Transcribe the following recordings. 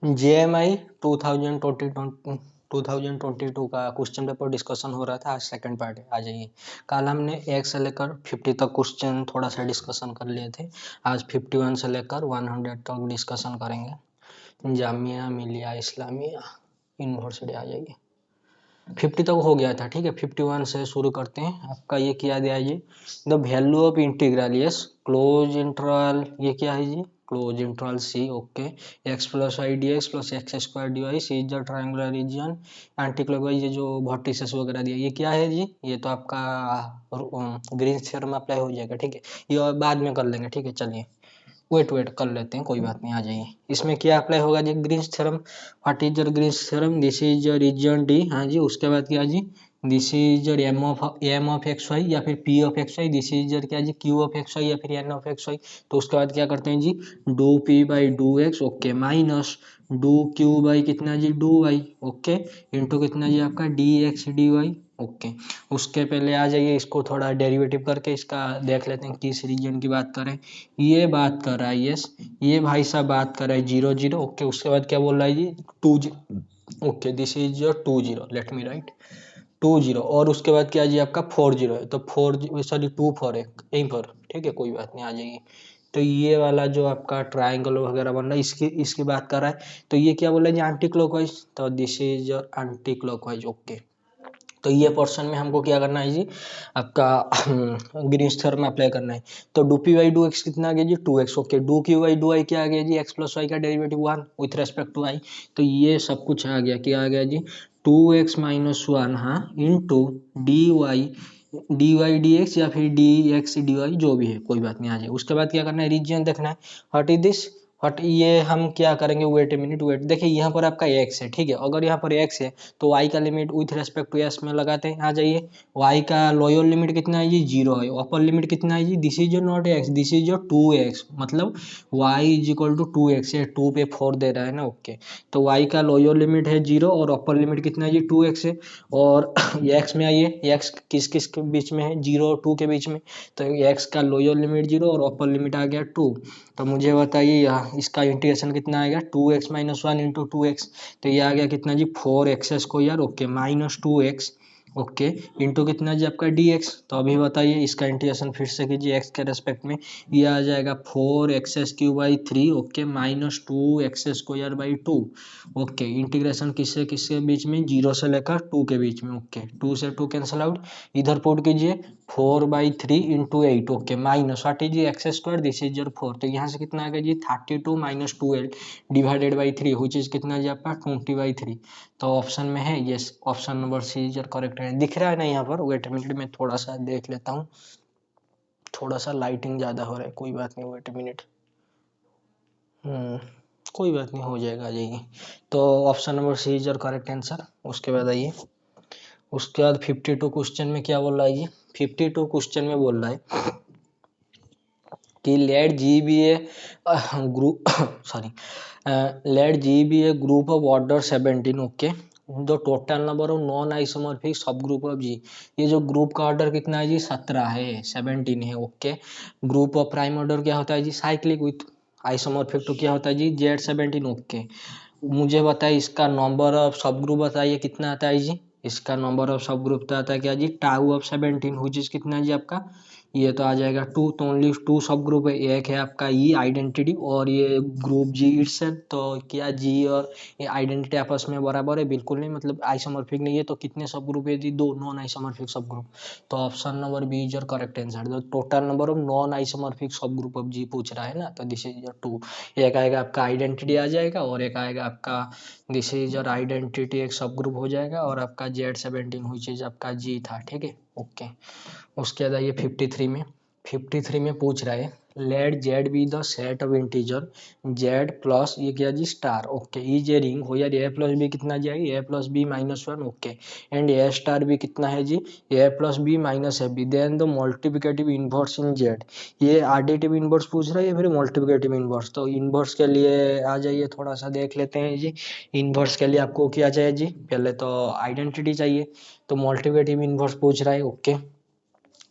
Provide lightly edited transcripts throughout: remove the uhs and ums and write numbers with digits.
JMI 2022 का question paper discussion हो रहा था। आज सेकंड पार्ट है, आ जाइए। कल हमने 1 से लेकर 50 तक क्वेश्चन थोड़ा सा डिस्कशन कर लिए थे। आज 51 से लेकर 100 तक डिस्कशन करेंगे। जामिया मिलिया इस्लामिया यूनिवर्सिटी, आ जाइए। 50 तक हो गया था, ठीक है। 51 से शुरू करते हैं। आपका ये क्या दिया है जी, the value of integral, yes, close interval, ये क्या है जी, close interval c, okay. X plus y d x plus x square d y, c is the triangular region, anti clockwise, ये जो वर्टिसेस वगैरह दिया, ये क्या है जी, ये तो आपका ग्रीन्स थ्योरम अप्लाई हो जाएगा, ठीक है। ये और बाद में कर लेंगे, ठीक है। चलिए वेट कर लेते हैं, कोई बात नहीं, आ जाइए। इसमें क्या अप्लाई होगा जी, Green's theorem. What is your Green's theorem, this is your region d, हाँ जी। उसके बाद क्या जी, this is your m of x y या फिर p of x y, this is your क्या जी, क्यू ऑफ एक्स वाई या फिर एन ऑफ एक्स वाई। तो उसके बाद क्या करते हैं जी, do p by do x, okay, minus do q by कितना जी, डू वाई, ओके, इंटू कितना जी आपका d x d y, okay. उसके पहले आ जाइए, इसको थोड़ा डेरिवेटिव करके इसका देख लेते हैं किस रीजन की बात करें। ये बात कर रहा है, यस, ये भाई साहब बात कर रहा है 0 0, ओके। उसके बाद क्या बोल रहा है जी, 2 0, okay, this is your 2 0, let me right 2 0। और उसके बाद क्या जी आपका 4 0 है, तो 4 सॉरी 2 4 है यहीं पर, ठीक है, कोई बात नहीं, आ जाइए। तो ये वाला जो आपका ट्रायंगल वगैरह बन रहा है, इसकी बात कर रहा है। तो ये क्या बोला जी, एंटी क्लॉकवाइज, तो this is your anti clockwise, okay. तो ये पोर्शन में हमको क्या करना है जी, आपका ग्रीन्स थ्योरम अप्लाई करना है। तो do P why do x कितना आ गया जी, 2x, okay. Do Q why do I क्या आ गया जी, x प्लस वाई का डेरिवेटिव 1 विथ रेस्पेक्ट टू आई। तो ये सब कुछ आ गया, क्या आ गया जी, 2x माइनस 1, हाँ, into d y d x या फिर डी एक्स डी वाई, जो भी है, कोई बात नहीं, आ जाए। उसके बाद क्या करना है, रीजन देखना है। व्हाट इज दिस, बट ये हम क्या करेंगे, वेट ए मिनट, वेट, देखिए यहाँ पर आपका x है, ठीक है। अगर यहाँ पर x है तो y का limit with respect to s में लगाते हैं, आ जाइए। y का लोअर लिमिट कितना है जी, 0 है। अपर लिमिट कितना है जी, this is your naught x, this is your 2x, मतलब y is equal to 2x है, 2 पे 4 दे रहा है ना, ओके। तो y का लोअर लिमिट है 0 और अपर लिमिट कितना है जी, 2x है। और x में आइए, x किस किस के बीच में है, 0 और 2 के बीच में। तो x का लोअर लिमिट 0 और अपर लिमिट आ गया 2। तो मुझे बताइए यहाँ इसका इंटीग्रेशन कितना आएगा, 2x माइनस 1 इंटू 2x। तो ये आ गया कितना जी, 4x square, okay, minus 2x, okay, into कितना जी आपका dx। तो अभी बताइए इसका इंटीग्रेशन फिर से कीजिए x के रेस्पेक्ट में। ये आ जाएगा 4x³ by 3, okay, minus 2x square by 2, okay. Integration किससे किसके बीच में, 0 से लेकर 2 के बीच में, ओके। 2 से 2 कैंसिल आउट, इधर पुट कीजिए 4/3 into 8, okay, minus what is x square, this is your 4। तो यहाँ से कितना आ गया जी, 32 माइनस 12 डिवाइडेड बाई 3, हुई चीज कितना जी आपका 20/3। तो ऑप्शन में है yes, option number C is your correct है। दिख रहा है ना यहाँ पर, वेट मिनट में थोड़ा सा देख लेता हूँ, थोड़ा सा लाइटिंग ज्यादा हो रहा है, कोई बात नहीं, वेट मिनट, कोई बात नहीं, हो जाएगा, आ जाइए। तो option number C is your correct answer. उसके बाद आइए, उसके बाद 52 क्वेश्चन में क्या बोल रहा है ये, 52 क्वेश्चन में बोल रहा है कि let G be a group sorry let G be a group of order 17, okay. The total number of non isomorphic subgroup of G, ये जो ग्रुप का ऑर्डर कितना है जी, 17 है, 17 है, okay. Group of prime order क्या होता है जी, साइक्लिक विथ आइसोमॉर्फिक, तो क्या होता है जी, Z17, ओके। मुझे बताइए इसका नंबर ऑफ सब ग्रुप बताइए कितना आता है जी, इसका नंबर ऑफ सब ग्रुप आता है क्या जी, टाउ ऑफ 17, हुई चीज कितना है जी आपका, ये तो आ जाएगा 2। तो ओनली 2 सब ग्रुप है, एक है आपका ई आइडेंटिटी और ये ग्रुप जी इटसेल्फ। तो क्या जी और ये आइडेंटिटी आपस में बराबर है, बिल्कुल नहीं, मतलब आइसोमॉर्फिक नहीं है। तो कितने सब ग्रुप है जी, 2 नॉन आइसोमॉर्फिक सब ग्रुप। तो option number B is your correct answer. तो total number of non isomorphic subgroup of g पूछ रहा है ना, तो दिस इज योर 2। एक आएगा आपका आइडेंटिटी आ जाएगा और एक आएगा आपका दिस इज योर आइडेंटिटी, एक सब ग्रुप हो जाएगा, और आपका Z17 हुई चीज आपका जी था, ठीक है, ओके। उसके बाद आइए 53 में पूछ रहा है, let z be the set of integer z plus ये क्या जी star, okay, is a ring हो यार, ए प्लस बी कितना जाएगी, a plus b minus 1, okay, and a star b कितना है जी, a plus b minus a b, then the multiplicative inverse in z. ये एडिटिव इनवर्स पूछ रहा है या फिर मल्टीप्लिकेटिव इनवर्स। तो इनवर्स के लिए आ जाइए, थोड़ा सा देख लेते हैं जी। इनवर्स के लिए आपको क्या चाहिए जी, पहले तो आइडेंटिटी चाहिए, तो मल्टीप्लिकेटिव इनवर्स पूछ रहा है, ओके।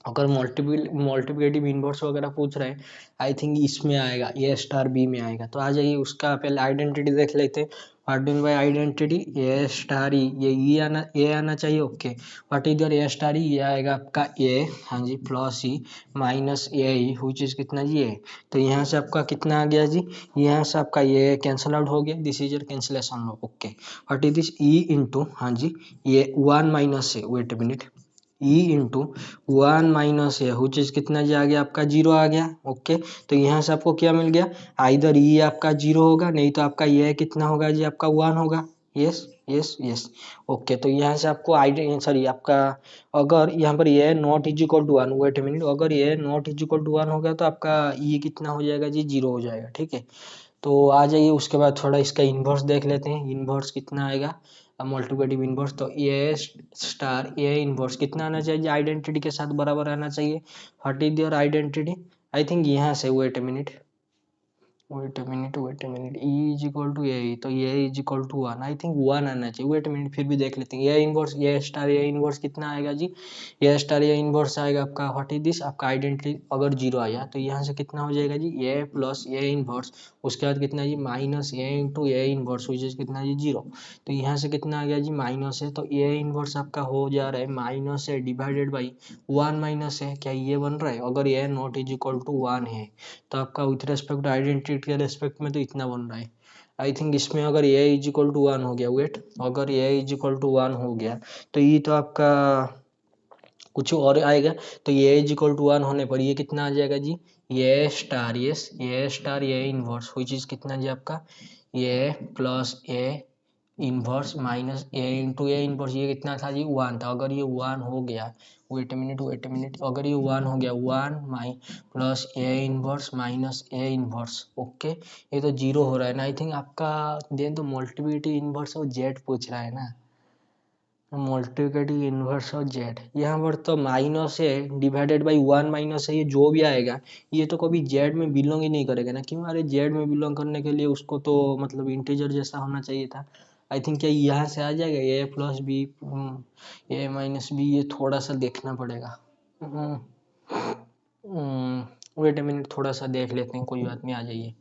अगर मल्टीप्लिकेटिव इनवर्स वगैरह पूछ रहे हैं, आई थिंक इसमें आएगा, ए स्टार बी में आएगा। तो आ जाइए, उसका पहले आइडेंटिटी देख लेते हैं। What mean by identity, a star e, ये ए आना चाहिए। Okay, what is your a star e, ये आएगा आपका ए, हाँ जी, प्लस ई माइनस ए ई, हुई चीज कितना जी ए। तो यहाँ से आपका कितना आ गया जी, यहाँ से आपका ये कैंसल आउट हो गया, this is your cancellation law. Okay, what is this, e into, हाँ जी, ये one minus a, wait a minute, e into one minus a, हुई चीज कितना जी आ गया आपका, जीरो आ गया। ओके, तो यहाँ से आपको क्या मिल गया, आइदर ई आपका जीरो होगा, नहीं तो आपका ये कितना होगा जी, आपका वन होगा। Yes yes yes. ओके, तो यहाँ से आपको सॉरी आपका, अगर यहाँ पर ये not is equal to one, wait minute, अगर ये not is equal to one हो गया तो आपका ये कितना हो जाएगा जी, जीरो हो जाएगा। ठीक है, तो आ जाइए, उसके बाद थोड़ा इसका इन्वर्स देख लेते हैं। इन्वर्स कितना आएगा, मल्टीप्लिकेटिव इन्वर्स, तो ए स्टार ए इन्वर्स कितना आना चाहिए, आइडेंटिटी के साथ बराबर आना चाहिए। What is your identity, I think यहाँ से, wait a minute, e is equal to a, तो a is equal to one, I think one आना चाहिए। वेट मिनट, फिर भी देख लेते हैं। A inverse, a star a inverse कितना आएगा जी, ए स्टार ए इनवर्स आएगा आपका, व्हाट इज दिस, आपका आइडेंटिटी अगर जीरो आया तो यहाँ से कितना हो जाएगा जी, ए प्लस ए इनवर्स, उसके बाद कितना जी, minus a into a inverse, which is कितना जी, जीरो। तो यहाँ से कितना आ गया जी, माइनस है, तो ए इनवर्स आपका हो जा रहा है माइनस है डिवाइडेड बाई वन माइनस है, क्या ये बन रहा है, अगर a naught is equal to one है तो आपका विथ रेस्पेक्ट टू आइडेंटिटी के रेस्पेक्ट में तो इतना बन रहा है। आई थिंक इसमें अगर ए इज इक्वल टू वन हो गया, वेट, अगर ए इज इक्वल टू वन हो गया तो ये तो आपका कुछ और आएगा। तो ये इज इक्वल टू वन होने पर ये कितना आ जाएगा जी, ये स्टार, यस ये स्टार ये इनवर्स, हुई चीज कितना जी आपका, ये plus a inverse minus a into a inverse, ये कितना था जी, वन था। अगर ये वन हो गया, वेट ए मिनट, अगर ये वन हो गया, one my plus a inverse minus a inverse, okay, ये तो जीरो हो रहा है ना। आई थिंक आपका देन तो मल्टीप्लिकेटिव इनवर्स और जेड पूछ रहा है ना, मल्टीप्लिकेटिव इनवर्स और जेड, यहाँ पर तो माइनस है डिवाइडेड बाई वन माइनस है, ये जो भी आएगा ये तो कभी जेड में बिलोंग ही नहीं करेगा ना, क्यों, अरे जेड में बिलोंग करने के लिए उसको तो मतलब इंटीजर जैसा होना चाहिए था। आई थिंक क्या यहाँ से आ जाएगा, ए प्लस बी, ए माइनस बी, ये थोड़ा सा देखना पड़ेगा। वेट ए मिनट, थोड़ा सा देख लेते हैं, कोई बात नहीं, आ जाइए।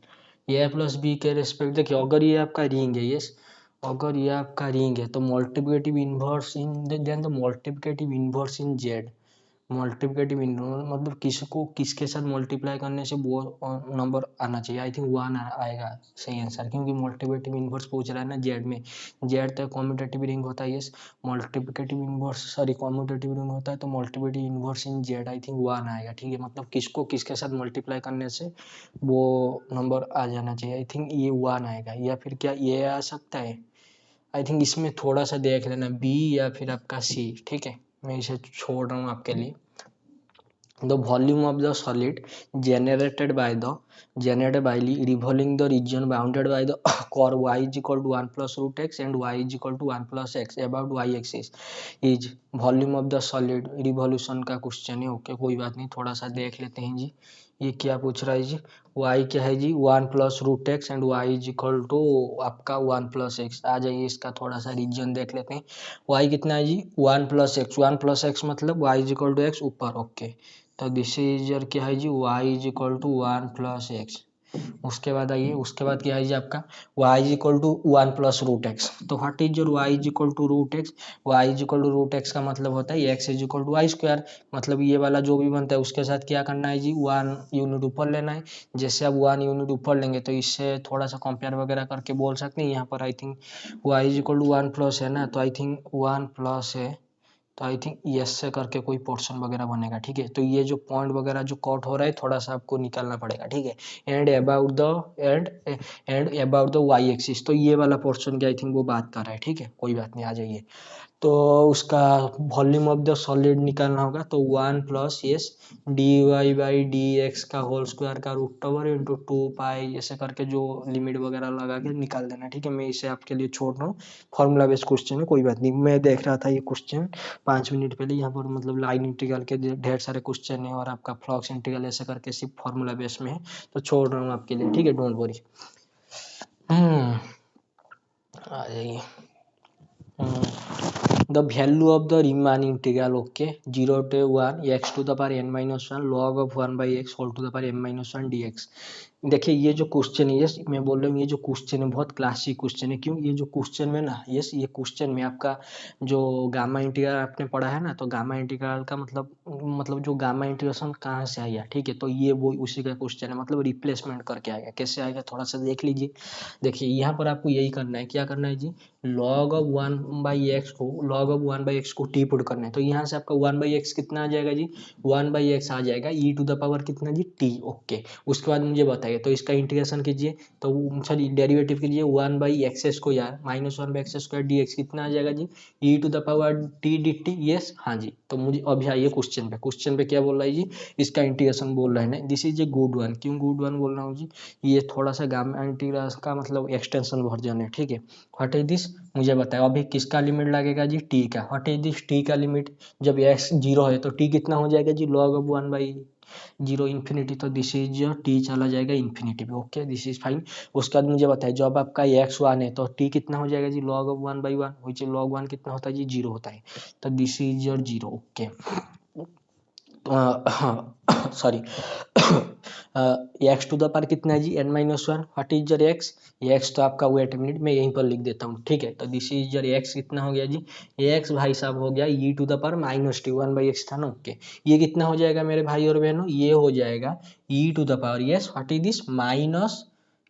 ए प्लस बी के रिस्पेक्ट देखिए, अगर ये आपका रिंग है, यस, अगर ये आपका रिंग है तो multiplicative inverse in then the multiplicative inverse in Z, multiplicative inverse मतलब किसको किसके साथ मल्टीप्लाई करने से वो नंबर आना चाहिए, आई थिंक वन आएगा सही आंसर, क्योंकि मल्टीप्लिकेटिव इनवर्स पूछ रहा है ना जेड में, जेड तो कॉम्यूटेटिव रिंग होता है, yes, multiplicative inverse sorry commutative ring होता है, तो multiplicative inverse in Z I think one आएगा। ठीक है, मतलब किसको किसके साथ मल्टीप्लाई करने से वो नंबर आ जाना चाहिए, आई थिंक ये वन आएगा, या फिर क्या ये आ सकता है, आई थिंक इसमें थोड़ा सा देख लेना, बी या फिर आपका सी। ठीक है, मैं इसे छोड़ रहा हूँ आपके लिए। The volume of the solid generated by the revolving the region bounded by the curve y is equal to 1 plus root x and y is equal to 1 plus x about y axis is volume of the solid revolution का question है। Okay, कोई बात नहीं, थोड़ा सा देख लेते हैं जी, ये क्या पूछ रहा है जी, y क्या है जी, 1 plus root x and y is equal to आपका 1 प्लस एक्स। आ जाइए, इसका थोड़ा सा रीजन देख लेते हैं। y कितना है जी, 1 प्लस एक्स मतलब y is equal to x ऊपर। ओके, तो दिस इज योर क्या है जी, y is equal to one plus x. उसके बाद आइए, उसके बाद क्या है जी आपका y is equal to one plus root x. तो what is your y is equal to root x, y is equal to root x का मतलब होता है x is equal to y square, मतलब ये वाला जो भी बनता है उसके साथ क्या करना है जी, वन यूनिट ऊपर लेना है। जैसे आप वन यूनिट ऊपर लेंगे तो इससे थोड़ा सा कंपेयर वगैरह करके बोल सकते हैं। यहाँ पर I think y is equal to one plus है ना, तो आई थिंक वन प्लस है, तो आई थिंक यस से करके कोई पोर्शन वगैरह बनेगा। ठीक है, तो ये जो पॉइंट वगैरह जो कट हो रहा है थोड़ा सा आपको निकालना पड़ेगा। ठीक है, and about the and about the y axis, तो ये वाला पोर्शन की आई थिंक वो बात कर रहा है। ठीक है, कोई बात नहीं, आ जाइए। तो उसका वॉल्यूम ऑफ द सॉलिड निकालना होगा, तो one plus s d Y by D x का होल स्क्वायर का root over into two pi, ऐसे करके जो लिमिट वगैरह लगा के निकाल देना। ठीक है, मैं इसे आपके लिए छोड़ रहा हूँ, फॉर्मूला बेस्ड क्वेश्चन है, कोई बात नहीं। मैं देख रहा था ये क्वेश्चन 5 मिनट पहले, यहाँ पर मतलब लाइन इंटीग्रल के ढेर सारे क्वेश्चन है और आपका फ्लक्स इंटीग्रल ऐसे करके सिर्फ फॉर्मूला बेस में है, तो छोड़ रहा हूँ आपके लिए। ठीक है, डोंट वरी। आ जाइए। The value of the Riemann integral okay 0 to 1 x to the power n minus 1 log of 1 by x whole to the power m minus 1 dx। देखिए ये जो क्वेश्चन है, यस मैं बोल रहा हूँ ये जो क्वेश्चन है बहुत क्लासिक क्वेश्चन है। क्यों? ये जो क्वेश्चन में ना, यस ये क्वेश्चन में आपका जो गामा इंटीग्रल आपने पढ़ा है ना, तो गामा इंटीग्रल का मतलब जो गामा इंटीग्रेशन कहाँ से आया, ठीक है, तो ये वो उसी का क्वेश्चन है, मतलब रिप्लेसमेंट करके आएगा। कैसे आएगा थोड़ा सा देख लीजिए। देखिए यहाँ पर आपको यही करना है, क्या करना है जी, log ऑफ 1/x को टी पुट करना है। तो यहाँ से आपका 1/x कितना आ जाएगा जी, 1/x आ जाएगा ई टू द पावर कितना जी, टी। ओके, उसके बाद मुझे बताइए, तो इसका इंटीग्रेशन कीजिए, तो सॉरी डेरिवेटिव कीजिए 1/x² -1/x² dx कितना आ जाएगा जी, e to the power t d t. Yes हाँ जी। तो मुझे अभी आइए क्वेश्चन पे क्या बोल रहा है जी, इसका इंटीग्रेशन बोल रहा है ना। This is a good one. क्यों गुड वन बोल रहा हूँ जी, ये थोड़ा सा गामा इंटीग्रल का मतलब एक्सटेंशन वर्जन है, ठीक है। व्हाट इज दिस, मुझे बताओ अभी किसका लिमिट लगेगा जी, टी का। व्हाट इज दिस, टी का लिमिट जब x 0 है तो टी कितना हो जाएगा जी, log ऑफ 1/0 इन्फिनिटी। तो दिस इज टी चला जाएगा इन्फिनिटी पे। Okay this is fine. उसके बाद मुझे बताइए जब आपका x 1 है तो टी कितना हो जाएगा जी, log of 1/1 which is log 1 कितना होता है जी, 0 होता है। तो this is your 0। Okay sorry x to the power कितना है जी, n -1। What is your x, x तो आपका वेट मिनट में यहीं पर लिख देता हूँ, ठीक है। तो दिस इज योर एक्स कितना हो गया जी, एक्स भाई साहब हो गया e to the power -t 1/x था ना। ओके ये कितना हो जाएगा मेरे भाई और बहनों, ये हो जाएगा e to the power, yes what is this,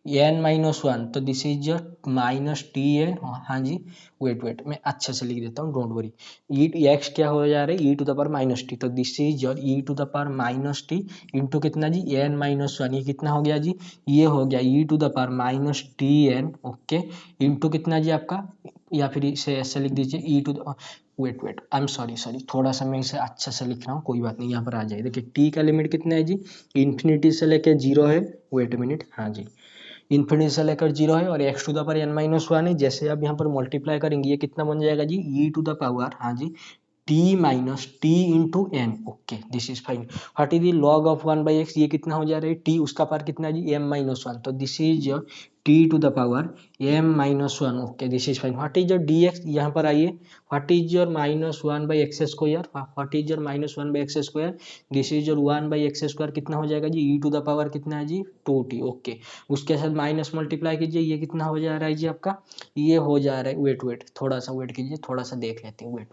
-n-1। तो दिस इज योर -t है, हाँ जी। वेट मैं अच्छे से लिख देता हूँ, डोंट वरी। ई एक्स क्या हो जा रहा है, e to the power -t। तो this is your e to the power -t into कितना जी, n-1। ये कितना हो गया जी, ये हो गया e to the power -tn। Okay into कितना जी आपका, या फिर इसे ऐसे लिख दीजिए e to the, wait I am sorry थोड़ा सा मैं इसे अच्छे से लिख रहा हूँ, कोई बात नहीं, यहाँ पर आ जाए। देखिए टी का लिमिट कितना है जी, इन्फिनिटी से लेकर 0 है। वेट मिनट, हाँ जी इन्फिनिटी से लेकर 0 है और x to the power n-1 है। जैसे आप यहाँ पर मल्टीप्लाई करेंगे ये कितना बन जाएगा जी, ई टू द पावर, हाँ जी, t into n. Okay this is fine. What is the log of 1/x, ये कितना हो जा रहा है, t उसका पावर कितना है जी, m-1। तो this is your t to the power m-1। Okay this is fine. What is your dx, यहाँ पर आइए, what is your -1/x², what is your -1/x², this is your 1/x² कितना हो जाएगा जी, ई टू द पावर कितना है जी, 2t। Okay उसके साथ माइनस मल्टीप्लाई कीजिए, ये कितना हो जा रहा है जी आपका, ये हो जा रहा है, वेट थोड़ा सा वेट कीजिए, थोड़ा सा देख लेते हैं। वेट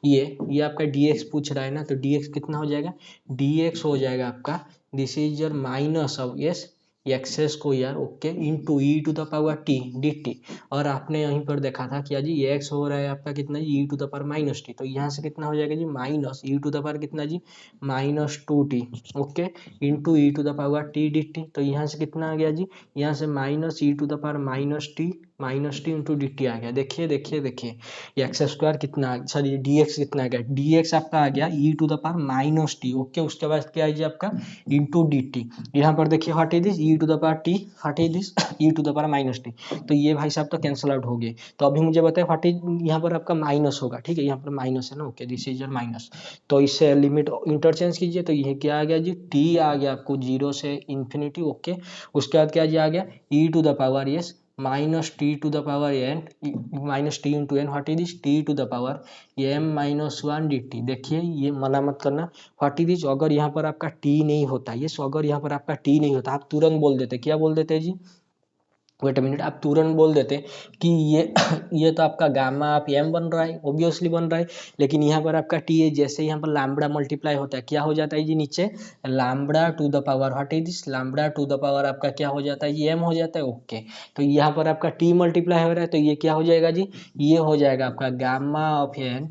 ये आपका dx पूछ रहा है ना, तो dx कितना हो जाएगा, dx हो जाएगा आपका, this is your minus of, yes x², okay into e to the power t dt। और आपने यहीं पर देखा था क्या जी, x हो रहा है आपका कितना जी, e to the power -t। तो यहाँ से कितना हो जाएगा जी, minus e to the power कितना जी, -2t। Okay into e to the power t dt। तो यहाँ से कितना आ गया जी, यहाँ से minus e to the power -t into d t आ गया। देखिए x² कितना, सॉरी dx कितना आ गया, dx आपका आ गया e to the power -t। Okay उसके बाद क्या है आपका इंटू डी टी। यहाँ पर देखिए what is this, e to the power t, what is this, e to the power -t। तो ये भाई साहब तो कैंसिल आउट हो गए। तो अभी मुझे बताए व्हाट इज, यहाँ पर आपका माइनस होगा, ठीक है यहाँ पर माइनस है ना। Okay this is your minus. तो इससे लिमिट इंटरचेंज कीजिए, तो ये क्या आ गया जी, t आ गया आपको 0 से इन्फिनिटी। ओके उसके बाद क्या जी आ गया, e to the power, yes -t to the power n, -t into n, what is this, t to the power m-1 dt। देखिए ये मना मत करना, व्हाट इज दिस, अगर यहाँ पर आपका t नहीं होता, ये अगर यहाँ पर आपका t नहीं होता, आप तुरंत बोल देते, क्या बोल देते जी, वेट अ मिनट, आप तुरंत बोल देते कि ये ये तो आपका गामा आप m बन रहा है, ऑब्वियसली बन रहा है। लेकिन यहाँ पर आपका t है, जैसे यहाँ पर लैम्बडा मल्टीप्लाई होता है क्या हो जाता है जी, नीचे lambda to the power, what is this, lambda to the power आपका क्या हो जाता है जी, m हो जाता है। ओके तो यहाँ पर आपका t मल्टीप्लाई हो रहा है, तो ये क्या हो जाएगा जी, ये हो जाएगा आपका gamma of n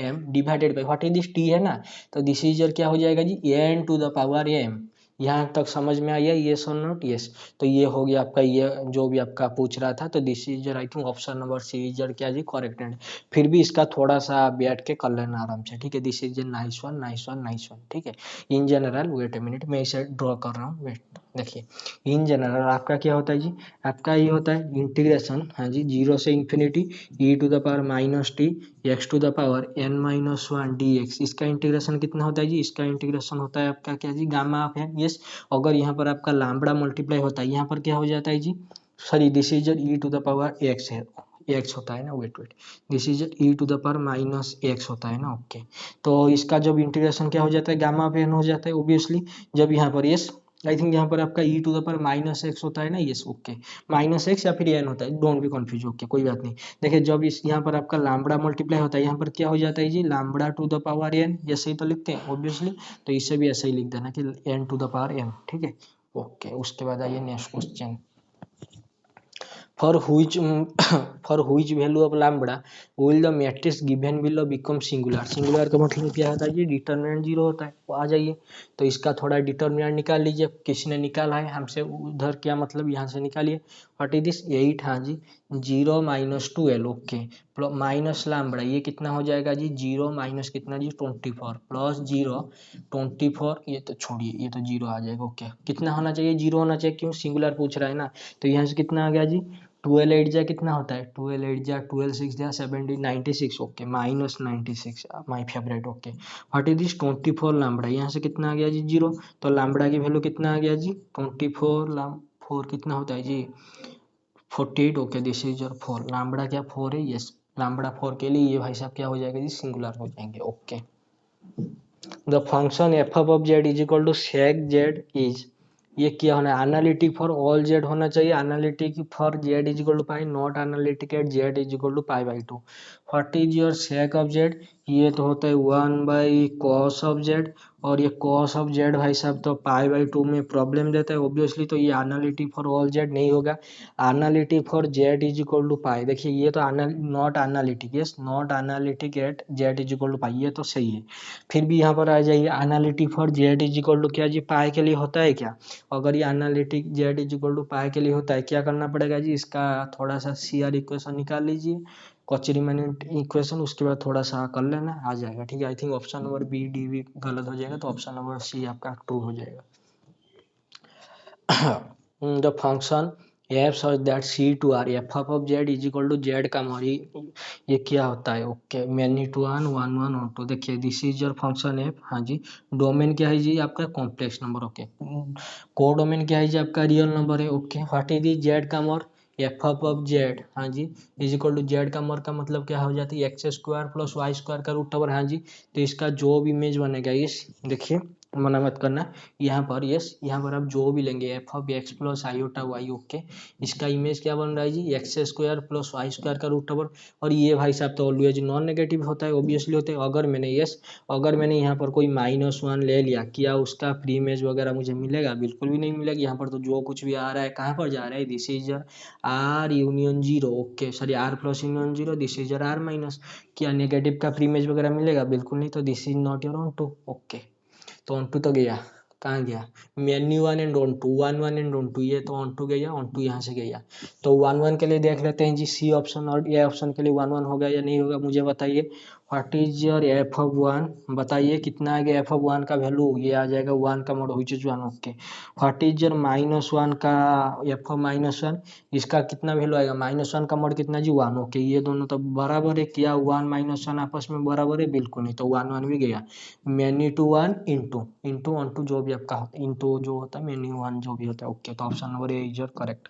m divided by, what is this, t है ना। तो दिस इज योर क्या हो जाएगा जी, n to the power m। यहाँ तक समझ में आया, ये और नॉट, यस। तो ये हो गया आपका, ये जो भी आपका पूछ रहा था। तो this is I think option number C is क्या जी, करेक्ट है। फिर भी इसका थोड़ा सा बैठ के कर लेना आराम से, ठीक है। दिस इज नाइस वन, ठीक है। In general, wait a minute मैं इसे ड्रॉ कर रहा हूँ, वेट देखिए। इन जनरल आपका क्या होता है जी, आपका ये होता है इंटीग्रेशन, हाँ जी 0 से infinity e to the power -t x to the power n-1 dx। इसका इंटीग्रेशन कितना होता है जी, इसका इंटीग्रेशन होता है आपका क्या जी, गामा ऑफ n, यस। अगर यहाँ पर आपका लैम्बडा मल्टीप्लाई होता है, यहाँ पर क्या हो जाता है जी, sorry this is e to the power x है, एक्स होता है ना, wait wait, this is e to the power minus x होता है ना, ओके। तो इसका जब इंटीग्रेशन क्या हो जाता है, गामा पे एन हो जाता है ऑब्वियसली, जब यहाँ पर यस आई थिंक यहाँ पर आपका e to the power minus x होता है ना, यस ओके, माइनस एक्स या फिर एन होता है, डोंट बी कंफ्यूज, ओके कोई बात नहीं। देखिए जब इस यहाँ पर आपका लैम्बडा मल्टीप्लाई होता है, यहाँ पर क्या हो जाता है जी, lambda to the power n, ऐसे ही तो लिखते हैं ऑब्वियसली, तो इसे भी ऐसे ही लिख देना कि n to the power n, ठीक है ओके। उसके बाद आइए next question, for which for which value of lambda will the matrix given below become singular, singular का मतलब क्या होता है जी, डिटर्मिनेंट जीरो होता है, वो आ जाइए। तो इसका थोड़ा डिटर्मिनेंट निकाल लीजिए, किसी ने निकाला है हमसे, उधर क्या मतलब यहाँ से निकालिए, व्हाट इज दिस 8, हाँ जी, 0 माइनस 12 ओके, माइनस लैम्बडा, ये कितना हो जाएगा जी, 0 माइनस कितना जी 24 प्लस 0 24, ये तो छोड़िए, ये तो 0 आ जाएगा ओके। कितना होना चाहिए, 0 होना चाहिए, क्यों, सिंगुलर पूछ रहा है ना। तो यहाँ से कितना आ गया जी, 12 8 जा कितना होता है, 12 8 जा 12 6 जा 70 96 okay, minus 96 my favourite okay. What is this 24 lambda, यहाँ से कितना आ गया जी 0, तो लैम्बडा की वैल्यू कितना आ गया जी 24 लैम 4 कितना होता है जी 48 okay, this is your 4, lambda क्या 4 है, यस लैम्बडा 4 के लिए ये भाई साहब क्या हो जाएगा जी, सिंगुलर हो जाएंगे okay. The function f of z is equal to sec z is, ये क्या होना है, एनालिटिक फॉर ऑल जेड होना चाहिए, analytic for z is equal to pi, not analytic at z is equal to pi by 2। What is your sec of z, ये तो होता है 1 बाई कॉस ऑफ जेड, और ये कॉस ऑफ जेड भाई साहब तो पाई बाई 2 में प्रॉब्लम देता है ऑब्वियसली, तो ये एनालिटिक फॉर ऑल जेड नहीं होगा, analytic for z is equal to pi, देखिए ये तो not analytic, yes not analytic at z is equal to pi, ये तो सही है। फिर भी यहाँ पर आ जाइए, analytic for z is equal to क्या जी, पाई के लिए होता है क्या, अगर ये analytic z is equal to pi के लिए होता है, क्या करना पड़ेगा जी, इसका थोड़ा सा सी आर इक्वेशन निकाल लीजिए, कॉची-रीमैन इक्वेशन, उसके बाद थोड़ा सा कर लेना, आ जाएगा ठीक है। I think option number B D भी गलत हो जाएगा, तो ऑप्शन नंबर सी आपका ट्रू हो जाएगा। The function f such that c to r f of z is equal to z का मरी, ये क्या होता है okay, many to one one one onto, देखिए this is your function f, हाँ जी, डोमेन क्या है जी आपका, complex number okay, codomain क्या है जी आपका, रियल नंबर है okay. What is the z का मर, एफ ऑफ जेड, हाँ जी, इज इक्वल टू जेड का मर का मतलब क्या हो जाती है, x square plus Y square का रूट ओवर, हाँ जी, तो इसका जो भी इमेज बनेगा, इस देखिए मना मत करना, यहाँ पर यस, यहाँ पर आप जो भी लेंगे f of x plus iota y okay, इसका इमेज क्या बन रहा है जी, x square plus Y square का रूट ओवर, और ये भाई साहब तो ऑलवेज नॉन नेगेटिव होता है ऑब्वियसली होते हैं। अगर मैंने यस, अगर मैंने यहाँ पर कोई -1 ले लिया, क्या उसका प्री इमेज वगैरह मुझे मिलेगा, बिल्कुल भी नहीं मिलेगा। यहाँ पर तो जो कुछ भी आ रहा है कहाँ पर जा रहा है, this is R union zero okay, sorry R plus union zero, this is R minus, क्या नेगेटिव का प्री इमेज वगैरह मिलेगा, बिल्कुल नहीं, तो this is not your onto okay. तो ऑन टू तो गया, कहाँ गया, many one and onto, one one and onto, ये तो ऑन टू गया, ऑन टू यहाँ से गया, तो वन वन के लिए देख लेते हैं जी, सी ऑप्शन और ए ऑप्शन के लिए वन वन होगा या नहीं होगा, मुझे बताइए। What is your f of one, बताइए कितना आ गया एफ ऑफ वन का वैल्यू, ये आ जाएगा वन का mode which is one okay. What is your -1 का एफ ऑफ -1, इसका कितना वैल्यू आएगा, -1 का मोड कितना जी, वन ओके, ये दोनों तो बराबर है, क्या वन -1 आपस में बराबर है, बिल्कुल नहीं, तो वन वन भी गया, many to one into into one to जो भी आपका होता है, इंटू जो होता है मैनी वन जो भी होता है ओके, तो option number A is your correct.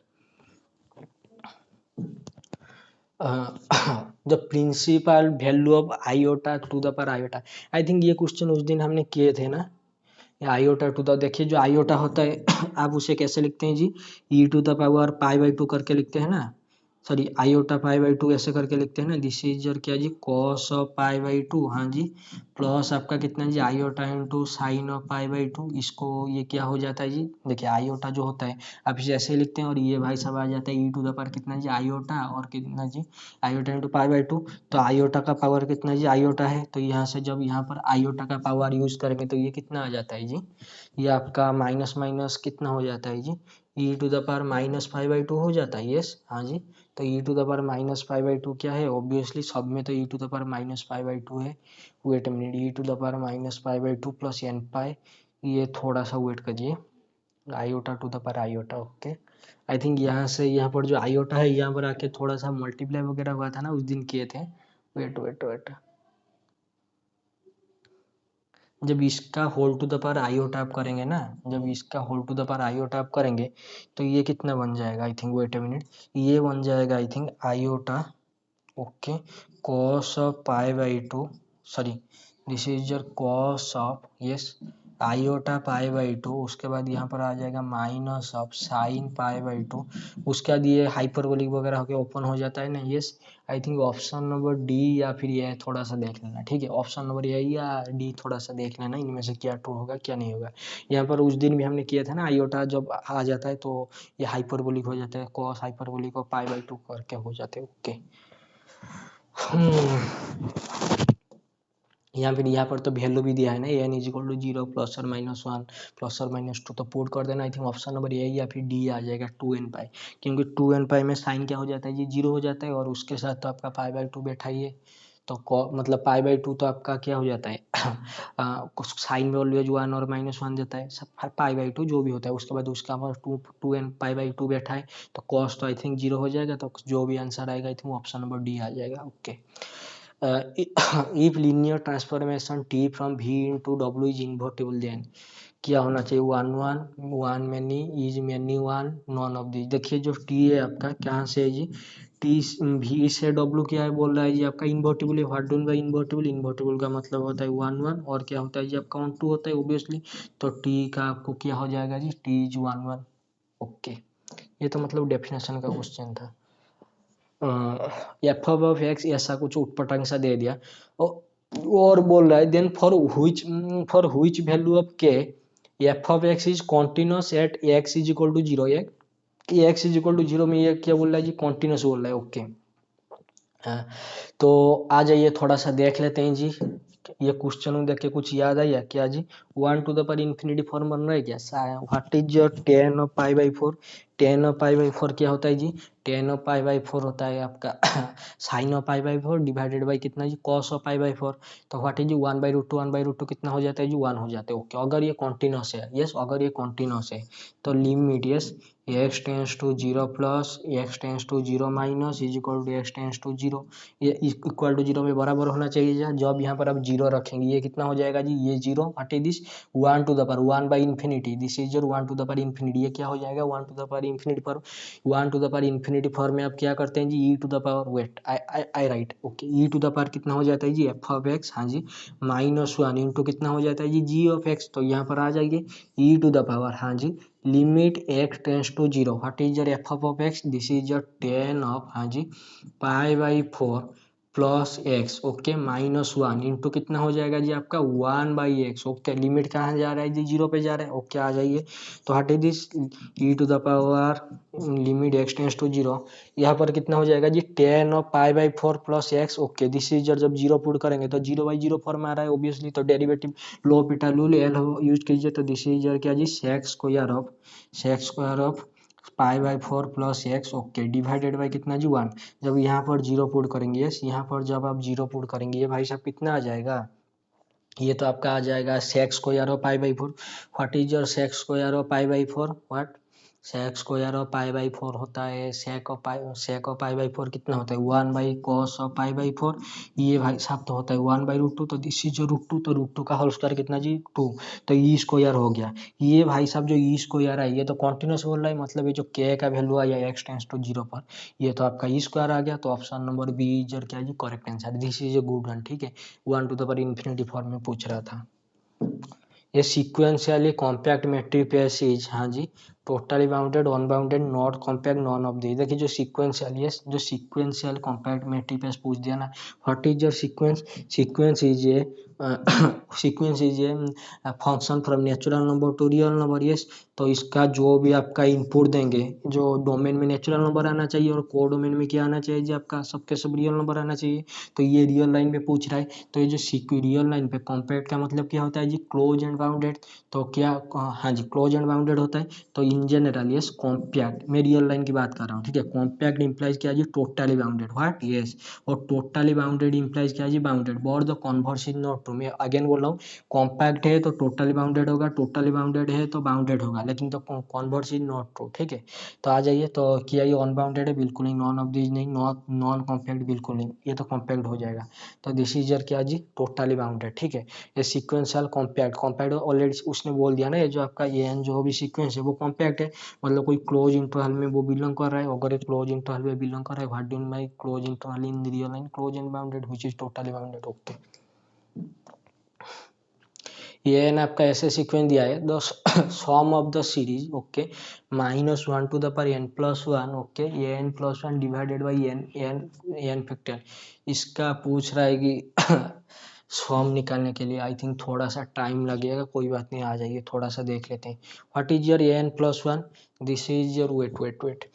The principal value of iota to the power iota, I think ये क्वेश्चन उस दिन हमने किए थे ना, आयोटा टू द, देखिए जो आयोटा होता है आप उसे कैसे लिखते हैं जी, e to the power pi by 2 करके लिखते हैं ना, सॉरी आयोटा पाई बाई 2 ऐसे करके लिखते हैं ना, दिस इज योर क्या जी, कॉस ऑफ पाई बाई 2, हाँ जी, प्लस आपका कितना जी iota into sine of pi by 2, इसको ये क्या हो जाता है जी, देखिए आयोटा जो होता है आप इसे ऐसे लिखते हैं, और ये भाई सब आ जाता है ई टू द पावर कितना जी आयोटा, और कितना जी आयोटा इंटू पाई बाई 2, तो आयोटा का पावर कितना जी आयोटा है, तो यहाँ से जब यहाँ पर आयोटा का पावर यूज करेंगे तो ये कितना आ जाता है जी, ये आपका माइनस माइनस कितना हो जाता है जी, ई टू द पावर -5/2 हो जाता है, यस हाँ जी, तो ई टू द पावर -5/2 क्या है, ऑब्वियसली सब में तो ई टू द पावर -5/2 है, wait minute, e to the power -5/2 plus n pi, ये थोड़ा सा वेट करिए, iota to the power iota okay. I think यहाँ से यहाँ पर जो आयोटा है यहाँ पर आके थोड़ा सा मल्टीप्लाई वगैरह हुआ था ना, उस दिन किए थे, वेट वेट वेट, जब इसका whole to the power iota आप करेंगे ना, जब इसका whole to the power iota आप करेंगे तो ये कितना बन जाएगा, I think wait a minute, ये बन जाएगा I think iota okay, cos of pi by two, sorry this is your cos of, yes, iota pi by two, उसके बाद यहाँ पर आ जाएगा minus of sine pi by two, उसके बाद ये हाइपरबोलिक वगैरह होके ओपन हो जाता है ना, यस। आई थिंक ऑप्शन नंबर डी या फिर ये थोड़ा सा देख लेना, ठीक है, ऑप्शन नंबर ए या डी थोड़ा सा देख लेना, इनमें से क्या ट्रू होगा क्या नहीं होगा। यहाँ पर उस दिन भी हमने किया था ना, आयोटा जब आ जाता है तो ये हाइपरबोलिक हो जाता है, कॉस हाइपरबोलिक और पाई बाई टू करके हो जाते हैं, ओके। या फिर यहाँ पर तो वैल्यू भी दिया है ना, n is equal to 0 plus और माइनस 1 प्लस और माइनस 2, तो पुट कर देना। I think option number A या फिर डी आ जाएगा 2n पाई, क्योंकि 2n पाई में साइन क्या हो जाता है जी, 0 हो जाता है, और उसके साथ तो आपका पाई बाई टू बैठा ही है, तो मतलब पाई बाई टू तो आपका क्या हो जाता है साइन में ऑलवेज 1 और माइनस 1 देता है, सब पाई बाई टू जो भी होता है, उसके बाद उसका two n pi by two बैठा है, तो कॉस तो आई थिंक 0 हो जाएगा, तो जो भी आंसर आएगा I think option number d आ जाएगा, okay. if linear transformation t from v into w is invertible, then क्या होना चाहिए, 1 1 1 many, is many 1, none of this. देखिए जो t है आपका क्या से है जी, t v से w क्या है बोल रहा है जी, आपका इन्वर्टिबल है। What done by invertible, invertible का मतलब होता है 1 1, और क्या होता है जी आपका 1 2 होता है ऑब्वियसली, तो t का आपको क्या हो जाएगा जी, t इज 1 1, ओके। ये तो मतलब डेफिनेशन का क्वेश्चन था। एफ ऑफ एक्स ऐसा कुछ उटपटांग सा दे दिया, और बोल रहा है then for which value of k f of x is continuous at x is equal to 0, x is equal to 0 में ये क्या बोल रहा है जी, कॉन्टिन्यूस बोल रहा है, ओके। तो आ जाइए थोड़ा सा देख लेते हैं जी, ये क्वेश्चन देख के कुछ याद आया क्या जी, 1 टू द पावर इंफिनिटी फॉर्म बन रहा है क्या, what is your tan of pi by 4, tan of pi by 4 क्या होता है जी, टेन ऑफ पाई बाई 4 होता है आपका sine of pi by 4 divided by कितना जी, कॉस ऑफ पाई बाई 4, तो व्हाट इज जी 1 by root two, 1 by root two कितना हो जाता है जी, 1 हो जाता है, ओके। अगर ये कॉन्टिन्यूस है, यस, अगर ये कॉन्टिन्यूस है तो limit, yes, x tends to 0 plus x tends to 0 minus is equal to x tends to 0, ये इक्वल टू 0 में बराबर होना चाहिए। जब यहाँ पर आप 0 रखेंगे ये कितना हो जाएगा जी, ये 0, what is this 1 to the power 1 by infinity, this is your 1 to the power infinity, ये क्या हो जाएगा 1 टू द पावर इन्फिनिटी पर 1 to the power infinity form में आप क्या करते हैं जी, e to the power, wait I right, okay, e to the power कितना हो जाता है जी, एफ ऑफ एक्स, हाँ जी, माइनस 1 इंटू कितना हो जाता है जी, जी ऑफ एक्स, तो यहाँ पर आ जाइए ई टू द पावर, हाँ जी, limit x tends to 0, what is your f of x, this is your tan of, हाँ जी, pi by 4 plus x, okay, minus 1 into कितना हो जाएगा जी आपका 1 बाई एक्स, ओके। लिमिट कहाँ जा रहा है जी, 0 पे जा रहा है, ओके, आ जाइए। तो what is this e to the power limit x tends to 0, यहाँ पर कितना हो जाएगा जी, tan of pi by 4 plus x, okay. This is जब 0 पुट करेंगे तो 0 बाई 0 फॉर्म आ रहा है ऑब्वियसली, तो डेरिवेटिव लो बीटा लूल एल यूज कीजिए, तो दिस इज क्या जी, sec square of pi by 4 plus x, okay, divided by कितना जी 1। जब यहाँ पर 0 पुट करेंगे, यस, यहाँ पर जब आप 0 पुट करेंगे, ये भाई साहब कितना आ जाएगा, ये तो आपका आ जाएगा sec square of pi by 4, what is your sec square of pi by 4, what, sec square of pi by 4 होता है, सेक ऑफ पाई बाई 4 कितना होता है 1 by cos of pi by 4, ये भाई साहब तो होता है 1 बाई रूट टू, तो दिस इज जो रूट टू, तो रूट टू का होल स्क्वायर कितना जी 2, तो ई स्क्वायर हो गया। ये भाई साहब जो ई स्क्वायर है ये तो कॉन्टिन्यूस बोल रहा है, मतलब ये जो के का वैल्यू आया एक्स टेंस टू 0 पर, ये तो आपका ई स्क्वायर आ गया, तो option number B is your क्या जी correct answer, this is a good one, ठीक है। 1 to the power infinity form में पूछ रहा था। ये सीक्वेंशियली कॉम्पैक्ट मैट्रिक्स इज, हाँ जी, totally bounded, unbounded, not compact, none of the. देखिए जो सीक्वेंशियल, ये जो सीक्वेंशियल कॉम्पैक्ट मैट्रिक्स पूछ दिया ना, what is your sequence, sequence is a sequence is a function from natural number two real number, yes. तो इसका जो भी आपका इनपुट देंगे, जो डोमेन में नेचुरल नंबर आना चाहिए और को डोमेन में क्या आना चाहिए जी आपका सबके सब रियल नंबर आना चाहिए, तो ये रियल लाइन पे पूछ रहा है। तो ये जो रियल लाइन पे कॉम्पैक्ट का मतलब क्या होता है जी, क्लोज एंड बाउंडेड, तो क्या, हाँ जी, क्लोज एंड बाउंडेड होता है। तो इन जनरल यस कॉम्पैक्ट, मैं रियल लाइन की बात कर रहा हूँ, ठीक है। कॉम्पैक्ट इंप्लाइज क्या जी, टोटली बाउंडेड, व्हाट, यस। और टोटली बाउंडेड इंप्लाइज क्या जी, bounded, but the converse is not true. मैं अगेन बोल रहा हूँ, कॉम्पैक्ट है तो टोटली बाउंडेड होगा, टोटली बाउंडेड है तो बाउंडेड होगा, लेकिन तो कन्वर्स इज नॉट ट्रू, ठीक है। तो आ जाइए, तो क्या ये अनबाउंडेड है, बिल्कुल नहीं, नॉन ऑफ दिस नहीं, नॉन कॉम्पैक्ट बिल्कुल नहीं, ये तो कॉम्पैक्ट हो जाएगा। तो दिस इज योर क्या जी, टोटली बाउंडेड, ठीक है। ये सीक्वेंशियल कॉम्पैक्ट, कॉम्पैक्ट ऑलरेडी उसने बोल दिया ना, ये जो आपका ये जो भी सीक्वेंस है वो कॉम्पैक्ट करेक्ट है, मतलब कोई क्लोज इंटरवल में वो बिलोंग कर रहा है। अगर एक क्लोज इंटरवल में बिलोंग कर रहा है, what do mean by close interval in real line, close and bounded which is totally bounded. Okay, ये एन आपका ऐसे सीक्वेंस दिया है, the sum of the series, okay, -1 to the power n+1, okay, ये n+1 divided by N factor. इसका पूछ रहा है कि सम निकालने के लिए आई थिंक थोड़ा सा टाइम लगेगा, कोई बात नहीं, आ जाइए थोड़ा सा देख लेते हैं। What is your n+1, this is your, wait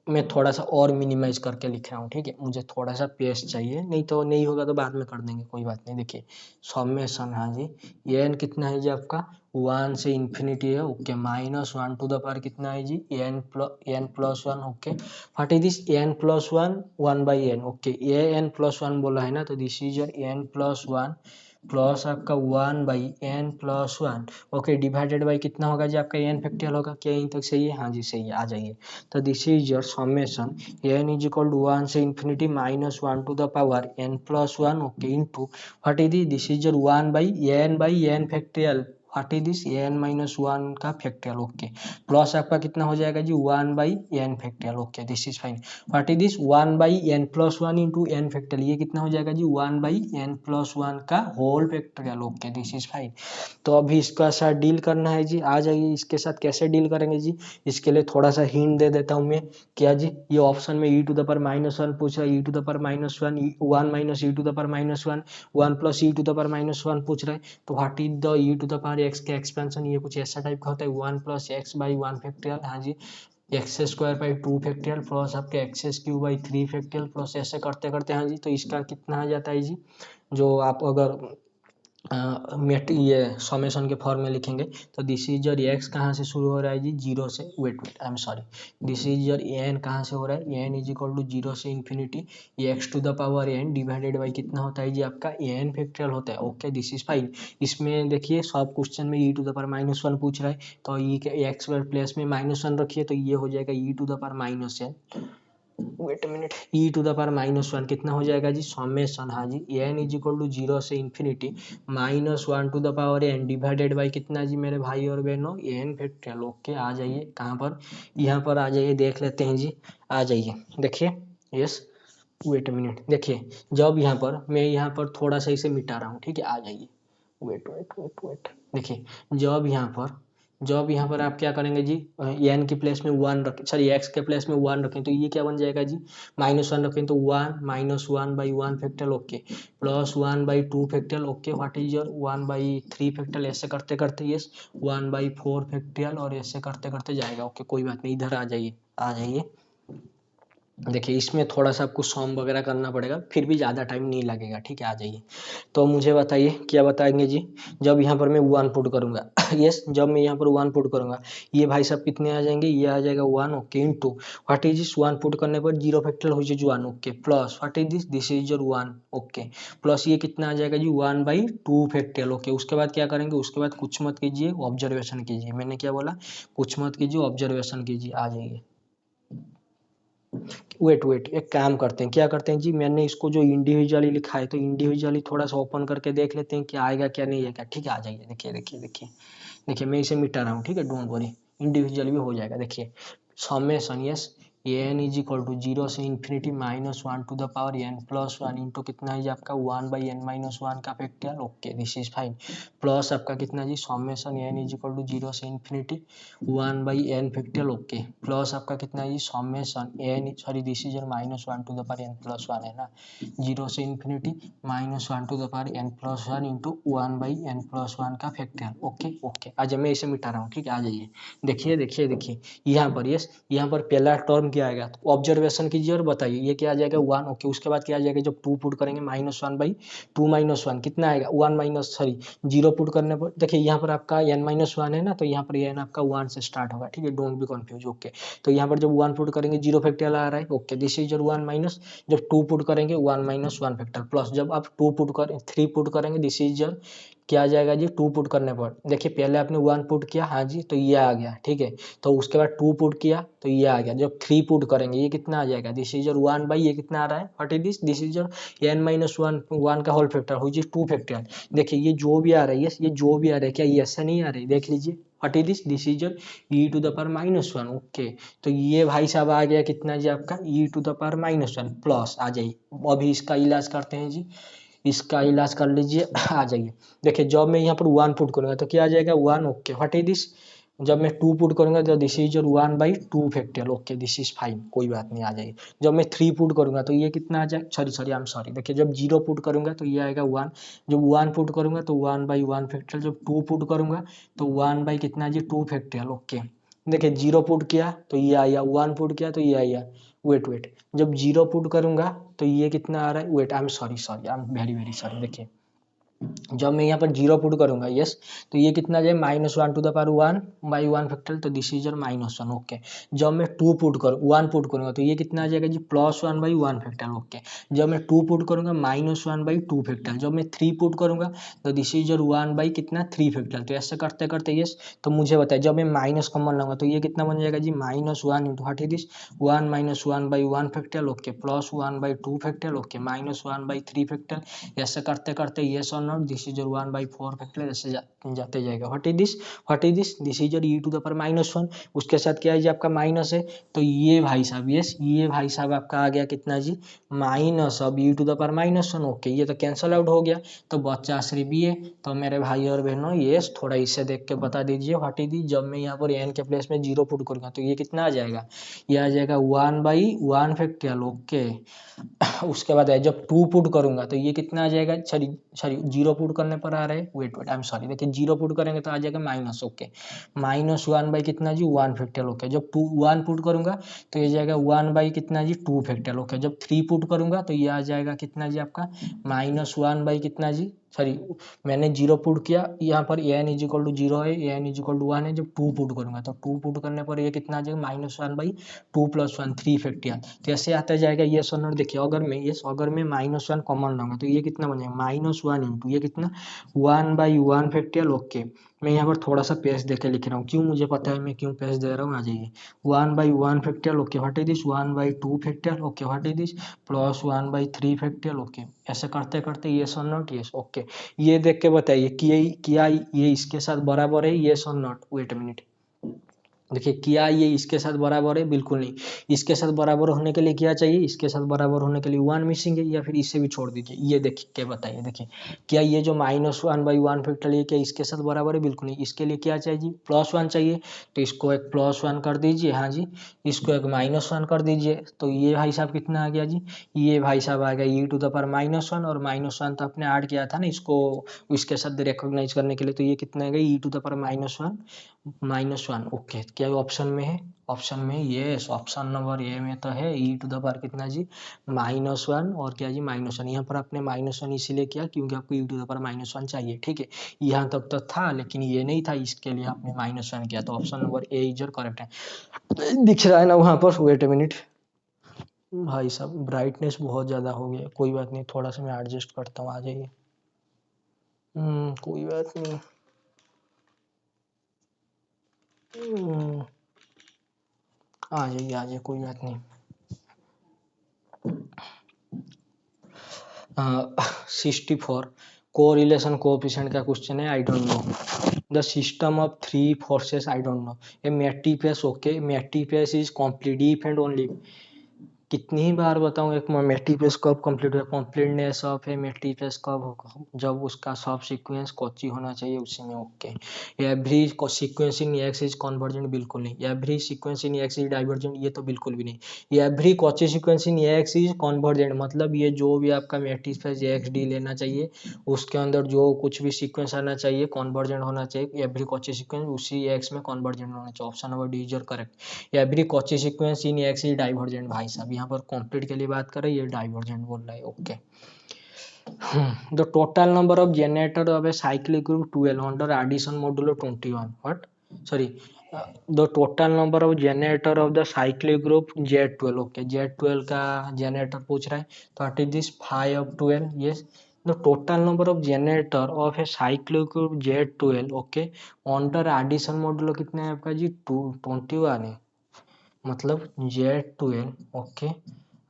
मैं थोड़ा सा और मिनिमाइज करके लिख रहा हूँ, ठीक है, मुझे थोड़ा सा पेस चाहिए, नहीं तो नहीं होगा तो बाद में कर देंगे, कोई बात नहीं। देखिए समेशन, हाँ जी, ये एन कितना है जी आपका 1 से इन्फिनिटी है, ओके, -1 टू द पावर कितना है जी n+1, okay. What is this n+1, 1/n, okay, ये n+1 बोला है ना, तो this is your n+1 plus आपका 1/n+1, ओके, डिवाइडेड बाई कितना होगा जी आपका n फैक्टोरियल होगा, क्या यहीं तक सही है? हाँ जी सही है, आ जाइए। तो this is your summation n is equal to 1 से infinity -1 to the power n+1, okay, into what is this is your 1/n factorial, what is this n-1 का फैक्टोरियल, ओके, प्लस आपका कितना हो जाएगा जी 1/n factorial, okay, this is fine. What is this 1/n+1 into n factorial, ये कितना हो जाएगा जी 1/n+1 का whole factorial, okay, this is fine. तो अभी इसका साथ डील करना है जी, आ जाइए इसके साथ कैसे डील करेंगे जी, इसके लिए थोड़ा सा हिंट दे देता हूँ मैं। क्या जी, ये ऑप्शन में e⁻⁻1 पूछ रहा है, e⁻⁻1 1 minus e⁻⁻1 1 plus e⁻⁻1 पूछ रहा है, तो व्हाट इज द e⁻x के एक्सपेंशन, ये कुछ ऐसा टाइप का होता है, 1 प्लस एक्स बाई 1 फैक्टोरियल, हाँ जी, x² बाई 2 फैक्टोरियल प्लस आपके x³ बाई 3 फैक्टोरियल प्लस ऐसे करते करते, हाँ जी, तो इसका कितना आ जाता है जी, जो आप अगर ये समेशन के फॉर्म में लिखेंगे, तो दिस इज योर एक्स कहाँ से शुरू हो रहा है जी, 0 से, wait I am sorry, this is your n कहाँ से हो रहा है, एन इज इक्वल टू 0 से infinity x to the power n divided by कितना होता है जी आपका एन फैक्टोरियल होता है, ओके, दिस इज फाइन। इसमें देखिए सब क्वेश्चन में e⁻⁻1 पूछ रहा है, तो ई के एक्स प्लेस में -1 रखिए, तो ये हो जाएगा e⁻⁻n, wait a minute, e⁻⁻1 कितना हो जाएगा जी, समेशन, हाँ जी, n इज इक्वल टू 0 से infinity -1 to the power n divided by कितना जी मेरे भाई और बहनों, n फैक्टोरियल, ओके, आ जाइए कहाँ पर, यहाँ पर आ जाइए, देख लेते हैं जी, आ जाइए, देखिए, यस, वेट अ मिनट, देखिए जब यहाँ पर मैं यहाँ पर थोड़ा सा इसे मिटा रहा हूँ, ठीक है, आ जाइए, वेट, देखिए जब यहाँ पर आप क्या करेंगे जी, एन के प्लेस में 1 रखें, सॉरी एक्स के प्लेस में 1 रखें, तो ये क्या बन जाएगा जी, -1 रखें तो 1 -1/1 factorial, okay, plus 1/2 factorial, okay, what is your 1/3 factorial, ऐसे करते करते ये 1/4 फैक्टोरियल, और ऐसे करते करते जाएगा, ओके, कोई बात नहीं, इधर आ जाइए। देखिए इसमें थोड़ा सा आपको सम वगैरह करना पड़ेगा, फिर भी ज़्यादा टाइम नहीं लगेगा, ठीक है, आ जाइए। तो मुझे बताइए क्या बताएंगे जी, जब यहाँ पर मैं 1 पुट करूँगा यस, जब मैं यहाँ पर 1 पुट करूँगा, ये भाई साहब कितने आ जाएंगे, ये आ जाएगा 1, okay, into what is this 1 put करने पर 0 फैक्टोरियल हो जाए 1, okay, plus what is this is your 1, okay, plus ये कितना आ जाएगा जी 1/2 फैक्टोरियल, ओके, उसके बाद क्या करेंगे, उसके बाद कुछ मत कीजिए, ऑब्जर्वेशन कीजिए, मैंने क्या बोला, कुछ मत कीजिए, ऑब्जर्वेशन कीजिए, आ जाइए। वेट एक काम करते हैं, क्या करते हैं जी, मैंने इसको जो इंडिविजुअली लिखा है, तो इंडिविजुअली थोड़ा सा ओपन करके देख लेते हैं क्या आएगा क्या नहीं आएगा, ठीक है, आ जाइए, देखिए मैं इसे मिटा रहा हूँ, ठीक है, डोंट वरी, इंडिविजुअली भी हो जाएगा। देखिए summation, yes, n is equal to 0 से infinity -1 to the power n+1 into कितना है जी आपका 1/n-1 का factorial, okay, this is fine, plus आपका कितना जी summation n is equal to 0 से infinity 1/n factorial, okay, plus आपका कितना है जी summation n, sorry this is -1 to the power n+1 है ना, 0 से infinity -1 to the power n+1 into 1/n+1 का फैक्टोरियल, ओके, आज मैं इसे मिटा रहा हूँ, ठीक है, आ जाइए। देखिए यहाँ पर, यस, यहाँ पर पहला टर्म क्या आएगा, तो ऑब्जर्वेशन कीजिए और बताइए ये क्या आ जाएगा 1, ओके, उसके बाद क्या आ जाएगा, जब 2 पुट करेंगे -1/2 -1 कितना आएगा 0 पुट करने पर, देखिए यहाँ पर आपका n-1 है ना, तो यहाँ पर n आपका 1 से स्टार्ट होगा, ठीक है, डोंट बी कंफ्यूज, ओके, तो यहाँ पर जब 1 पुट करेंगे 0 फैक्टोरियल आ रहा है, okay, this is your 1 minus, जब 2 पुट करेंगे 1 फैक्टोरियल, प्लस जब आप 3 पुट करेंगे, दिस इज योर क्या आ जाएगा जी 2 पुट करने पर, देखिए पहले आपने 1 पुट किया, हाँ जी, तो ये आ गया, ठीक है, तो उसके बाद 2 पुट किया तो ये आ गया, जब 3 पुट करेंगे ये कितना आ जाएगा, दिस इज योर 1 बाई ये कितना आ रहा है, what is this is your n-1 का whole factor, which is 2 factorial. देखिए ये जो भी आ रहा है, ये जो भी आ रहा है, क्या ये ऐसा नहीं आ रहा है, देख लीजिए, what is this is your e to the power -1। Okay, तो ये भाई साहब आ गया कितना जी आपका e to the power -1 plus, आ जाइए अभी इसका इलाज करते हैं जी, इसका इलाज कर लीजिए। आ जाइए, देखिए जब मैं यहाँ पर 1 पुट करूंगा तो क्या आ जाएगा 1। ओके, व्हाट इज दिस, जब मैं 2 पुट करूंगा तो this is your 1/2 factorial. Okay, this is fine, कोई बात नहीं, आ जाइए। जब मैं 3 पुट करूंगा तो ये कितना आ जाएगा, सॉरी आई एम सॉरी, देखिए जब 0 पुट करूंगा तो ये आएगा 1, जब 1 पुट करूंगा तो 1/1 फैक्टोरियल, जब 2 पुट करूंगा तो 1 बाई कितना जी 2 फैक्टोरियल। ओके, देखिए 0 पुट किया तो ये आया, 1 पुट किया तो ये आया, वेट जब 0 पुट करूंगा तो ये कितना आ रहा है, wait I am sorry I am very very sorry, देखिए जब मैं यहाँ पर 0 पुट करूंगा, यस, तो ये कितना जाए -1 टू द पावर 1/1 फैक्टोरियल, तो दिस इज योर -1। ओके, जब मैं 1 पुट करूंगा तो ये कितना आ जाएगा जी +1/1 फैक्टोरियल। ओके, जब मैं 2 पुट करूंगा -1/2 फैक्टोरियल, जब मैं 3 पुट करूंगा तो दिस इज योर 1 कितना 3 फैक्टोरियल। तो ऐसे करते करते यस, तो मुझे बताए जब मैं माइनस कॉमन लूंगा तो ये कितना बन जाएगा जी -1 into what is this 1 -1/1 factorial. Okay, +1/2 factorial. Okay, -1/3 factorial. ऐसे करते करते यस और not, this is your 1/4 factorial, ऐसे जाते जाएगा। What is this is your e to the power -1, उसके साथ क्या है जी आपका माइनस है, तो ये भाई साहब यस, ये भाई साहब आपका आ गया कितना जी माइनस अब ई टू द पावर -1। ओके, ये तो कैंसल आउट हो गया, तो बच्चा सिर्फ ये। तो मेरे भाई और बहनों यस, थोड़ा इसे देख के बता दीजिए व्हाट इज, जब मैं यहाँ पर एन के प्लेस में 0 पुट करूंगा तो ये कितना आ जाएगा, ये आ जाएगा 1/1 फैक्टोरियल। ओके, उसके बाद है जब 2 पुट करूंगा तो ये कितना आ जाएगा, सॉरी सॉरी 0 पुट करने पर आ रहा है, वेट आई एम सॉरी, देखिए 0 पुट करेंगे तो आ जाएगा माइनस। ओके, -1 बाई कितना जी 1 फैक्टोरियल। ओके, जब 1 पुट करूंगा तो ये जाएगा 1 बाई कितना जी 2 फैक्टोरियल। ओके, जब 3 पुट करूंगा तो ये आ जाएगा कितना जी आपका -1 बाई कितना जी, सॉरी मैंने 0 पुट किया, यहाँ पर एन इज इक्वल टू 0 है, एन इज इक्वल टू 1 है। जब 2 पुट करूंगा तो 2 पुट करने पर ये कितना आ जाएगा -1/2 + 1 3 फैक्टोरियल। तो ऐसे आता जाएगा ये सोनर। देखिए अगर मैं -1 कॉमन लूंगा तो ये कितना बन जाएगा -1 इंटू ये कितना 1/1 फैक्टोरियल। ओके, मैं यहाँ पर थोड़ा सा पेज दे के लिख रहा हूँ, क्यों मुझे पता है मैं क्यों पेज दे रहा हूँ, आ जाइए 1/1 factorial. Okay, what is this 1/2 factorial. Okay, what is this +1/3 factorial. Okay, ऐसे करते करते ये और नॉट यस। ओके, ये देख के बताइए कि क्या ये इसके साथ बराबर है, यस और नॉट, वेट अ मिनट, देखिए क्या ये इसके साथ बराबर है, बिल्कुल नहीं। इसके साथ बराबर होने के लिए क्या चाहिए, इसके साथ बराबर होने के लिए 1 मिसिंग है, या फिर इसे भी छोड़ दीजिए। ये देखिए क्या बताइए, देखिए क्या ये जो -1/1 फैक्टोरियल क्या इसके साथ बराबर है, बिल्कुल नहीं। इसके लिए क्या चाहिए +1 चाहिए, तो इसको एक +1 कर दीजिए, हाँ जी, इसको एक -1 कर दीजिए, तो ये भाई साहब कितना आ गया जी, ये भाई साहब आ गया ई टू द पावर -1, और -1 तो आपने ऐड किया था ना इसको इसके साथ रिकॉग्नाइज करने के लिए, तो ये कितना है e to the power -1। Okay, क्या ऑप्शन में है, ऑप्शन में ये ऑप्शन नंबर ए में तो है ई टू द पावर कितना जी -1, और क्या जी -1। यहाँ पर आपने -1 इसीलिए किया क्योंकि आपको ई टू द पावर -1 चाहिए, ठीक है। यहाँ तक तो था लेकिन ये नहीं था, इसके लिए आपने -1 किया, तो option number A is correct है। दिख रहा है ना वहाँ पर, वेट ए मिनट, भाई साहब ब्राइटनेस बहुत ज़्यादा हो गया, कोई बात नहीं, थोड़ा सा मैं एडजस्ट करता हूँ, आ जाइए। कोई बात नहीं। आ जाइए कोई बात नहीं। 64 कोरिलेशन कोएफिशिएंट का क्वेश्चन है, आई don't know the system of 3 forces, I don't no A matrix. Okay, matrix is complete if and only, कितनी ही बार बताऊं, एक मैट्रिक्स कब कंप्लीट हो, कंप्लीटनेस ऑफ ए मैट्रिक्स कब होगा, जब उसका सब सीक्वेंस कॉची होना चाहिए उसी में। Okay, every sequence in x is convergent, बिल्कुल नहीं। Every sequence in x is divergent, ये तो बिल्कुल भी नहीं। Every Cauchy sequence in x is convergent, मतलब ये जो भी आपका मैट्रिक्स एक्स डी लेना चाहिए उसके अंदर जो कुछ भी सीक्वेंस आना चाहिए कन्वर्जेंट होना चाहिए, एवरी कॉची सीक्वेंस उसी एक्स में कन्वर्जेंट होना चाहिए। Option number d is your correct. Every Cauchy sequence in x is divergent, भाई साहब यहाँ पर कंप्लीट के लिए बात कर रहे हैं, ये डाइवर्जेंट बोल रहा है। Okay, the total number of generator of a cyclic group 12 under addition modulo 21, what sorry the total number of generator of the cyclic group Z12। Okay, Z12 का जनरेटर पूछ रहा है, तो what is this 5 of 12, yes. The total number of generator of a cyclic group Z12, okay, under addition modulo कितना है आपका जी 21 है, मतलब Z12। ओके,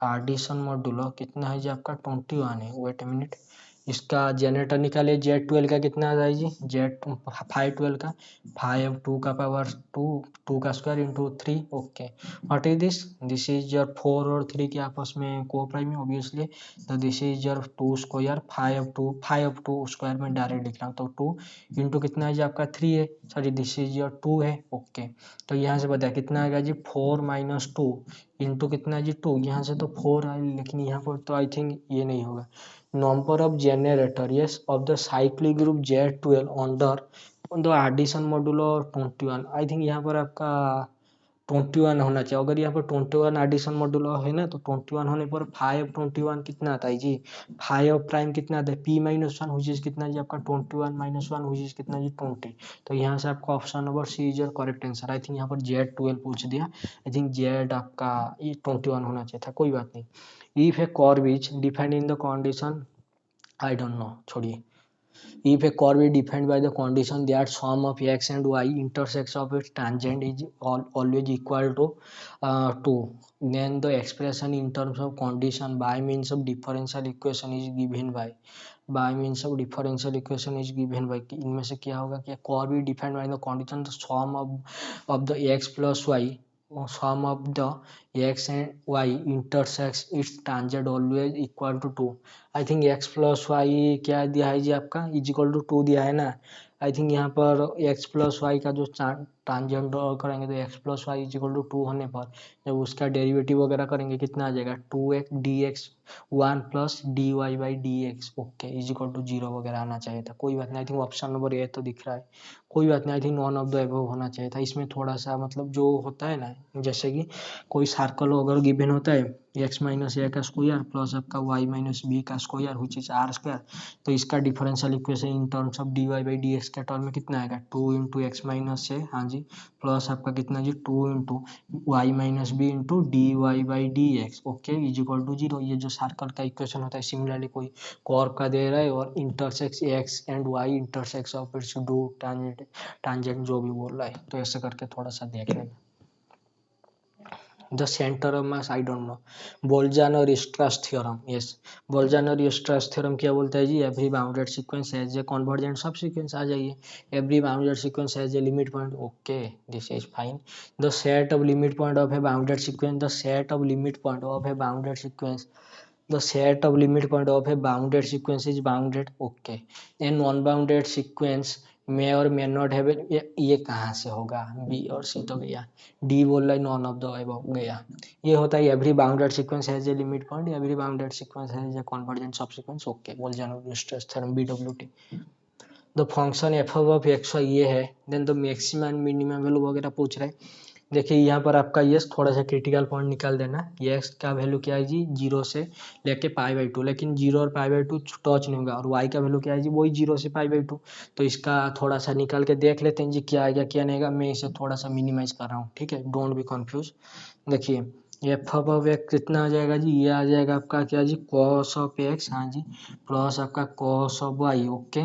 एडिशन मॉड्यूलो कितना है जी आपका 21 है, वेट ए मिनट, इसका जनरेटर निकालिए, Z12 का कितना आ जाए जी, Z512 का 5 2 का पावर 2 का square into 3। Okay, what is this is your 4 और 3 के आपस में को प्राइम है ऑब्वियसली, तो this is your 2 square 5 2 square में डायरेक्ट लिख रहा हूँ, तो 2 इंटू कितना है जी आपका 3 है, सॉरी दिस इज योर 2 है। ओके, तो यहाँ से बताया कितना आएगा जी 4 माइनस 2 इंटू कितना है जी 2, यहाँ से तो 4 आए लेकिन यहाँ पर तो आई थिंक ये नहीं होगा। Number of generator yes of the cyclic group Z12 on the addition modulo 21। I think यहाँ पर आपका 21 होना चाहिए, अगर यहाँ पर 21 एडिशन मॉड्यूलो है ना, तो 21 होने पर 5 21 कितना आता है जी, 5 प्राइम कितना आता है P माइनस 1 हुई कितना जी आपका 21 माइनस 1 हुई कितना जी 20। तो यहाँ से आपका option number C is your correct answer. I think यहाँ पर Z12 पूछ दिया, आई थिंक Z आपका 21 होना चाहिए था, कोई बात नहीं। If A curve is defined in the condition, I don't no, छोड़िए। If a curve is defined by the condition that sum of x and y intersects of its tangent is always equal to 2, then the expression in terms of condition by means of differential equation is given by इनमें से क्या होगा कि curve is defined by the condition the sum of the x plus y, sum of the x and y intersects its tangent always equal to 2। I think x plus y क्या दिया है जी आपका इज इक्वल टू 2 दिया है ना। I think यहाँ पर x प्लस वाई का जो टांजेंट करेंगे तो x plus y is equal to 2 होने पर जब उसका डेरिवेटिव वगैरह करेंगे कितना आ जाएगा 2x dx 1 plus dy by dx। Okay, is equal to 0 वगैरह आना चाहिए था, कोई बात नहीं। I think option number A तो दिख रहा है, कोई बात नहीं। I think none of the above होना चाहिए था, इसमें थोड़ा सा मतलब जो होता है ना, जैसे कि कोई सर्कल अगर गिवन होता है x माइनस ए का स्क्वायर प्लस आपका y माइनस बी का square which is r square, तो इसका differential equation in terms of dy by dx के टर्म में कितना आएगा 2 इंटू एक्स माइनस ए, हाँ जी, प्लस आपका कितना जी 2 into y minus b into d Y by D x. Okay, is equal to 0। ये जो सर्कल का इक्वेशन होता है सिमिलरली कोई कर्व का दे रहा है और intersects x and y intersects of its two tangent जो भी बोल रहा है, तो ऐसे करके थोड़ा सा देख लेना। The center of mass I don't know। Bolzano-Weierstrass theorem, yes। Bolzano-Weierstrass theorem क्या बोलता है जी, every bounded sequence has a convergent subsequence। आ जाइए, every bounded sequence has a limit point। okay, this is fine। The set of limit point of a bounded sequence, the set of limit point of a bounded sequence, the set of limit point of a bounded sequence is bounded। okay, a non-bounded sequence may और may not have ये कहाँ से होगा, B और सी तो गया, D बोल रहा है नॉन ऑफ द अबव गया। ये होता है every bounded sequence has a limit point, every bounded sequence has a convergent subsequence. Okay, Bolzano Weierstrass theorem BWT। The function f of x y ये है, then the maximum minimum value वगैरह पूछ रहे हैं। देखिए यहाँ पर आपका यस थोड़ा सा क्रिटिकल पॉइंट निकाल देना, ये एक्स का वैल्यू क्या है जी 0 से लेके π/2, लेकिन 0 और π/2 टच नहीं होगा, और वाई का वैल्यू क्या है जी वही 0 से π/2। तो इसका थोड़ा सा निकाल के देख लेते हैं जी क्या आएगा क्या नहीं आएगा। मैं इसे थोड़ा सा मिनिमाइज कर रहा हूँ, ठीक है, डोंट बी कंफ्यूज। देखिए एफ ऑफ एक्स कितना आ जाएगा जी, ये आ जाएगा आपका क्या जी कॉस ऑफ एक्स, हाँ जी, प्लस आपका cos of y. Okay,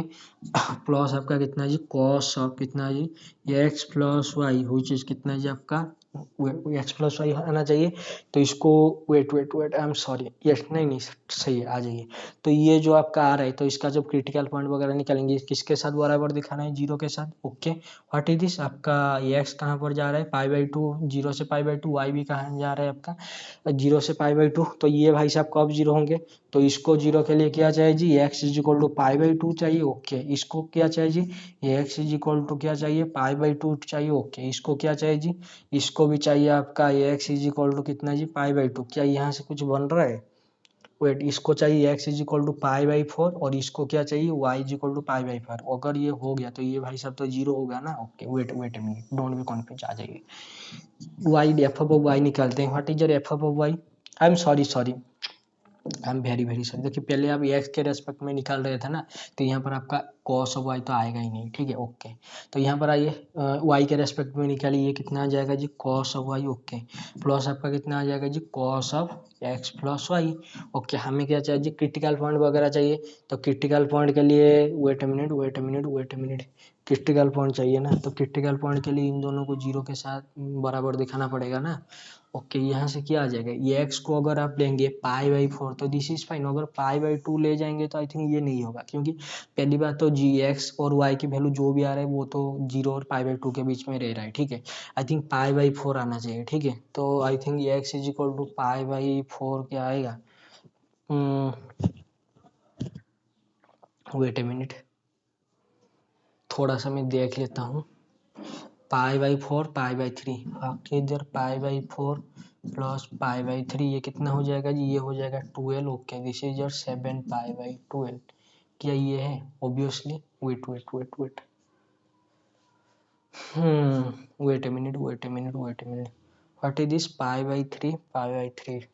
plus आपका कितना जी कॉस ऑफ कितना जी x plus y which is कितना जी आपका एक्स प्लस वाई आना चाहिए। तो इसको wait I am sorry, yes नहीं सही है, आ जाइए। तो ये जो आपका आ रहा है, तो इसका जब क्रिटिकल पॉइंट वगैरह निकालेंगे किसके साथ बराबर दिखाना है, 0 के साथ। ओके, व्हाट इज दिस, आपका एक्स कहाँ पर जा रहा है π/2, 0 से π/2, वाई भी कहाँ जा रहा है आपका 0 से π/2। तो ये भाई साहब कब 0 होंगे, तो इसको 0 के लिए क्या चाहिए जी x इज इक्वल टू π/2 चाहिए। ओके, इसको क्या चाहिए जी x इज इक्वल टू क्या चाहिए π/2 चाहिए। ओके, इसको क्या चाहिए जी, इसको भी चाहिए आपका x इज इक्वल टू कितना जी π/2। क्या यहाँ से कुछ बन रहा है, वेट, इसको चाहिए x इज इक्वल टू π/4 और इसको क्या चाहिए y इज इक्वल टू π/4। अगर ये हो गया तो ये भाई साहब तो 0 होगा ना। Okay, wait minute, don't be confuse, आ जाइए। y एफ ऑफ y निकालते हैं, what is your f of y, I am sorry I am very very sorry. देखिए पहले आप एक्स के रेस्पेक्ट में निकाल रहे थे ना, तो यहाँ पर आपका कॉस ऑफ वाई तो आएगा ही नहीं, ठीक है। ओके, तो यहाँ पर आइए वाई के रेस्पेक्ट में निकालिए, ये कितना आ जाएगा जी cos of y. Okay, plus आपका कितना आ जाएगा जी cos of x plus y. Okay, हमें क्या चाहिए जी क्रिटिकल पॉइंट वगैरह चाहिए, तो क्रिटिकल पॉइंट के लिए wait a minute critical point चाहिए ना, तो क्रिटिकल पॉइंट के लिए इन दोनों को जीरो के साथ बराबर दिखाना पड़ेगा ना। ओके, यहाँ से क्या आ जाएगा, ये एक्स को अगर आप लेंगे π/4 तो दिस इज फाइन, अगर π/2 ले जाएंगे तो आई थिंक ये नहीं होगा, क्योंकि पहली बात तो जी एक्स और वाई की वैल्यू जो भी आ रहा है वो तो 0 और π/2 के बीच में रह रहा है, ठीक है। आई थिंक π/4 आना चाहिए, ठीक है। तो आई थिंक ये एक्स इज इक्वल टू π/4 क्या आएगा, वेट ए मिनट, थोड़ा सा मैं देख लेता हूँ। π/4 π/3, आपके इधर π/4 प्लस π/3 ये कितना हो जाएगा जी, ये हो जाएगा 12। Okay, this is your 7 π/12। क्या ये है obviously, wait wait wait wait wait a minute what is this π/3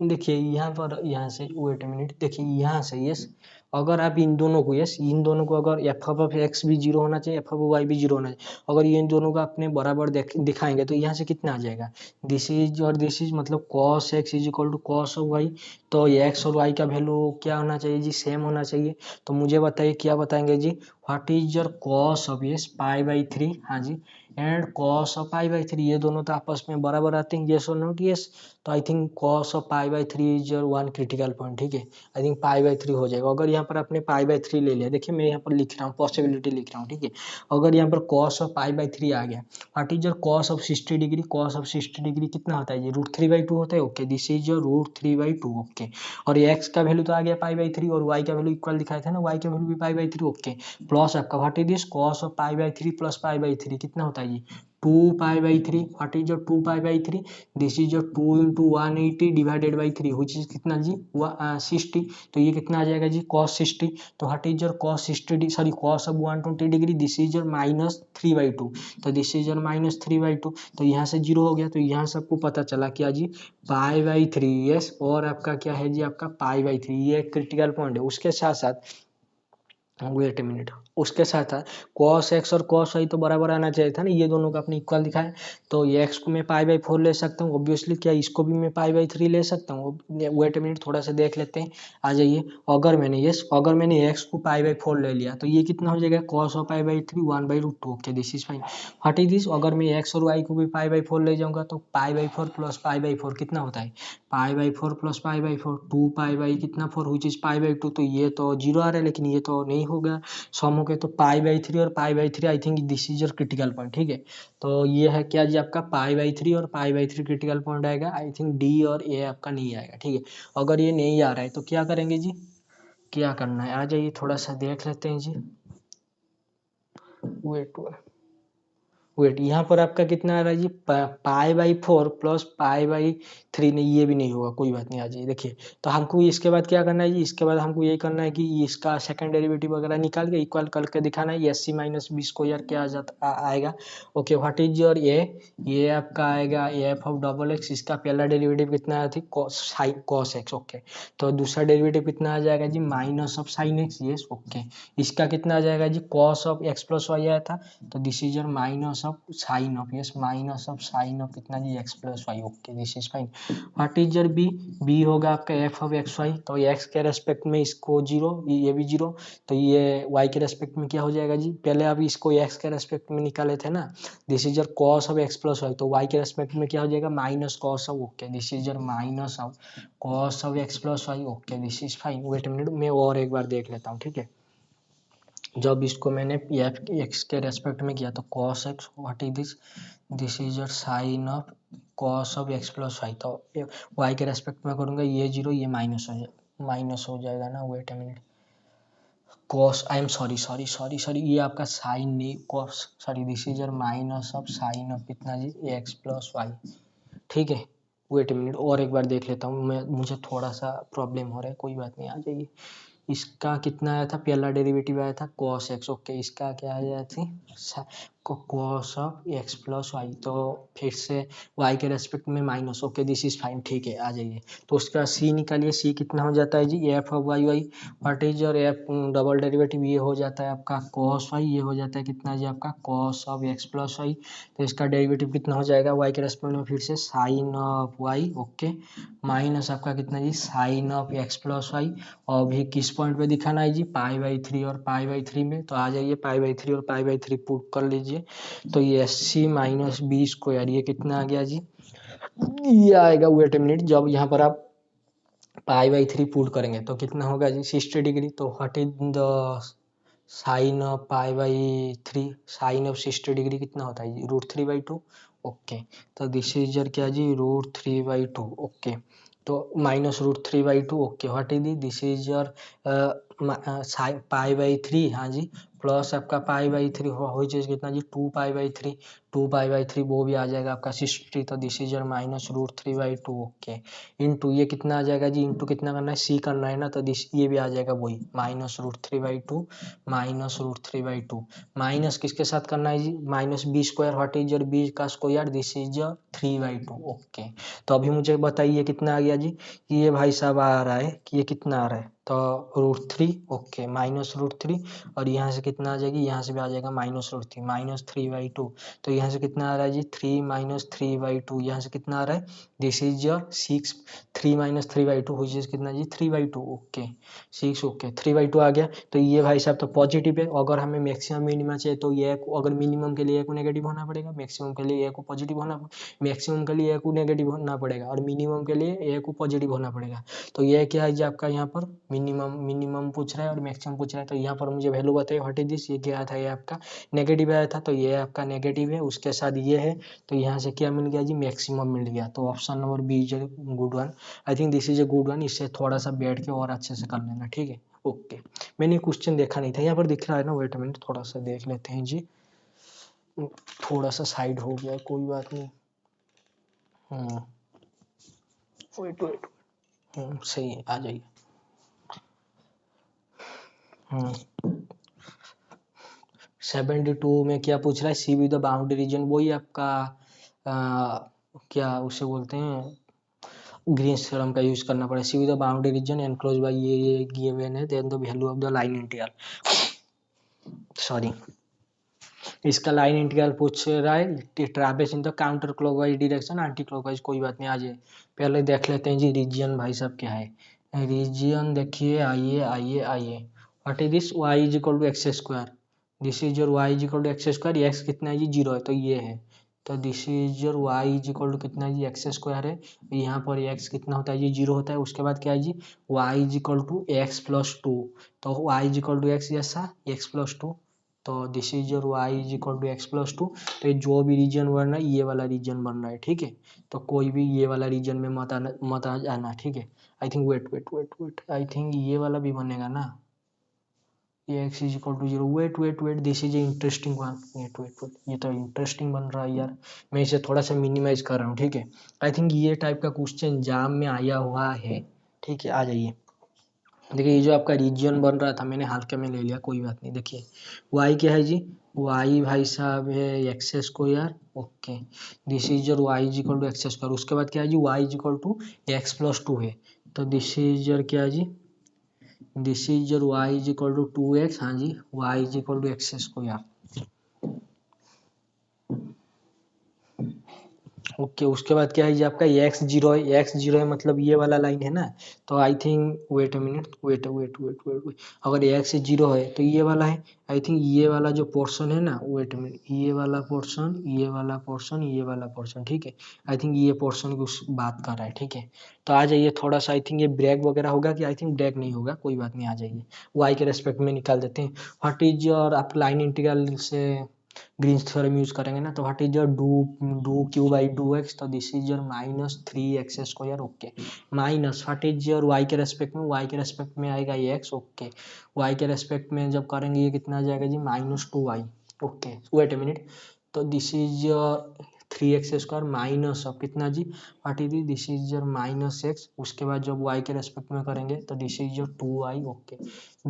देखिए यहाँ पर, यहाँ से वेट मिनट, देखिए यहाँ से यस, अगर आप इन दोनों को यस, इन दोनों को अगर एफ ऑफ एक्स भी जीरो होना चाहिए, एफ ऑफ वाई भी जीरो होना चाहिए, अगर ये इन दोनों को अपने बराबर दिखाएंगे तो यहाँ से कितना आ जाएगा, दिस इज और दिस इज मतलब cos x is equal to cos of y, तो एक्स और वाई का वैल्यू क्या होना चाहिए जी, सेम होना चाहिए। तो मुझे बताइए क्या बताएंगे जी, what is your cos of yes π/3, हाँ जी, एंड कॉस ऑफ π/3, ये दोनों तो आपस में बराबर आते हैं, यस और नॉट यस। तो I think cos of π/3 is your one critical point, ठीक है। आई थिंक π/3 हो जाएगा, अगर यहाँ पर आपने π/3 ले लिया, देखिए मैं यहाँ पर लिख रहा हूँ, पॉसिबिलिटी लिख रहा हूँ, ठीक है। अगर यहाँ पर कॉस ऑफ π/3 आ गया, what is your cos of 60 degree, cos of 60 degree कितना होता है जी, √3/2 होता है। Okay, this is your √3/2। Okay, और ये एक्स का वैल्यू तो आ गया π/3 और वाई का वैल्यू इक्वल दिखाया था ना, वाई का वैल्यू भी π/3। ओके, प्लस आपका what is this cos of π/3 plus π/3 कितना होता है जी, 2π/3। What is your 2π/3, this is your 2 × 180 divided by 3 which is कितना जी 60। तो ये कितना आ जाएगा जी cos 60। तो what is your cos 60 sorry cos of 120 degree, this is your -3/2। तो दिस इज योर -3/2, तो यहाँ से जीरो हो गया, तो यहाँ से आपको पता चला क्या जी π/3 यस, और आपका क्या है जी आपका π/3, ये क्रिटिकल पॉइंट है। उसके साथ साथ वेट ए मिनट, उसके साथ साथ cos x और cos y तो बराबर आना चाहिए था ना, ये दोनों का अपने इक्वल दिखाए, तो ये x को मैं π/4 ले सकता हूँ ऑब्वियसली, क्या इसको भी मैं π/3 ले सकता हूँ। वेट ए मिनट, थोड़ा सा देख लेते हैं, आ जाइए। अगर मैंने x को π/4 ले लिया तो ये कितना हो जाएगा cos of π/3 1/√2। Okay, this is fine. What is this, अगर मैं x और y को भी π/4 ले जाऊंगा तो π/4 प्लस π/4 कितना होता है, π/4 प्लस π/4 2π कितना 4 विच इज π/2। तो ये तो जीरो आ रहा है, लेकिन ये तो नहीं होगा सम हो गए, तो π/3 और π/3 I think this is your critical point, ठीक है। तो ये है क्या जी आपका π/3 और π/3 क्रिटिकल पॉइंट आएगा। आई थिंक डी और ए आपका नहीं आएगा, ठीक है। अगर ये नहीं आ रहा है तो क्या करेंगे जी, क्या करना है, आ जाइए थोड़ा सा देख लेते हैं जी। वेट यहाँ पर आपका कितना आ रहा है जी π/4 प्लस π/3, नहीं ये भी नहीं होगा, कोई बात नहीं, आ जाइए देखिए। तो हमको इसके बाद क्या करना है जी, इसके बाद हमको यही करना है कि इसका सेकंड डेरिवेटिव वगैरह निकाल के इक्वल करके दिखाना है, SC माइनस बी स्क्वायर क्या आएगा। ओके, व्हाट इज योर ये आपका आएगा एफ ऑफ डबल एक्स, इसका पहला डेरिवेटिव कितना आया थी cos x। ओके, तो दूसरा डेरिवेटिव कितना आ जाएगा जी minus of sine x, yes. Okay, इसका कितना आ जाएगा जी cos of x plus y आया था, तो this is your minus of sine of yes, minus of sine of कितना जी x plus y. Okay, this is fine. What is your b होगा आपका एफ ऑफ एक्स वाई, तो x के respect में इसको जीरो, ये भी जीरो, तो ये y के रेस्पेक्ट में क्या हो जाएगा जी, पहले आप इसको x के रेस्पेक्ट में निकाले थे ना, this is your cos of x plus y, तो y के रेस्पेक्ट में क्या हो जाएगा minus cos of. Okay, this is your minus of cos of x plus y. Okay, this is fine. Wait a minute, मैं और एक बार देख लेता हूँ, ठीक है। जब इसको मैंने एक्स के रेस्पेक्ट में किया तो cos x, what is this is your sine of cos of x plus y, तो y के रेस्पेक्ट में करूँगा, ये जीरो ये माइनस हो जाएगा ना। Wait a minute, cos I am sorry ये आपका साइन नहीं cos, sorry this is your minus of sine of कितना जी x प्लस वाई, ठीक है। वेट अ मिनट, और एक बार देख लेता हूँ मैं, मुझे थोड़ा सा प्रॉब्लम हो रहा है, कोई बात नहीं, आ जाइए। इसका कितना आया था, पहला डेरिवेटिव आया था cos x। ओके, इसका क्या आया थी cos of x plus y, तो फिर से y के रेस्पेक्ट में minus, okay this is fine, ठीक है आ जाइए। तो उसका c निकालिए, c कितना हो जाता है जी f of y y, what is your f double derivative, ये हो जाता है आपका cos वाई, ये हो जाता है कितना जी आपका cos of x plus y, तो इसका डेरिवेटिव कितना हो जाएगा y के रेस्पेक्ट में, फिर से sine of y, okay minus आपका कितना जी sine of x plus y, और भी किस पॉइंट पे दिखाना है जी π/3 और π/3 में, तो आ जाइए π/3 और π/3 पुट कर लीजिए, तो ये सी माइनस बी स्क्वायर, ये कितना आ गया जी, ये आएगा, वेट ए मिनट, जब यहाँ पर आप π/3 पुट करेंगे तो कितना होगा जी 60 डिग्री, तो what is the sine of π/3, sine of 60 degree कितना होता है जी √3/2, ओके, तो दिस इज योर क्या जी √3/2, ओके, तो minus √3/2, okay what is this is your π/3, हाँ जी, प्लस आपका π/3 हो चीज कितना जी 2π/3, 2π/3 वो भी आ जाएगा आपका 60, तो this is your minus √3/2, okay, into ये कितना आ जाएगा जी, इंटू कितना करना है सी करना है ना, तो दिस ये भी आ जाएगा वही माइनस √3/2, माइनस √3/2, माइनस किसके साथ करना है जी minus b square, what is your b का square, this is your 3/2, okay, तो अभी मुझे बताइए कितना आ गया जी, ये भाई साहब आ रहा है कि ये कितना आ रहा है, तो √3, ओके माइनस √3, और यहाँ से कितना आ जाएगी, यहाँ से भी आ जाएगा माइनस √3, माइनस 3/2, तो यहाँ से कितना आ रहा है जी 3 माइनस 3/2, यहाँ से कितना आ रहा है, दिस इज योर 6, 3 माइनस 3/2 हो जाए कितना जी 3/2, ओके 6, ओके 3/2 आ गया, तो ये भाई साहब तो पॉजिटिव है, अगर हमें मैक्सिमम मिनिमम चाहिए तो ये अगर मिनिमम के लिए को नेगेटिव होना पड़ेगा, मैक्सिमम के लिए को पॉजिटिव होना, मैक्सिमम के लिए को नेगेटिव होना पड़ेगा, और मिनिमम के लिए को पॉजिटिव होना पड़ेगा, तो ये क्या है जी आपका यहाँ पर मिनिमम पूछ रहा है और मैक्सिमम पूछ रहा है, तो यहाँ पर मुझे वैल्यू बताइए व्हाट इज दिस, ये क्या था, ये आपका नेगेटिव आया था, तो ये आपका नेगेटिव है, उसके साथ ये है, तो यहाँ से क्या मिल गया जी मैक्सिमम मिल गया, तो option number B is a good one, I think this is a good one, इससे थोड़ा सा बैठ के और अच्छे से कर लेना, ठीक है ओके। मैंने क्वेश्चन देखा नहीं था, यहाँ पर दिख रहा है ना, वेट अ मिनट थोड़ा सा देख लेते हैं जी, थोड़ा सा साइड हो गया, कोई बात नहीं, वेट वेट, सही है आ जाइए, 72 में क्या पूछ रहा है, सी विद द बाउंड्री रीजन, वही आपका क्या उसे बोलते हैं, ग्रीन्स थ्योरम का यूज करना पड़ेगा, see with the boundary region enclose by ये गिवन है, then the value of the line integral, sorry इसका लाइन इंटीग्रल पूछ रहा है, travels in the counter clockwise direction, anti clockwise, कोई बात नहीं आ जाए, पहले देख लेते हैं जी रीजन भाई साहब क्या है, रीजन देखिए, आइए आइए आइए, what is this, y is equal to x square, this is your y is equal to x square, x कितना है जी 0 है, तो ये है, तो this is your y is equal to कितना है जी एक्स स्क्वायर है, यहाँ पर x कितना होता है जी 0 होता है, उसके बाद क्या है जी y is equal to x plus 2, तो y is equal to x, जैसा x प्लस 2, तो this is your y is equal to x plus 2, तो ये जो भी रीजन बन रहा है ये वाला रीजन बन रहा है, ठीक है, तो कोई भी ये वाला रीजन में मत आ जाना, ठीक है, I think wait I think ये वाला भी बनेगा ना, ये x is equal to 0, wait this is interesting one, wait ये तो इंटरेस्टिंग बन रहा है यार, मैं इसे थोड़ा सा मिनिमाइज कर रहा हूँ, ठीक है, आई थिंक ये टाइप का क्वेश्चन जाम में आया हुआ है, ठीक है आ जाइए, देखिए ये जो आपका रीजन बन रहा था मैंने हल्के में ले लिया, कोई बात नहीं, देखिए y क्या है जी, y भाई साहब है x square, okay this is your y is equal to x square, उसके बाद क्या है जी y is equal to x plus 2 है, तो दिस इज योर क्या है जी, this is your y is equal to 2x, हाँ जी y is equal to x square, okay उसके बाद क्या है जी आपका x0 है, x0 है मतलब ये वाला लाइन है ना, तो I think wait a minute, wait, अगर x 0 है तो ये वाला है, आई थिंक ये वाला जो पोर्शन है ना, वेट अ मिनट, ये वाला पोर्शन, ये वाला पोर्शन, ये वाला पोर्शन, ठीक है, आई थिंक ये पोर्शन की उस बात कर रहा है, ठीक है, तो आ जाइए थोड़ा सा, आई थिंक ये ब्रेक वगैरह होगा कि, आई थिंक ब्रेक नहीं होगा, कोई बात नहीं आ जाइए, y के रेस्पेक्ट में निकाल देते हैं, व्हाट इज योर, आप लाइन इंटीग्रल से ग्रीन्स थ्योरम यूज करेंगे ना, तो what is your d q by do x, तो this is your minus 3x square, okay, minus what is your y के रेस्पेक्ट में, y के रेस्पेक्ट में आएगा ये x, ओके, y के रेस्पेक्ट में जब करेंगे ये कितना आ जाएगा जी -2y, okay wait a minute, तो this is your 3x² minus of कितना जी, what is this is your minus x. उसके बाद जब y के रेस्पेक्ट में करेंगे तो this is your 2y, okay.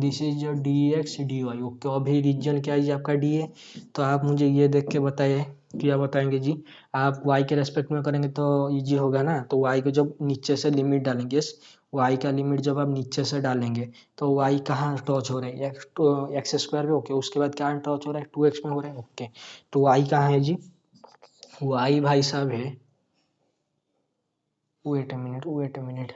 This is your dx dy, okay. अभी रीजन क्या है जी आपका d है, तो आप मुझे ये देख के बताइए, क्या बताएंगे जी। आप y के रेस्पेक्ट में करेंगे तो इजी होगा ना, तो y को जब नीचे से लिमिट डालेंगे, y का लिमिट जब आप नीचे से डालेंगे तो y कहाँ टच हो रहा है, एक्स स्क्वायर पे, ओके। उसके बाद क्या टच हो रहा है, 2x में हो रहा है, ओके। तो y कहाँ है जी, y भाई साहब है, वेट अ मिनट,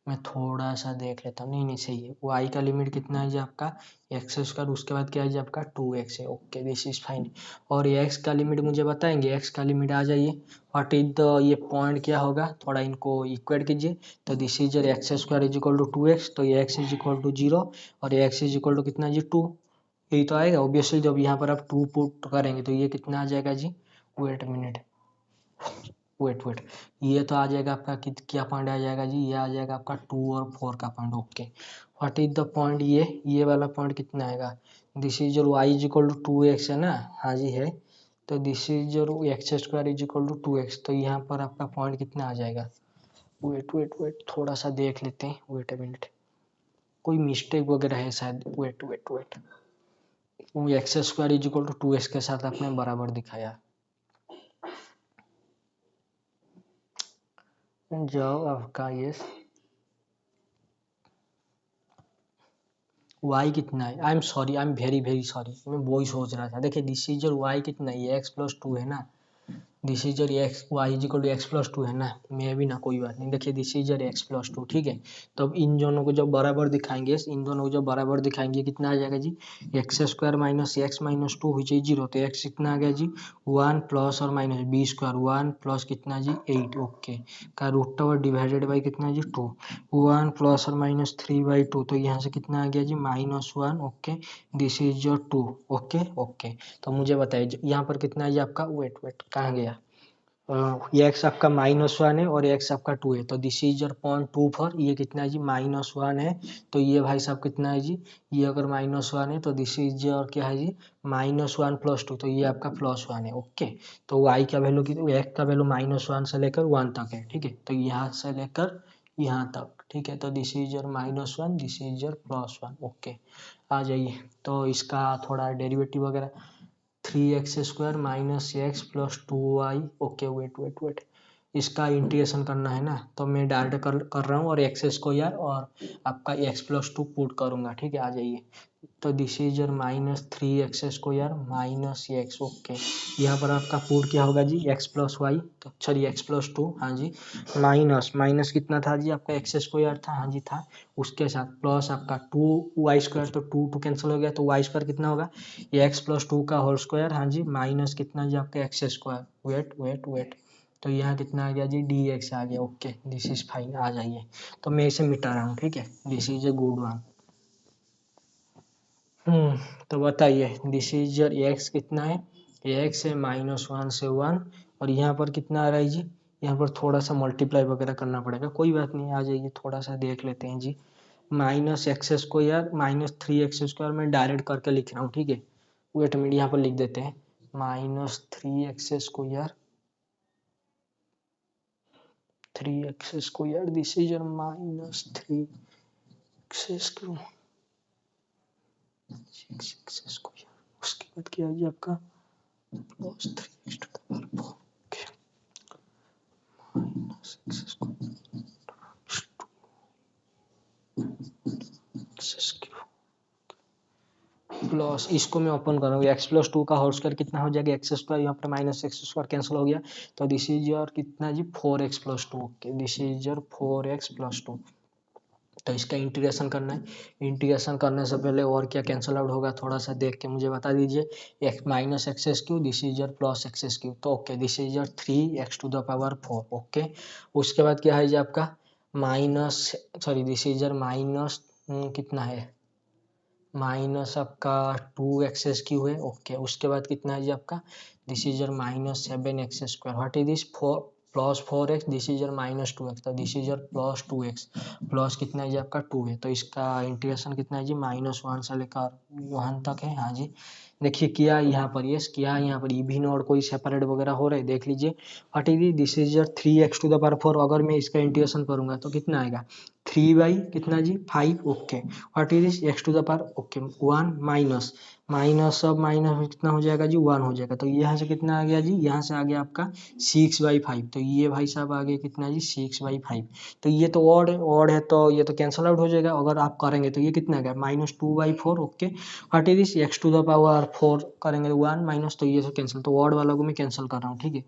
मैं थोड़ा सा देख लेता हूँ, नहीं नहीं सही है। y का लिमिट कितना है जी आपका x², उसके बाद क्या है जी आपका 2x है, ओके दिस इज फाइन। और ये x का लिमिट मुझे बताएंगे, x का लिमिट आ जाइए, व्हाट इज द, ये पॉइंट क्या होगा, थोड़ा इनको इक्वेट कीजिए। तो this is x² is equal to 2x, तो ये x इज इक्वल टू 0 और ये x इज इक्वल टू कितना जी 2, यही तो आएगा ऑब्वियसली। जब यहाँ पर आप 2 पुट करेंगे तो ये कितना आ जाएगा जी, वेट मिनट, वेट, ये तो आ जाएगा आपका क्या पॉइंट आ जाएगा जी, ये आ जाएगा आपका 2 और 4 का point, okay. What is the point, ये वाला पॉइंट कितना आएगा, this is your y is equal to 2x है ना, हाँ जी है। तो this is your x² is equal to 2x, तो यहाँ पर आपका पॉइंट कितना आ जाएगा, वेट थोड़ा सा देख लेते हैं, वेट अ मिनट, कोई मिस्टेक वगैरह है शायद, वेट, वो x² is equal to 2x के साथ आपने बराबर दिखाया, जाओ आपका ये y कितना है, आई एम वेरी सॉरी, मैं वो ही सोच रहा था। देखिए दिस इज योर y कितना है, ये x+2 है ना, this is your x, y is equal to x+2 है ना, मैं भी ना, कोई बात नहीं। देखिए दिस इज योर x+2, ठीक है। तो अब इन दोनों को जब बराबर दिखाएंगे, इन दोनों को जब बराबर दिखाएंगे कितना आ जाएगा जी, x² माइनस एक्स माइनस 2 हो जाए 0, तो x कितना आ गया जी 1 प्लस और माइनस b² 1 प्लस कितना जी 8, ओके, का रूट ओवर डिवाइडेड बाई कितना जी 2, 1 प्लस और माइनस 3/2, तो यहाँ से कितना आ गया जी -1, okay. This is your 2, okay. तो मुझे बताइए यहाँ पर कितना है जी आपका, वेट कहाँ गया, ये एक्स आपका -1 है और ये एक्स आपका 2 है, तो दिस इज योर 0.24, ये कितना है जी -1 है, तो ये भाई साहब कितना है जी, ये अगर -1 है तो दिस इज योर क्या है जी -1 प्लस 2, तो ये आपका +1 है, ओके। तो y का वैल्यू एक्स का वैल्यू -1 से लेकर 1 तक है, ठीक है। तो यहाँ से लेकर यहाँ तक, ठीक है। तो this is your -1, this is your +1, okay. आ जाइए, तो इसका थोड़ा डेरिवेटिव वगैरह, 3x² minus x plus 2y, okay. Wait, इसका इंटीग्रेशन करना है ना, तो मैं डायरेक्ट कर रहा हूँ और x² और आपका x+2 पुट करूँगा, ठीक है। आ जाइए, तो this is your -3x² minus x, okay. यहाँ पर आपका पुट क्या होगा जी x+y, तो चलिए x+2, हाँ जी, माइनस कितना था जी आपका x² था, हाँ जी था, उसके साथ प्लस आपका 2y², तो 2 कैंसिल हो गया, तो y² कितना होगा, ये x+2 का होल स्क्वायर, हाँ जी, माइनस कितना जी आपका x², वेट, तो यहाँ कितना आ गया जी dx आ गया, ओके दिस इज फाइन। आ जाइए, तो मैं इसे मिटा रहा हूँ, ठीक है, this is a good one. तो बताइए दिस इज योर x कितना है, x है -1 से 1, और यहाँ पर कितना आ रहा है जी, यहाँ पर थोड़ा सा मल्टीप्लाई वगैरह करना पड़ेगा, कोई बात नहीं। आ जाइए, थोड़ा सा देख लेते हैं जी, -x² -3x² मैं डायरेक्ट करके लिख रहा हूँ, ठीक है। वेट मिनट, यहाँ पर लिख देते हैं -3x², 3x², this is your -3x², उसके बाद क्या है जी आपका +3x², प्लस, इसको मैं ओपन करूँगा, x+2 का होल स्क्वायर कितना हो जाएगा, x² यहाँ पर -x² कैंसिल हो गया, तो दिस इज योर कितना जी 4x+2, okay, this is your 4x+2। तो इसका इंटीग्रेशन करना है, इंटीग्रेशन करने से पहले और क्या कैंसिल आउट होगा, थोड़ा सा देख के मुझे बता दीजिए, x -x3, this is your +x3, तो okay this is your 3x⁴, okay. उसके बाद क्या है जी आपका दिस इज योर माइनस कितना है, माइनस आपका 2x³ है, ओके। उसके बाद कितना है जी आपका, this is your -7x², what is this 4 plus 4x, this is your minus 2x, तो this is your plus 2x, plus कितना है जी आपका 2 है, तो इसका इंटीग्रेशन कितना है जी -1 से लेकर 1 तक है। हाँ जी, देखिए किया यहाँ पर, यस किया यहाँ पर, इवन और कोई सेपरेट वगैरह हो रहे देख लीजिए। What is this is your 3x⁴, अगर मैं इसका इंटीग्रेशन करूंगा तो कितना आएगा 3 कितना जी 5, okay. What is this x⁴, okay 1 minus minus, अब माइनस में कितना हो जाएगा जी 1 हो जाएगा, तो यहाँ से कितना आ गया जी, यहाँ से आ गया आपका 6/5, तो ये भाई साहब आ गया कितना जी 6/5, तो ये तो ऑड है तो ये तो कैंसल आउट हो जाएगा, अगर आप करेंगे तो ये कितना आ गया -2/4, okay. What is this x⁴ करेंगे 1 माइनस, तो ये से कैंसिल, तो ऑड वाला को मैं कैंसिल कर रहा हूँ, ठीक है।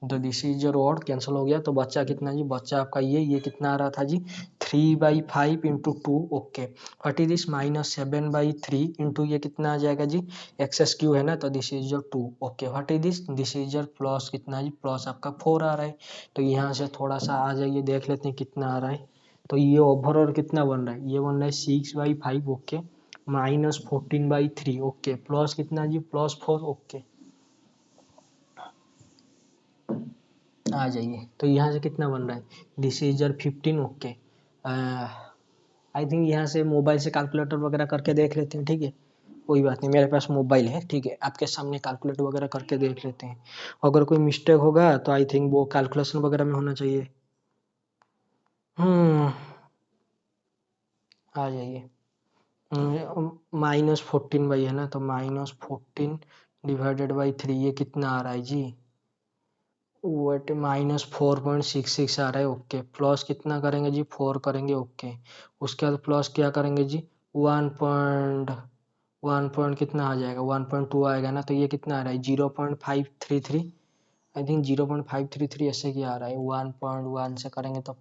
तो this is your odd cancel हो गया, तो बच्चा कितना जी, बच्चा आपका ये कितना आ रहा था जी 3/5 into 2, okay. What is this -7/3 into ये कितना आ जाएगा जी x³ है ना, तो this is your 2, okay. What is this is your plus कितना जी, प्लस आपका 4 आ रहा है, तो यहाँ से थोड़ा सा आ जाइए, देख लेते हैं कितना आ रहा है। तो ये ओवरऑल कितना बन रहा है, ये बन रहा है 6/5, ओके, -14/3, ओके, प्लस कितना जी +4, ओके। आ जाइए, तो यहाँ से कितना बन रहा है, this is your 15, okay. I think यहाँ से मोबाइल से कैलकुलेटर वगैरह करके देख लेते हैं, ठीक है, कोई बात नहीं, मेरे पास मोबाइल है, ठीक है, आपके सामने कैलकुलेट वगैरह करके देख लेते हैं। अगर कोई मिस्टेक होगा तो आई थिंक वो कैलकुलेशन वगैरह में होना चाहिए। आ जाइए, -14 है ना, तो -14 डिवाइडेड बाई 3, ये कितना आ रहा है जी, वट -4.66 आ रहा है, ओके। प्लस कितना करेंगे जी 4 करेंगे, ओके। उसके बाद प्लस क्या करेंगे जी 1 कितना आ जाएगा 1.2 आएगा ना, तो ये कितना आ रहा है 0.533, आई थिंक 0.533 ऐसे क्या आ रहा है, 1.1 से करेंगे तो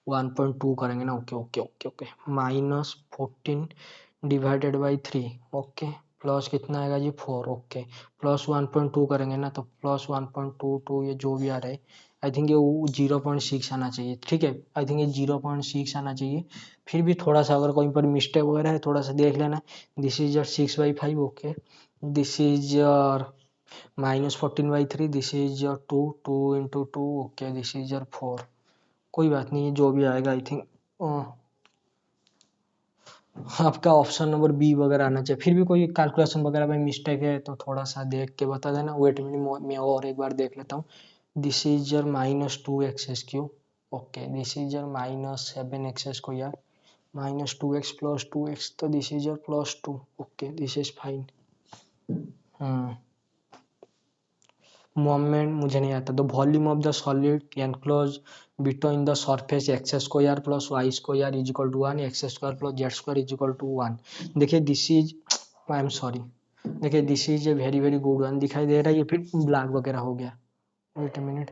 1.2 करेंगे ना, okay okay okay okay, -14 divided by 3, okay. Plus कितना आएगा जी 4, ओके। प्लस 1.2 करेंगे ना, तो प्लस 1.22, ये जो भी आ रहा है, आई थिंक ये 0.6 आना चाहिए, ठीक है, आई थिंक ये 0.6 आना चाहिए। फिर भी थोड़ा सा अगर कहीं पर मिस्टेक वगैरह है थोड़ा सा देख लेना। This is your 6/5, okay. This is your -14/3, this is your 2 into 2, okay, this is your 4, कोई बात नहीं, जो भी आएगा आई थिंक आपका ऑप्शन नंबर बी वगैरह आना चाहिए। फिर भी कोई कैलकुलेशन वगैरह में मिस्टेक है तो थोड़ा सा देख के बता देना। वेट मिनट, मैं और एक बार देख लेता हूँ। This is your -2x³ okay, this is your -7x², -2x + 2x, तो this is your +2, okay, this is fine. Moment मुझे नहीं आता, the volume of the solid enclose between the surface x² + y² is equal to 1, x² + z² is equal to 1। देखिए this is, I am sorry, देखिए this is a very very good one, दिखाई दे रहा है, ये फिर black वगैरह हो गया, wait a minute,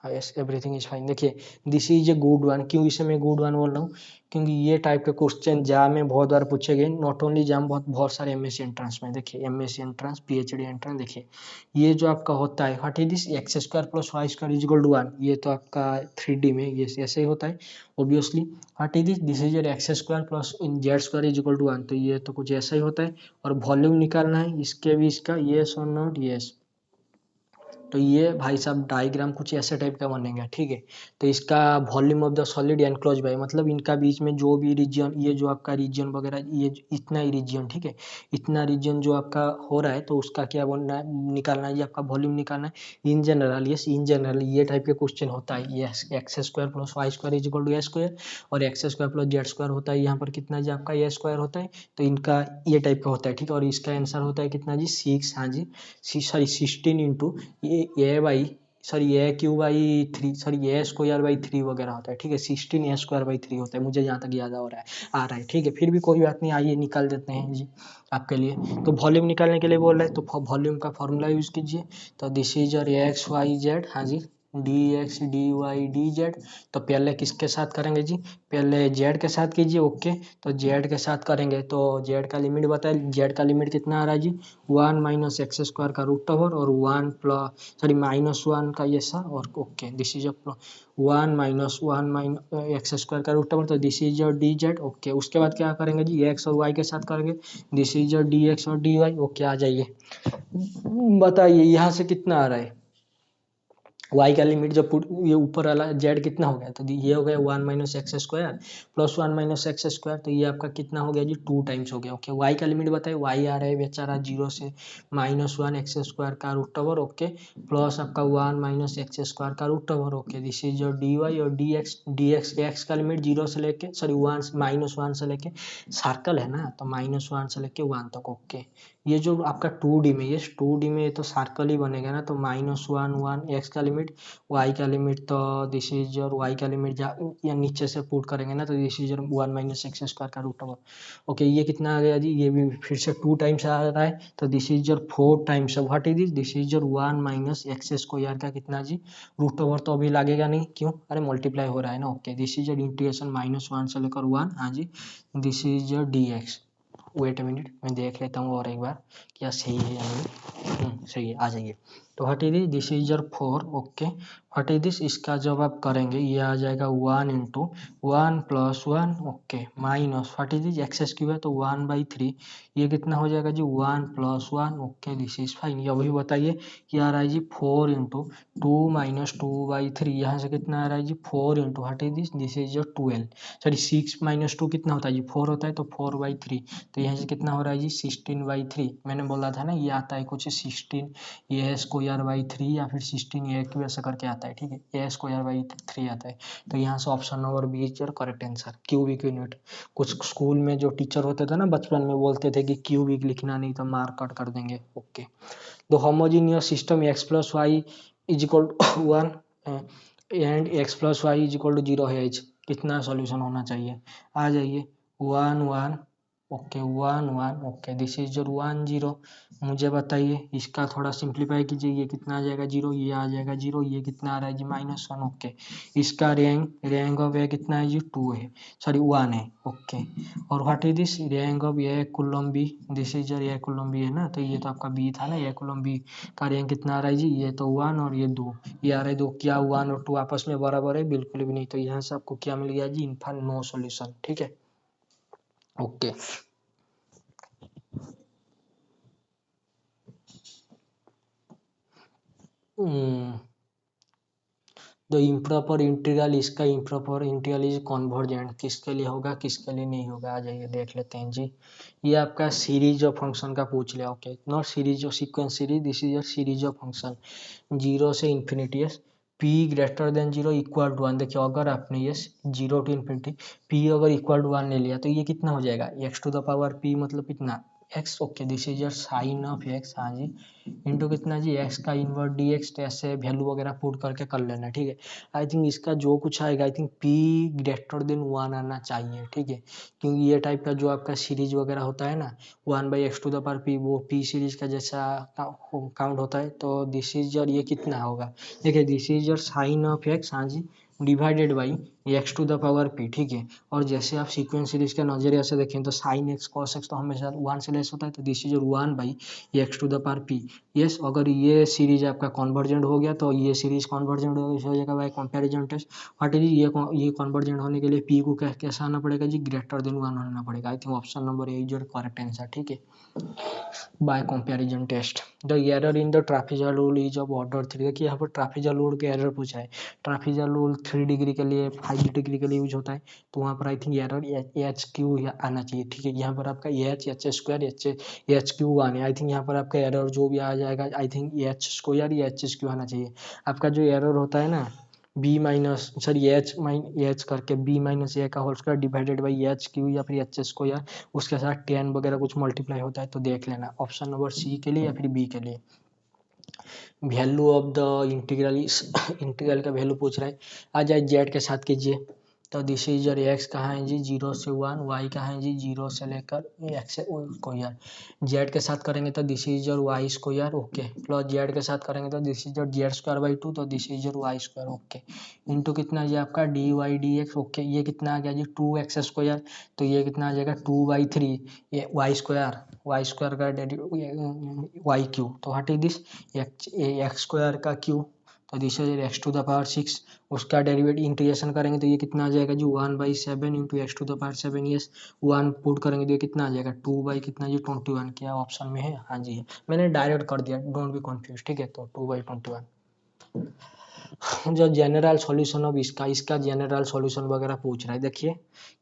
yes everything is fine. देखिए this is a good one, क्यों इसे मैं गुड वन बोल रहा हूँ, क्योंकि ये टाइप के क्वेश्चन जाम में बहुत बार पूछे गए, नॉट ओनली जाम, बहुत सारे एमएससी एंट्रेंस में। देखिए एमएससी एंट्रेंस, पीएचडी एंट्रेंस, देखिए ये जो आपका होता है what is this x² + y² is equal to 1, ये तो आपका 3D में ये ऐसे ही होता है obviously. What is this is your x² + z² is equal to 1, तो ये तो कुछ ऐसा ही होता है। और वॉल्यूम निकालना है इसके भी, इसका येस और नॉट, येस, तो ये भाई साहब डायग्राम कुछ ऐसे टाइप का बनेगा, ठीक है। तो इसका volume of the solid enclose by, मतलब इनका बीच में जो भी रीजन, ये जो आपका रीजन वगैरह, ये इतना ही रीजन, ठीक है, इतना रीजन जो आपका हो रहा है, तो उसका क्या बनना है, निकालना है, ये आपका वॉल्यूम निकालना है। In general, yes in general ये टाइप के क्वेश्चन होता है, ये x² + y² is equal to a², और x² + z² होता है, यहाँ पर कितना जी आपका a² होता है, तो इनका ये टाइप का होता है, ठीक है। और इसका आंसर होता है कितना जी 6, हाँ जी, सॉरी 16 इंटू a²/3 वगैरह होता है, ठीक है, 16 a²/3 होता है, मुझे यहाँ तक याद आ रहा है, ठीक है। फिर भी कोई बात नहीं, आइए निकाल देते हैं जी आपके लिए। तो वॉल्यूम निकालने के लिए बोल रहे हैं, तो वॉल्यूम का फॉर्मूला यूज कीजिए। तो this is your x y z, हाँ जी, dx dy dz। तो पहले किसके साथ करेंगे जी, पहले z के साथ कीजिए, ओके। तो z के साथ करेंगे तो z का लिमिट बताए, z का लिमिट कितना आ रहा है जी 1 - x² का √ओवर, और 1 प्लस सॉरी -1 का ये सा, और ओके, दिस इज 1 - 1 - x² का √ओवर, तो this is your dz, okay. उसके बाद क्या करेंगे जी x और y के साथ करेंगे, दिस इज योर dx और dy, ओके। आ जाइए, बताइए यहाँ से कितना आ रहा है, y का लिमिट जब ये ऊपर वाला z कितना हो गया, तो ये हो गया 1 minus x square plus 1 minus x square, तो ये आपका कितना हो गया जी 2 टाइम्स हो गया। ओके, y का लिमिट बताइए, y आ रहा है बेचारा 0 से -1 एक्स स्क्वायर का रूट ओवर, ओके, प्लस आपका 1 माइनस एक्स स्क्वायर का root over, okay, this is your dy और dx x का लिमिट 0 से लेके सॉरी -1 से लेके सर्कल है ना, तो -1 से लेके 1 तक, ओके। ये जो आपका 2D में, ये 2D में ये तो सर्कल ही बनेगा ना, तो -1 1 एक्स का लिमिट, y का लिमिट, तो दिस इज योर y का लिमिट या नीचे से पुट करेंगे ना, तो this is your 1 minus x square का रूट ओवर, ओके। ये कितना आ गया जी, ये भी फिर से 2 टाइम्स आ रहा है, तो this is your 4 times, what is this is your 1 minus x square का कितना जी रूट ओवर, तो अभी लगेगा नहीं, क्यों, अरे मल्टीप्लाई हो रहा है ना, okay. This is your integration -1 से लेकर 1, हाँ जी, this is your dx। Wait a minute, मैं देख लेता हूँ और एक बार क्या सही है या नहीं। सही है, आ जाइए। तो what is this is your 4, okay. What is this, इसका जब आप करेंगे ये आ जाएगा 1 into 1 plus 1, okay, minus what is this x cube है तो 1/3, ये कितना हो जाएगा जी 1 plus 1, okay, this is fine. ये अभी बताइए क्या आ रहा है जी 4 इंटू 2 माइनस 2/3, यहाँ से कितना आ रहा है जी 4 into what is this is your 12, sorry 6 minus 2 कितना होता है जी 4 होता है, तो 4/3, तो यहाँ से कितना हो रहा है जी 16/3। मैंने बोला था ना ये आता है कुछ 16 ए स्क्वायर बाई 3 या फिर 16 ए क्यू ऐसा करके आता है, ठीक है, ए स्क्वायर बाई 3 आता है। तो यहाँ से option number B is your correct answer, cubic unit. कुछ स्कूल में जो टीचर होते थे ना बचपन में बोलते थे कि क्यूबिक लिखना नहीं तो मार्क कट कर देंगे, okay. The homogeneous system x plus y is equal to 1 and x plus y is equal to 0 है, कितना सॉल्यूशन होना चाहिए, आ जाइए 1 1, okay 1 1, okay, this is your 1 0। मुझे बताइए इसका थोड़ा सिंप्लीफाई कीजिए, ये कितना आ जाएगा 0, ये आ जाएगा 0, ये कितना आ रहा है जी -1, ओके। इसका रैंक ऑफ ए कितना है जी 2 है, सॉरी 1 है, ओके। और what is this rank of a column b, this is your a column b है ना, तो ये तो आपका बी था ना, ए कुलम बी का रैंक कितना आ रहा है जी, ये तो 1 और ये 2, ये आ रहा है 2, क्या 1 और 2 आपस में बराबर है, बिल्कुल भी नहीं, तो यहाँ से आपको क्या मिल गया जी इनफा नो सॉल्यूशन, ठीक है, ओके। द इम्प्रॉपर इंटीग्रल, इसका इम्प्रॉपर इंटीग्रल इज कन्वर्जेंट, किसके लिए होगा किसके लिए नहीं होगा, आ जाइए देख लेते हैं जी। ये आपका सीरीज ऑफ फंक्शन का पूछ लिया, okay, not series of sequence series, this is your series of function 0 से infinity, p greater than 0 equal to 1, देखिए अगर आपने ये 0 टू इन्फिनिटी p अगर इक्वल टू 1 ले लिया तो ये कितना हो जाएगा x to the power p, मतलब कितना x, okay, this is your sine of x, हाँ जी, इंटू कितना जी x का इनवर्ट dx, तो ऐसे वैल्यू वगैरह पुट करके कर लेना, ठीक है। आई थिंक इसका जो कुछ आएगा I think p greater then 1 आना चाहिए, ठीक है, क्योंकि ये टाइप का जो आपका सीरीज वगैरह होता है ना 1/x to the power p, वो p सीरीज का जैसा काउंट होता है, तो दिस इज योर ये कितना होगा, देखिए this is your sine of x, हाँ जी, divided by x to the power p, ठीक है। और जैसे आप सीक्वेंस सीरीज के नजरिया से देखें तो साइन एक्स कॉस एक्स तो हमेशा 1 से लेस होता है, तो this is your 1/x to the power p. Yes, अगर ये सीरीज आपका कन्वर्जेंट हो गया तो ये सीरीज कन्वर्जेंट हो जाएगा by comparison test. What is ये कन्वर्जेंट होने के लिए पी को कैसा आना पड़ेगा जी ग्रेटर देन 1 आना पड़ेगा। I think option number A is your correct answer, ठीक है, by comparison test. The error in the trapezoidal rule is of order 3, देखिए यहाँ पर ट्राफिजल रूल के एरर पूछा है। ट्राफिजल रूल 3 डिग्री के लिए 5 डिग्री के लिए यूज होता है, तो वहाँ पर I think error H cube आना चाहिए, ठीक है। यहाँ पर आपका एच स्क्वायर एच क्यू आने, आई थिंक यहाँ पर आपका एरर जो भी आ जाएगा आई थिंक एच स्क्वायर या एच क्यू आना चाहिए। आपका जो एरर होता है ना बी माइनस सॉरी एच करके बी माइनस ए का whole square divided by h cube या फिर एच स्क्वायर, उसके साथ 10 वगैरह कुछ मल्टीप्लाई होता है, तो देख लेना ऑप्शन नंबर सी के लिए या फिर बी के लिए। Value of the integral integral का वैल्यू पूछ रहा है, आ जाए जेड के साथ कीजिए, तो दिस इज योर एक्स कहाँ है जी 0 से 1, वाई कहाँ है जी 0 से लेकर एक्स स्क्वायर, जेड के साथ करेंगे तो this is your y square, okay, plus z के साथ करेंगे तो this is your z square by 2, तो this is your y square, okay, into कितना जी आपका d y d x, okay, ये कितना आ गया जी 2x स्क्वायर, तो ये कितना आ जाएगा 2/3, ये वाई स्क्वायर का वाई क्यू, तो what is this x square का क्यू, तो this is x to the power 6, उसका डेरिवेटिव इंटीग्रेशन करेंगे तो ये कितना आ जाएगा जी 1/7 into x to the power 7, yes 1 put करेंगे तो ये कितना आ जाएगा 2 कितना जी 21, क्या ऑप्शन में है, हाँ जी है, मैंने डायरेक्ट कर दिया, डोंट बी कंफ्यूज, ठीक है, तो 2/21। जो जनरल सॉल्यूशन ऑफ इसका जनरल सॉल्यूशन वगैरह पूछ रहा है। देखिए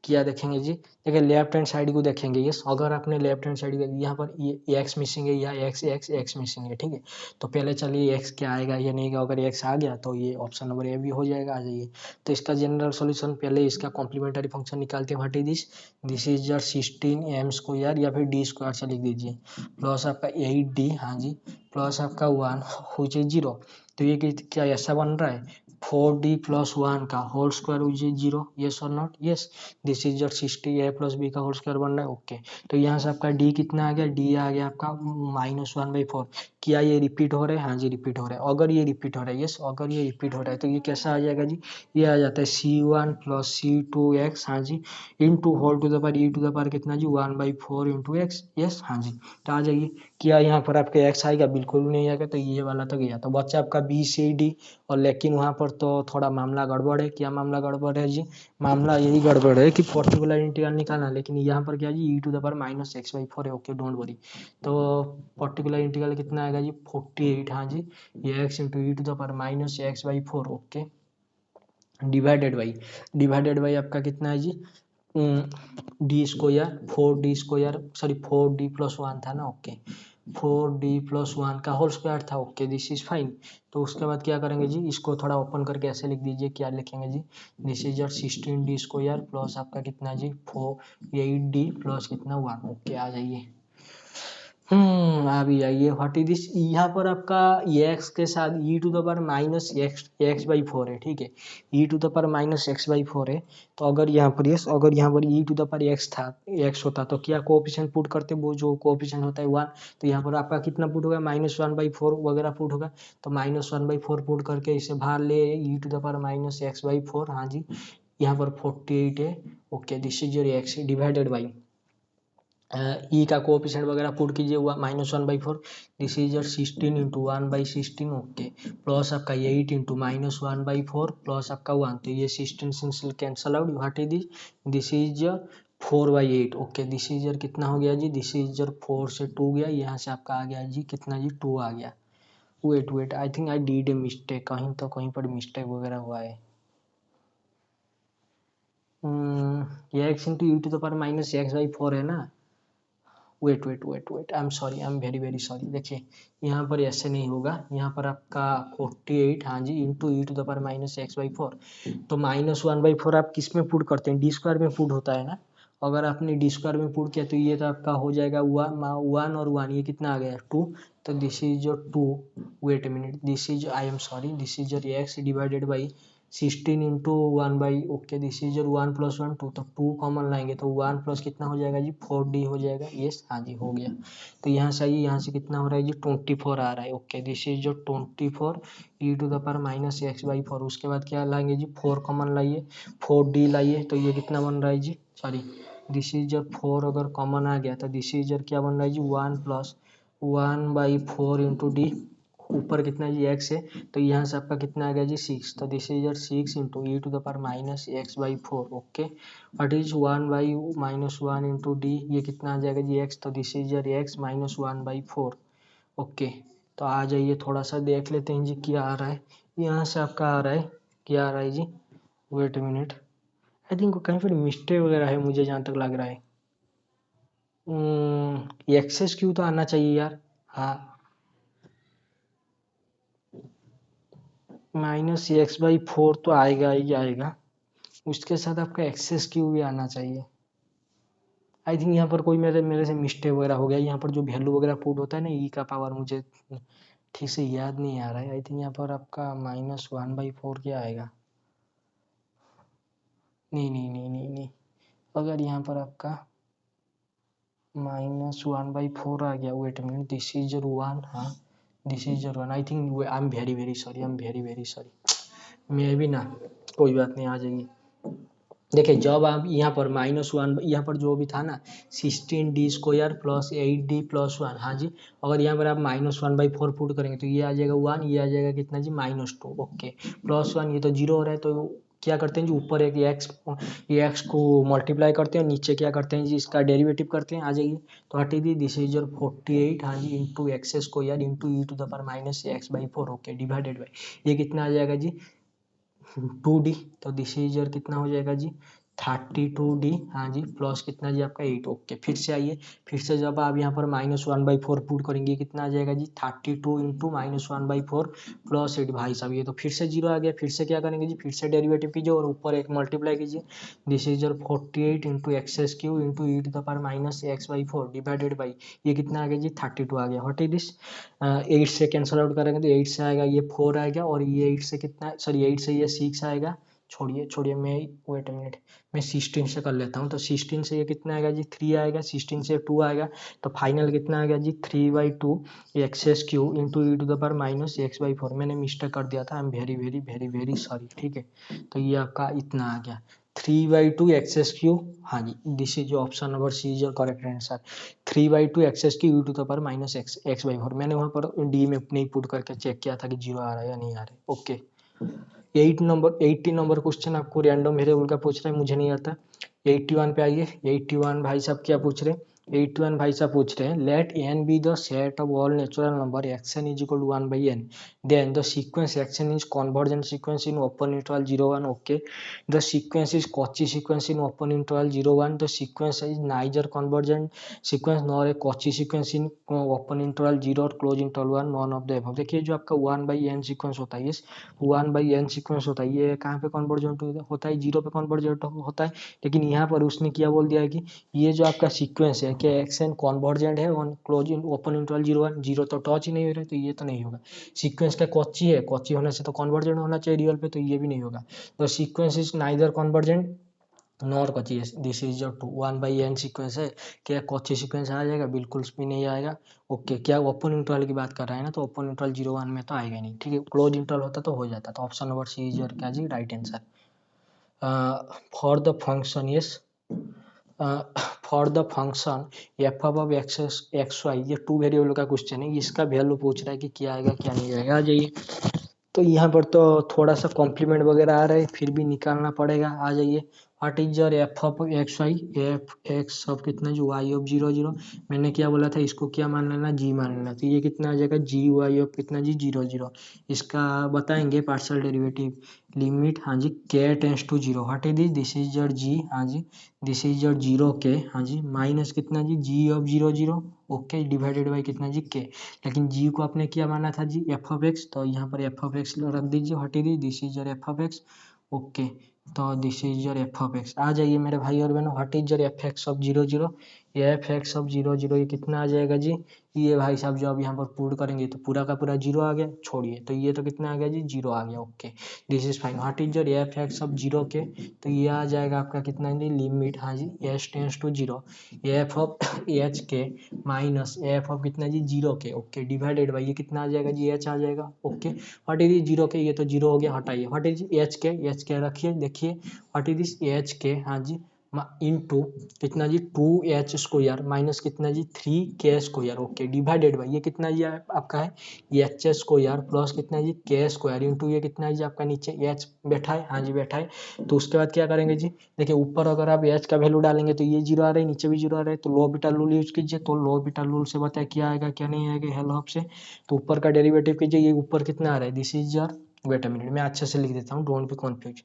क्या देखेंगे जी, देखिए लेफ्ट हैंड साइड को देखेंगे। यस, अगर आपने लेफ्ट हैंड साइड यहाँ पर ये एक्स मिसिंग है, या एक्स मिसिंग है, ठीक है। तो पहले चलिए एक्स क्या आएगा या नहीं, अगर एक्स आ गया तो ये ऑप्शन नंबर ए भी हो जाएगा। आ जाइए, तो इसका जनरल सॉल्यूशन पहले इसका कॉम्प्लीमेंट्री फंक्शन निकालते हैं। What is this is your 16m² या फिर d² से लिख दीजिए, प्लस आपका 8d, हाँ जी, प्लस आपका 1 हुई 0। तो ये क्या ऐसा बन रहा है, 4d प्लस 1 का whole square which is 0, yes और not, yes. This is your 60a plus b का होल स्क्वायर बन रहा है, ओके। तो यहाँ से आपका d कितना आ गया, d आ गया आपका -1/4। क्या ये रिपीट हो रहा है, हाँ जी रिपीट हो रहा है। अगर ये रिपीट हो रहा है, यस, अगर ये रिपीट हो रहा है तो ये कैसा आ जाएगा जी, ये आ जाता है c1 प्लस c2x, हाँ जी, into whole to the power e to the power कितना जी 1/4 इंटू एक्स, यस, हाँ जी। तो आ जाइए, क्या यहाँ पर आपके एक्स आएगा, बिल्कुल नहीं आएगा, तो ये वाला तो गया। तो बच्चा आपका बी सी डी, और लेकिन वहाँ पर तो थोड़ा मामला गड़बड़ है। क्या मामला गड़बड़ है जी, मामला यही गड़बड़ है कि पर्टिकुलर इंटीग्रल निकालना, लेकिन यहाँ पर क्या जी e to the power -x/4 है, ओके डोंट वरी। तो पर्टिकुलर इंटीग्रल कितना आएगा जी 48, हाँ जी, ये x into e to the power -x/4, okay, divided by आपका कितना है जी d², 4d², sorry 4d plus 1 था ना, ओके, 4d+1 का होल स्क्वायर था, ओके, दिस इज फाइन। तो उसके बाद क्या करेंगे जी, इसको थोड़ा ओपन करके ऐसे लिख दीजिए, क्या लिखेंगे जी, this is your 16d² plus आपका कितना जी 8d प्लस कितना 1, ओके। आ जाइए, अभी आइए, व्हाट इज दिस, यहाँ पर आपका एक्स के साथ ई टू द पावर -x/4 है, ठीक है, e to the power -x/4 है। तो अगर यहाँ पर यस, अगर यहाँ पर ई टू द पावर x होता तो क्या कोएफिशिएंट पुट करते, वो जो कोएफिशिएंट होता है 1। तो यहाँ पर आपका कितना पुट होगा, -1/4 वगैरह पुट होगा। तो -1/4 पुट करके इसे बाहर ले ई टू द पावर -x/4, हाँ जी, यहाँ पर 48 है, okay, this is your x divided by e का कोएफिशिएंट वगैरह पुट कीजिए -1/4, this is your 16 into 1/16, okay, plus आपका 8 इंटू -1/4 प्लस आपका 1, तो ये 16 cancel out, what is this is your 4/8, okay, this is your कितना हो गया जी, दिस इज योर 4 से 2 गया, यहाँ से आपका आ गया जी कितना जी 2 आ गया। Wait I think I did a mistake, कहीं तो कहीं पर मिस्टेक वगैरह हुआ है। ये x into e to the power -x/4 है ना, wait I am sorry, I am very very sorry. देखिए यहाँ पर ऐसे नहीं होगा, यहाँ पर आपका 48, हाँ जी, into e to the power -x/4। तो -1/4 आप किस में पुट करते हैं, d² में पुट होता है ना। अगर आपने d² में पुट किया तो ये तो आपका हो जाएगा 1 और 1, ये कितना आ गया 2। तो this is your 2, wait a minute, this is I am sorry, this is your x divided by 16 into 1/, okay, this is your 1 + 1 2, तो 2 कॉमन लाएंगे तो 1 प्लस कितना हो जाएगा जी 4d हो जाएगा, यस, हाँ जी हो गया। तो यहाँ से आइए, यहाँ से कितना हो रहा है जी 24 आ रहा है, ओके, दिस इज जो 24 ई टू द पावर -x/4। उसके बाद क्या लाएंगे जी 4 कॉमन लाइए, 4d लाइए, तो ये कितना बन रहा है जी, सॉरी, दिस इज योर 4 अगर कॉमन आ गया तो दिस इज योर क्या बन रहा है जी 1 + 1/4 इंटू डी, ऊपर कितना जी x है, तो यहाँ से आपका कितना आ गया जी 6। तो this is your 6 into e to the power -x/4, okay, what is 1/-1 into d, ये कितना आ जाएगा जी x। तो this is your x -1/4, okay. तो आ जाइए, थोड़ा सा देख लेते हैं जी क्या आ रहा है। यहाँ से आपका आ रहा है, क्या आ रहा है जी, wait a minute, I think कहीं पर मिस्टेक वगैरह है, मुझे जहाँ तक लग रहा है। एक्सेस क्यू तो आना चाहिए यार, हाँ, -x/4 तो आएगा ही आएगा, उसके साथ आपका एक्सेस क्यू भी आना चाहिए। आई थिंक यहाँ पर कोई मेरे से मिस्टेक वगैरह हो गया, यहाँ पर जो वैल्यू वगैरह पुट होता है ना ई का पावर, मुझे ठीक से याद नहीं आ रहा है। आई थिंक यहाँ पर आपका -1/4 क्या आएगा, नहीं, अगर यहाँ पर आपका -1/4 आ गया, wait minute, this is your 1, हाँ, this is your 1, I think I am very very sorry, I am very very sorry, मैं भी ना, कोई बात नहीं, आ जाएगी। देखिए जब आप यहाँ पर -1, यहाँ पर जो भी था ना 16d² प्लस 8d प्लस 1, हाँ जी, अगर यहाँ पर आप -1/4 पुट करेंगे तो ये आ जाएगा 1, ये आ जाएगा कितना जी -2, ओके, +1, ये तो 0 हो रहा है, तो क्या करते हैं जी, ऊपर एक एक्स को मल्टीप्लाई करते हैं, नीचे क्या करते हैं जी, इसका डेरिवेटिव करते हैं। आ जाइए, तो हट दी, दिस इज योर 48 हाँ जी into x square into e to the power minus x by 4 okay divided by ये कितना आ जाएगा जी 2d। तो दिस इज योर कितना हो जाएगा जी 32d हाँ जी प्लस कितना जी आपका 8 ओके। फिर से आइए, फिर से जब आप यहाँ पर -1/4 पुट करेंगे कितना आ जाएगा जी 32 इंटू -1/4 प्लस 8 भाई साहब ये तो फिर से जीरो आ गया। फिर से क्या करेंगे जी, फिर से डेरिवेटिव कीजिए और ऊपर एक मल्टीप्लाई कीजिए। This is your 48 into x cube into e to the power minus x/4 divided by ये कितना आ गया जी 32 आ गया। व्हाट इज दिस 8 से कैंसिल आउट करेंगे तो 8 से आएगा ये 4 आएगा और ये 8 से कितना सॉरी 8 से ये 6 आएगा। छोड़िए छोड़िए मैं वेट अ मिनट, मैं 16 से कर लेता हूँ। तो 16 से ये कितना आएगा जी 3 आएगा, 16 से 2 आएगा तो फाइनल कितना आ गया जी 3/2 x cube into e to the power minus x/4। मैंने मिस्टेक कर दिया था, I am very very very very sorry. ठीक है, तो ये आपका इतना आ गया 3/2 एक्स क्यू हाँ जी, this is option number C is your correct answer. 3/2 x q e to the power minus x/4। मैंने वहाँ पर डी में नहीं पुट करके चेक किया था कि जीरो आ रहा है या नहीं आ रहा है। ओके, 80 नंबर क्वेश्चन आपको रैंडम वेरिएबल का पूछ रहा है, मुझे नहीं आता। 81 पे आइए। 81 भाई साहब क्या पूछ रहे हैं, 81 भाई साहब पूछ रहे हैं let n be the set of all natural number xn is equal to 1/n then the sequence xn is convergent sequence in open interval 0 1 okay. The sequence is Cauchy sequence in open interval 0 1 the sequence is neither convergent sequence nor a Cauchy sequence in open interval 0 और close interval 1 none of the above. देखिए जो आपका 1/n sequence होता है, 1/n sequence होता है, ये कहाँ पे कन्वर्जेंट होता है, 0 पे कन्वर्जेंट होता है। लेकिन यहाँ पर उसने क्या बोल दिया है कि ये जो आपका सीक्वेंस है क्या एक्सन कन्वर्जेंट है ऑन क्लोज ओपन इंटरवल 0 1 0 तो टच ही नहीं हो रहा है, तो ये तो नहीं होगा। सीक्वेंस का कॉची है, कॉची होने से तो कन्वर्जेंट होना चाहिए रियल पे, तो ये भी नहीं होगा। तो sequence is neither convergent nor Cauchy, this is your 1/n sequence है। क्या कॉची सीक्वेंस आ जाएगा, बिल्कुल भी नहीं आएगा। ओके, क्या ओपन इंटरवल की बात कर रहा है ना, तो ओपन इंटरवल 0 1 में तो आएगा नहीं। ठीक है, क्लोज इंटरवल होता तो हो जाता। तो option number C is your क्या जी right answer. For the function yes for the function f of x y, ये 2 वेरिएबल का क्वेश्चन है, इसका वैल्यू पूछ रहा है कि क्या आएगा क्या नहीं आएगा। आ जाइए, तो यहाँ पर तो थोड़ा सा कॉम्प्लीमेंट वगैरह आ रहा है, फिर भी निकालना पड़ेगा। आ जाइए, what is your f of x y, f x of कितना जो वाई ऑफ 0 0। मैंने क्या बोला था, इसको क्या मान लेना जी मान लेना, तो ये कितना आ जाएगा जी वाई ऑफ कितना जी 0 0। इसका बताएंगे पार्शियल डेरिवेटिव लिमिट हाँ जी के tends to 0। What is this is your जी हाँ जी, दिस इज योर 0 के हाँ जी माइनस कितना जी जी ऑफ 0 0 ओके डिवाइडेड बाई कितना जी के। लेकिन जी को आपने क्या माना था जी एफ ऑफ एक्स, तो यहाँ पर एफ ऑफ एक्स रख दीजिए। हटी दी, this is your f of x okay. तो this is your f of x. आ जाइए मेरे भाई और बहनों, what is your f x of 0 0, f x of 0 0 ये कितना आ जाएगा जी, ये भाई साहब जो अब यहाँ पर पुट करेंगे तो पूरा का पूरा 0 आ गया। छोड़िए, तो ये तो कितना आ गया जी 0 आ गया okay. This is fine. What is your f x of 0 के, तो ये आ जाएगा आपका कितना जी लिमिट हाँ जी h tends to 0 f of H के माइनस एफ ऑफ कितना जी 0 के ओके डिवाइडेड बाई ये कितना आ जाएगा जी एच आ जाएगा ओके। व्हाट इज 0 के, ये तो 0 हो गया, हटाइए। व्हाट इज एच के रखिए, देखिए what is this H K हाँ जी इंटू कितना जी 2h स्क्वायर माइनस कितना जी 3k square okay divided by ये कितना जी आपका है एच स्क्वायर प्लस कितना जी के स्क्वायर इंटू ये कितना है जी आपका नीचे एच बैठा है हाँ जी बैठा है। तो उसके बाद क्या करेंगे जी, देखिए ऊपर अगर आप एच का वैल्यू डालेंगे तो ये 0 आ रहा है, नीचे भी 0 आ रहा है, तो लो बीटा रूल यूज कीजिए। तो लो बीटा रूल से बताए क्या आएगा क्या नहीं आएगा हेल्प से। तो ऊपर का डेरिवेटिव कीजिए, ये ऊपर कितना आ रहा है this is your wait a minute मैं अच्छे से लिख देता हूँ, don't be confuse.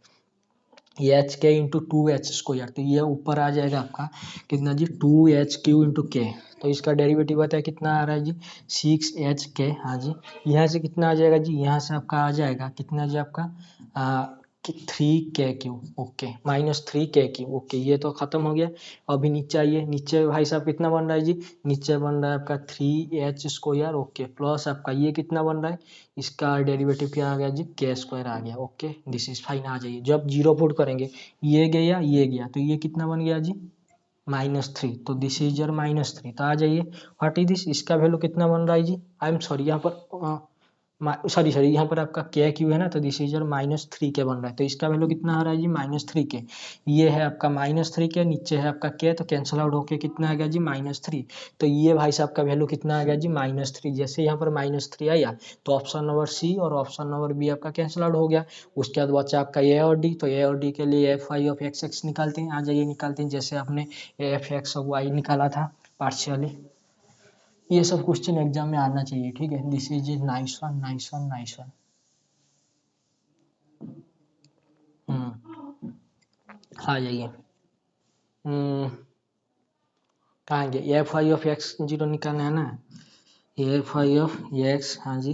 H K into 2h square, तो ये ऊपर आ जाएगा आपका कितना जी 2h क्यू इंटू के। तो इसका डेरिवेटिव आता है कितना आ रहा है जी 6h के हाँ जी। यहाँ से कितना आ जाएगा जी, यहाँ से आपका आ जाएगा कितना जी आपका 3k Q okay -3k Q okay. ये तो खत्म हो गया। अभी नीचे आइए, नीचे भाई साहब कितना बन रहा है जी, नीचे बन रहा है आपका 3h स्क्वायर ओके प्लस आपका ये कितना बन रहा है, इसका डेरिवेटिव क्या आ गया जी के स्क्वायर आ गया ओके। This is fine. आ जाइए, जब 0 पुट करेंगे ये गया तो ये कितना बन गया जी -3, तो दिस इज योर -3। तो आ जाइए, व्हाट इज दिस, इसका वैल्यू कितना बन रहा है जी, आई एम सॉरी यहाँ पर सॉरी सॉरी, यहाँ पर आपका के क्यू है ना, तो दिस इज योर -3k बन रहा है, तो इसका वैल्यू कितना आ रहा है जी -3k। ये है आपका -3k, नीचे है आपका k, तो कैंसिल आउट होके कितना आ गया जी -3। तो ये भाई साहब का वैल्यू कितना आ गया जी -3। जैसे यहाँ पर -3 आया तो ऑप्शन नंबर सी और ऑप्शन नंबर बी आपका कैंसिल आउट हो गया। उसके बाद बचा आपका ए और डी, तो ए और डी के लिए F i of x x निकालते हैं। आ जाइए निकालते हैं, जैसे आपने एफ एक्स ऑफ वाई निकाला था पार्शियली। ये सब क्वेश्चन एग्जाम में आना चाहिए, ठीक है। This is nice one, nice one, nice one. आ जाइए। कहाँ गए, f i of x zero निकालना है ना, एफ आई ऑफ एक्स, हाँ जी,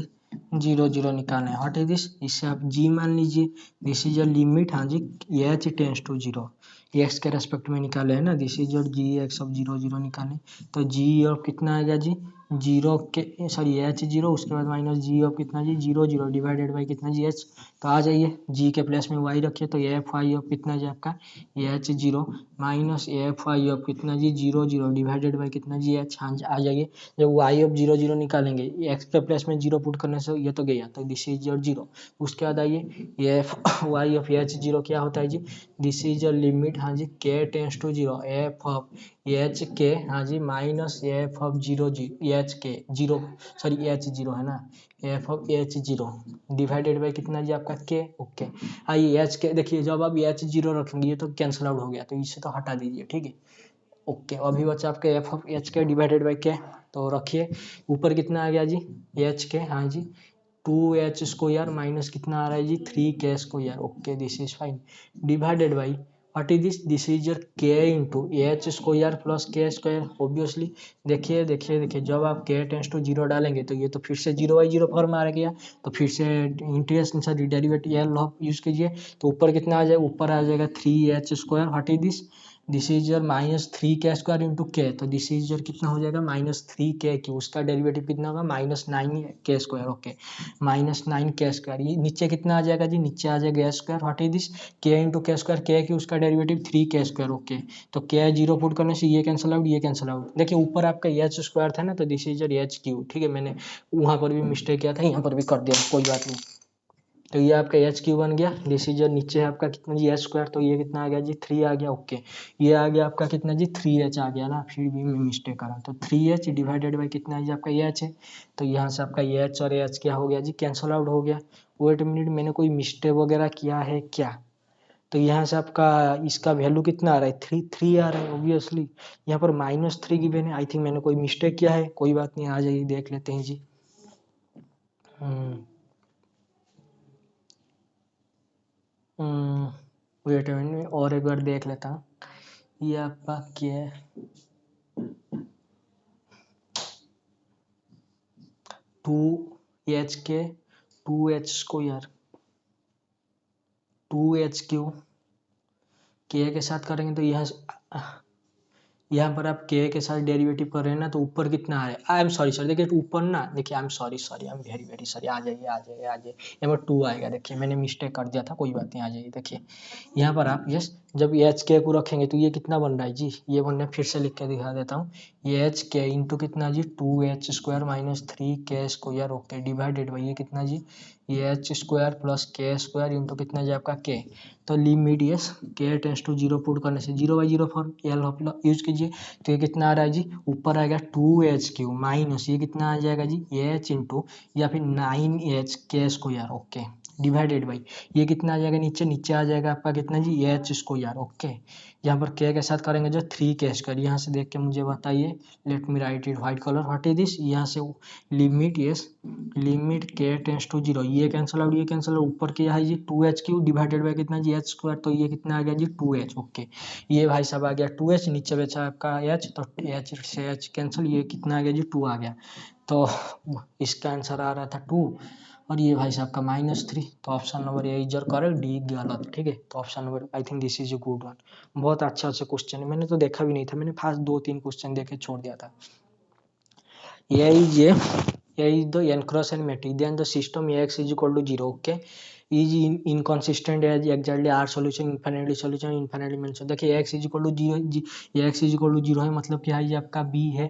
जीरो जीरो निकालना है। व्हाट इज दिस, इससे आप जी मान लीजिए। दिस इज योर लिमिट, हाँ जी, h tends to zero, x के रेस्पेक्ट में निकाले है ना। This is your g x of zero zero निकाले, तो जी ऑफ कितना आ गया जी, जीरो के सॉरी एच जीरो, उसके बाद माइनस जी ऑफ कितना जी, जीरो जीरो डिवाइडेड बाई कितना जी एच। तो आ जाइए, जी के प्लेस में वाई रखिए, तो एफ आई ऑफ कितना जी आपका H zero minus F i of कितना जी, जीरो जीरो डिवाइडेड बाई कितना जी एच। हाँ आ जाइए, जब वाई ऑफ जीरो जीरो निकालेंगे, एक्स के प्लेस में जीरो पुट करने से ये तो गया, तो दिस इज योर जीरो। उसके बाद आइए F Y of H zero क्या होता है जी, दिस इज योर लिमिट, हाँ जी, के tends to zero, F of H K, हाँ जी, माइनस एफ ऑफ जीरो जी H K zero, sorry H zero है ना, F of H zero divided by कितना जी आपका के। ओके, आइए एच के देखिए, जब आप एच जीरो रखेंगे ये तो कैंसिल आउट हो गया, तो इसे तो हटा दीजिए, ठीक है। ओके, अभी बचा आपके एफ ऑफ एच के डिवाइडेड बाई के, तो रखिए। ऊपर कितना आ गया जी, एच के, हाँ जी, 2h² माइनस कितना आ रहा है जी, 3k²। Okay, this is fine, divided by what is this, this is your K into h² plus k²। Obviously देखिए देखिए देखिए, जब आप k टेंस टू जीरो डालेंगे तो ये तो फिर से जीरो बाई जीरो फॉर्म आ गया, तो फिर से integration sorry derivative L use कीजिए, तो ऊपर कितना आ जाएगा, ऊपर आ जाएगा 3h²। What is this, this is your -3k² into के, तो दिस इज योर कितना हो जाएगा -3k क्यू, उसका डेरिवेटिव कितना होगा -9k²। ओके, -9k², ये नीचे कितना आ जाएगा जी, नीचे आ जाएगा स्क्वायर। व्हाट इज दिस, के इंटू के² के की उसका डेरिवेटिव 3k²। ओके, तो के जीरो पुट करने से ये कैंसिल आउट, ये कैंसिल आउट। देखिए ऊपर आपका h² था ना, तो this is your h Q, ठीक है। मैंने वहां पर भी मिस्टेक किया था, यहाँ पर भी कर दिया, कोई बात नहीं। तो ये आपका एच क्यू बन गया, दिस इज नीचे है आपका कितना जी h², तो ये कितना आ गया जी 3 आ गया। ओके, ये आ गया आपका कितना जी 3h आ गया ना, फिर भी मैं मिस्टेक करा, तो 3h डिवाइडेड बाई कितना है जी आपका एच है, तो यहाँ से आपका एच और एच क्या हो गया जी, कैंसल आउट हो गया। वेट मिनट, मैंने कोई मिस्टेक वगैरह किया है क्या, तो यहाँ से आपका इसका वैल्यू कितना आ रहा है, 3 आ रहा है ऑब्वियसली। यहाँ पर -3 गिवन है, आई थिंक मैंने कोई मिस्टेक किया है, कोई बात नहीं, आ जाइए देख लेते हैं जी। वेट मिनट, और एक बार देख लेता हूँ, ये आपका क्या है, 2h के 2h², 2h क्यू के के साथ करेंगे तो यहाँ पर आप के साथ डेरिवेटिव कर रहे हैं ना, तो ऊपर कितना आ रहा है, आई एम सॉरी सर, देखिए ऊपर ना, देखिए I am sorry sorry, I am very very sorry, आ जाइए आ जाइए आ जाइए, यहाँ पर 2 आएगा, देखिए मैंने मिस्टेक कर दिया था, कोई बात नहीं, आ जाइए। देखिए यहाँ पर आप यस, जब एच के को रखेंगे तो ये कितना बन रहा है जी, ये बन रहा है, फिर से लिख के दिखा देता हूँ, ये एच के इंटू कितना जी 2h² minus 3k²। Okay, divided by ये कितना जी, ये h² प्लस k² इंटू कितना जी आपका के, तो लिमिट यस के टेंस टू जीरो पुट करने से zero by zero form L use कीजिए, तो ये कितना आ रहा है जी, ऊपर आएगा 2h क्यू माइनस ये कितना आ जाएगा जी एच इंटू या फिर 9h k²। Okay, divided by ये कितना आ जाएगा, नीचे नीचे आ जाएगा आपका कितना जी h²। ओके, यहाँ पर के साथ करेंगे जो 3k², यहाँ से देख के मुझे बताइए, let me right it white colour, what is this, यहाँ से लिमिट यस, लिमिट के टेंस टू जीरो, ये कैंसिल आउट, ये कैंसिल आउट, ऊपर किया है जी 2h क्यू डिवाइडेड बाई कितना जी h², तो ये कितना आ गया जी 2h। ओके, ये भाई साहब आ गया 2h, नीचे बचा आपका h, तो h से h कैंसिल, ये कितना आ गया जी 2 आ गया, तो इसका आंसर आ रहा था 2, और ये भाई साहब का -3, तो option number A is correct, D गलत, ठीक है। तो option number I think this is a good one, बहुत अच्छा क्वेश्चन है, मैंने तो देखा भी नहीं था, मैंने फास्ट 2-3 क्वेश्चन देखे छोड़ दिया था। A is the n cross n matrix, then the system Ax is equal to 0. Okay, is inconsistent as exactly R solution, infinitely mention। देखिए Ax is equal to 0, Ax is equal to 0 है, मतलब क्या है, ये आपका B है,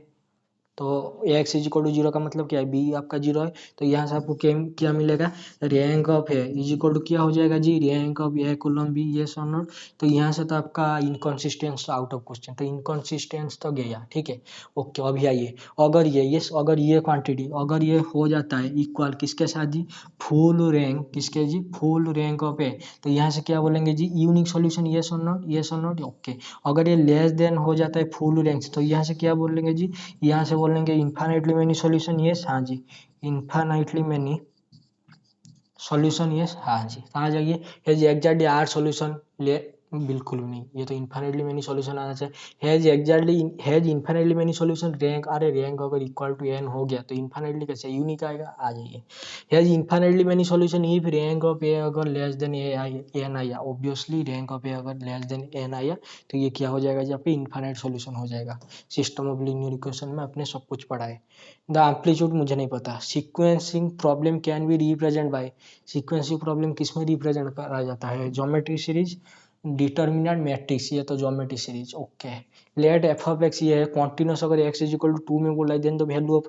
तो x is equal to zero का मतलब क्या है, बी आपका जीरो है, तो यहाँ से आपको क्या मिलेगा, rank of A is equal to क्या हो जाएगा जी, rank of A column B, yes और नॉट। तो यहाँ से तो आपका इनकॉन्सिस्टेंस आउट ऑफ क्वेश्चन, तो इनकॉन्सिस्टेंस तो गया, ठीक है। ओके, अभी आइए, अगर ये यस अगर ये क्वांटिटी अगर ये हो जाता है इक्वल किसके साथ जी, फुल रैंक किसके जी, फुल रैंक ऑफ ए, तो यहाँ से क्या बोलेंगे जी, यूनिक सॉल्यूशन, यस और नॉट, यस और नॉट। ओके, अगर ये लेस देन हो जाता है फुल रैंक, तो यहाँ से क्या बोलेंगे जी, यहाँ से बोलेंगे इन्फाइनाइटली मेनी सॉल्यूशन, यस, हाँ जी, इन्फाइनाइटली मेनी सॉल्यूशन, यस, हाँ जी। आ जाइए, हैज एग्जैक्टली आर सॉल्यूशन, ले बिल्कुल भी नहीं, ये तो इन्फाइनाइटली मेनी सॉल्यूशन आना चाहिए। Has infinitely many solution, rank, अरे रैंक अगर इक्वल टू एन हो गया तो इन्फाइनाइटली कैसे, यूनिक आएगा। आ जाइए, has infinitely many solution if rank of A अगर लेस देन एन आया, ऑब्वियसली रैंक ऑफ ए अगर लेस देन एन आया तो ये क्या हो जाएगा जी, आपका इन्फाइनाइट सॉल्यूशन हो जाएगा। सिस्टम ऑफ लीनियर इक्वेशन में आपने सब कुछ पढ़ा है। द एम्पलीट्यूड मुझे नहीं पता। Sequencing problem can be represent by, sequencing problem किस में रिप्रेजेंट करा जाता है, ज्योमेट्री सीरीज, डिटर्मिनेंट मैट्रिक्स, ये तो geometry series. Okay, let f of x ये है कॉन्टिन्यूस, अगर एक्स इज इक्वल टू 2 में बोला है देन तो वैल्यू ऑफ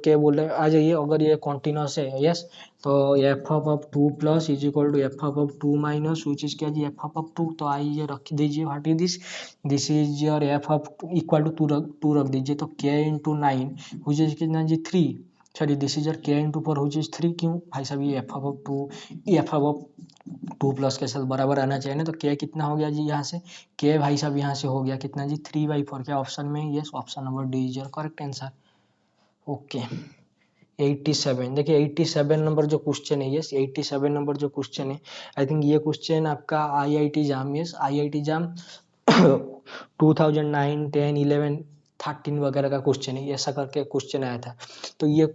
के बोले आ जाइए, अगर ये कॉन्टिन्यूस है यस, तो f of 2 plus is equal to f of 2 minus which is क्या जी, एफ ऑफ 2, तो आइए रख दीजिए, what is this, this is your f of equal to 2 रख दीजिए, तो के इंटू 9 विच इज कितना जी 3, sorry this is your K into 4 which is 3, क्यों भाई साहब ये एफ ऑफ 2 प्लस के साथ बराबर आना चाहिए ना, तो के कितना हो गया जी, यहाँ से के भाई साहब यहाँ से हो गया कितना जी 3/4, क्या ऑप्शन में, yes, option number d is your correct answer. Okay, 87, देखिए 87 नंबर जो क्वेश्चन है, यस 87 नंबर जो क्वेश्चन है, आई थिंक ये क्वेश्चन आपका आईआईटी जाम, यस आईआईटी जाम 2009, 10, 11, 13 वगैरह का क्वेश्चन है, ऐसा करके क्वेश्चन आया था। तो ये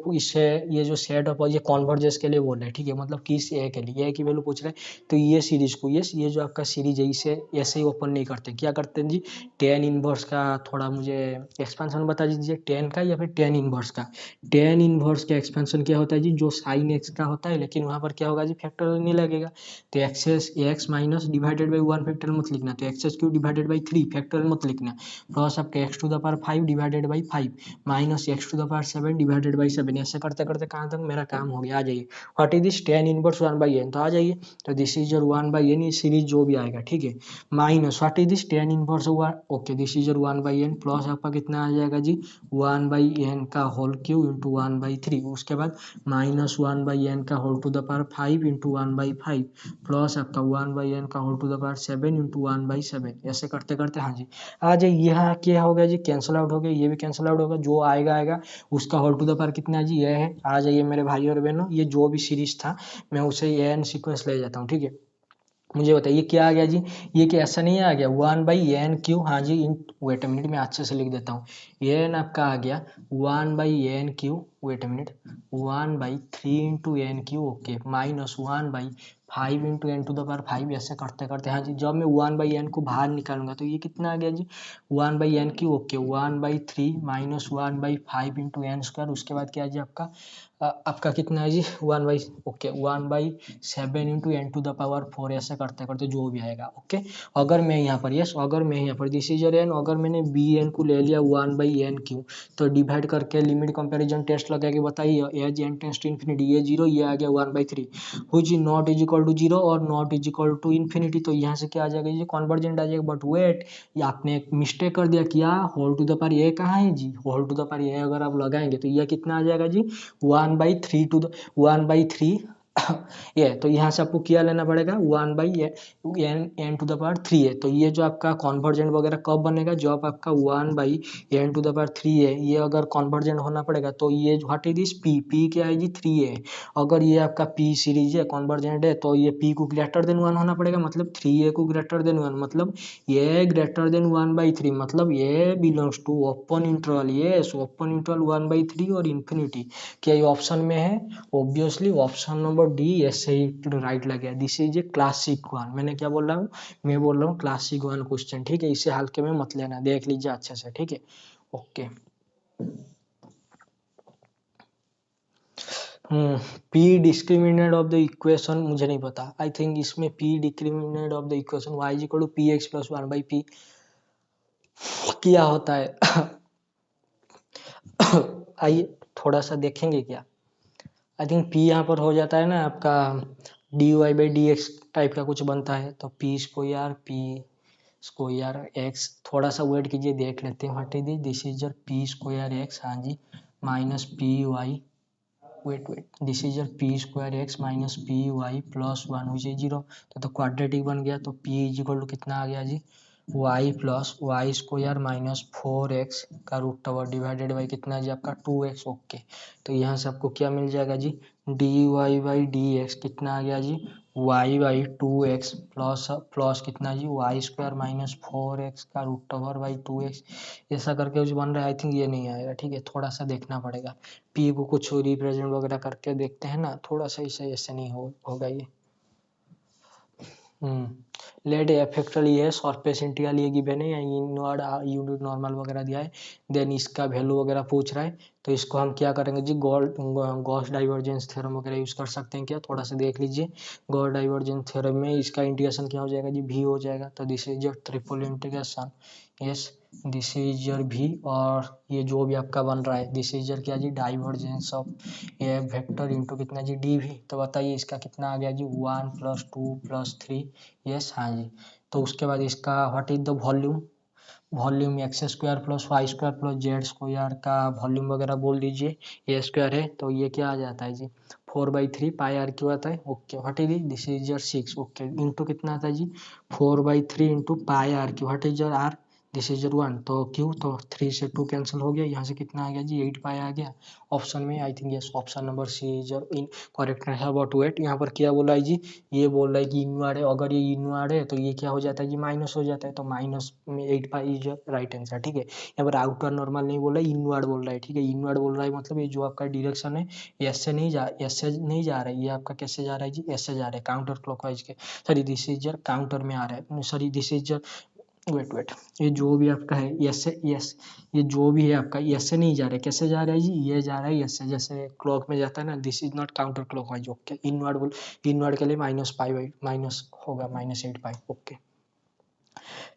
जो सेट ऑफ ये कॉन्वर्जेंस के लिए बोल रहे हैं, ठीक है, मतलब किस ए के लिए, ए की वैल्यू पूछ रहे हैं, तो ये सीरीज को, ये जो आपका सीरीज है इसे ऐसे ही ओपन नहीं करते, क्या करते हैं जी, टेन इनवर्स का थोड़ा मुझे एक्सपेंशन बता दीजिए, टेन का या फिर टेन इनवर्स का। टेन इनवर्स का एक्सपेंशन क्या होता है जी, जो साइन एक्स का होता है, लेकिन वहाँ पर क्या होगा जी, फैक्टर नहीं लगेगा, तो x minus divided by 1 factor मत लिखना, तो x q divided by 3 factor मत लिखना, प्लस आपका x to the power 5 divided by 5 minus x to the power 7 divided by 7, ऐसे करते करते कहाँ तक मेरा काम हो गया। आ जाइए, what is this, tan inverse 1/n, तो आ जाइए, तो दिस इज योर 1/n, ये सीरीज जो भी आएगा, ठीक है, minus what is this, tan inverse 1, okay this is your 1/n, plus आपका कितना आ जाएगा जी 1/n का होल क्यूब इंटू 1/3, उसके बाद माइनस 1/n का whole to the power 5 into 1/5 plus आपका 1/n का whole to the power 7 into 1/7, ऐसे करते करते हाँ जी आ जाइए, यहाँ क्या हो गया जी, कैंसिल आउट हो गया, ये भी कैंसिल आउट होगा, जो आएगा आएगा, उसका होल टू द पावर कितना है जी, ये है। आ जाइए मेरे भाई और बहनों, ये जो भी सीरीज था मैं उसे एन सीक्वेंस ले जाता हूँ, ठीक है। मुझे बताइए क्या आ गया जी, ये क्या ऐसा नहीं आ गया 1/n क्यू, हाँ जी, वेट अ मिनट मैं अच्छे से लिख देता हूँ, एन आपका आ गया 1/n q, wait a minute 1/3 into n q, okay, minus 1/5 into n to the power 5, ऐसे करते करते हाँ जी, जब मैं 1/n को बाहर निकालूंगा तो ये कितना आ गया जी 1/n q, okay, 1/3 minus 1/5 into n square, उसके बाद क्या है जी आपका कितना है जी 1/7 into n to the power 4, ऐसे करते करते जो भी आएगा। ओके, अगर मैं यहाँ पर अगर मैं यहाँ पर दिस इज एन, अगर मैंने बी एन को ले लिया 1/n क्यू, तो डिवाइड करके लिमिट कंपैरिजन टेस्ट लगा के बताइए, as n tends to infinity, ये 0, ये आ गया 1/3, हुई जी नॉट इज इक्वल टू 0 और naught is equal to infinity, तो यहाँ से क्या आ जाएगा ये कॉन्वर्जेंट आ जाएगा, बट वेट, ये आपने एक मिस्टेक कर दिया, क्या होल टू द पावर ये कहाँ है जी, होल टू द पावर ये अगर आप लगाएंगे तो यह कितना आ जाएगा जी 1/3 ये, तो यहाँ से आपको क्या लेना पड़ेगा 1/n टू द पावर 3 है, तो ये जो आपका कॉन्वर्जेंट वगैरह कब बनेगा, जब आपका 1/n टू द पावर 3 है, ये अगर कॉन्वर्जेंट होना पड़ेगा, तो ये व्हाट इज दिस पी क्या है जी 3 है, अगर ये आपका पी सीरीज है कॉन्वर्जेंट है, तो ये पी को ग्रेटर देन 1 होना पड़ेगा, मतलब 3a को ग्रेटर देन 1, मतलब ये ग्रेटर देन 1/3, मतलब ये बिलोंग्स टू ओपन इंटरवल, ये ओपन इंटरवल 1/3 और इन्फिनिटी, क्या ये ऑप्शन में है, ऑब्वियसली ऑप्शन नंबर डी ऐसे ही राइट लग गया, this is a classic one, मैंने क्या बोल रहा हूँ, मैं बोल रहा हूँ क्लासिक वन क्वेश्चन, ठीक है, इसे हल्के में मत लेना, देख लीजिए अच्छे से, ठीक है। Okay, p discriminant of the equation मुझे नहीं पता, आई थिंक इसमें p discriminant of the equation y is equal to p x plus 1/p क्या होता है आइए थोड़ा सा देखेंगे क्या। आई थिंक पी यहाँ पर हो जाता है ना आपका d Y by D x type का कुछ बनता है, तो पी स्क्वायर एक्स, थोड़ा सा वेट कीजिए देख लेते हैं। What is this is your P square X, हाँ जी, minus P Y, wait this is your P square X minus P Y plus one which is zero, तो क्वाड्रेटिक बन गया। तो पी इज इक्वल टू कितना आ गया जी, Y plus Y square minus 4x का रूट ओवर डिवाइडेड बाई कितना जी आपका 2x। ओके, तो यहाँ से आपको क्या मिल जाएगा जी, D Y by D X कितना आ गया जी, Y by 2x plus plus कितना जी वाई स्क्वायर माइनस 4x का रूट ओवर बाई 2x। ऐसा करके जो बन रहा है, आई थिंक ये नहीं आएगा, ठीक है, थोड़ा सा देखना पड़ेगा। पी को कुछ रिप्रेजेंट वगैरह करके देखते हैं ना, थोड़ा सा ऐसे नहीं होगा ये। लेट फैक्टोरियल ये सरफेस इंटीग्रल ये गिवन है या इनवर्ड यूनिट नॉर्मल वगैरह दिया है, देन इसका वैल्यू वगैरह पूछ रहा है, तो इसको हम क्या करेंगे जी, गॉस डाइवर्जेंस थ्योरम वगैरह यूज कर सकते हैं क्या, थोड़ा सा देख लीजिए। गॉस डाइवर्जेंस थ्योरम में इसका इंटीग्रेशन क्या हो जाएगा जी, भी हो जाएगा, तो this is your triple integration, yes this is your भी, और ये जो भी आपका बन रहा है दिस इज योर क्या जी, divergence of A vector into कितना जी डी भी। तो बताइए इसका कितना आ गया जी, 1 + 2 + 3, यस हाँ जी। तो उसके बाद इसका what is the volume, volume x square plus Y square plus z square का वॉल्यूम वगैरह बोल दीजिए, ए स्क्वायर है तो ये क्या आ जाता है जी, 4/3 पाई आर क्यू आता है। Okay, what is this is your 6, okay, into कितना आता है जी, 4/3 into pi r q, what is your r, this is your 1, तो क्यू, तो 3 से 2 कैंसिल हो गया, यहाँ से कितना आ गया जी 8 पाई आ गया। ऑप्शन में I think yes, option number C is your incorrect है अबाउट वेट। यहाँ पर क्या बोला है जी, ये बोल रहा है कि इनवर्ड है, अगर ये इनवर्ड है तो ये क्या हो जाता है जी, माइनस हो जाता है, तो माइनस में 8 पाई इज राइट आंसर, ठीक है। यहाँ पर आउटर नॉर्मल नहीं बोल रहा है, इनवर्ड बोल रहा है, ठीक है, इनवर्ड बोल रहा है मतलब ये जो आपका डायरेक्शन है एस से नहीं जा रहा है, ये आपका कैसे जा रहा है जी, एस से जा रहा है, काउंटर क्लॉकवाइज के, sorry this is your counter में आ रहा है, sorry this is your wait ये जो भी आपका है यस से, यस ये जो भी है आपका यस से नहीं जा रहा है, कैसे जा रहा है जी, ये जा रहा है यस से, जैसे क्लॉक में जाता है ना, this is not counter clockwise. Okay, inward बोल, इनवर्ड के लिए माइनस पाई बाई माइनस होगा -8 pi. Okay,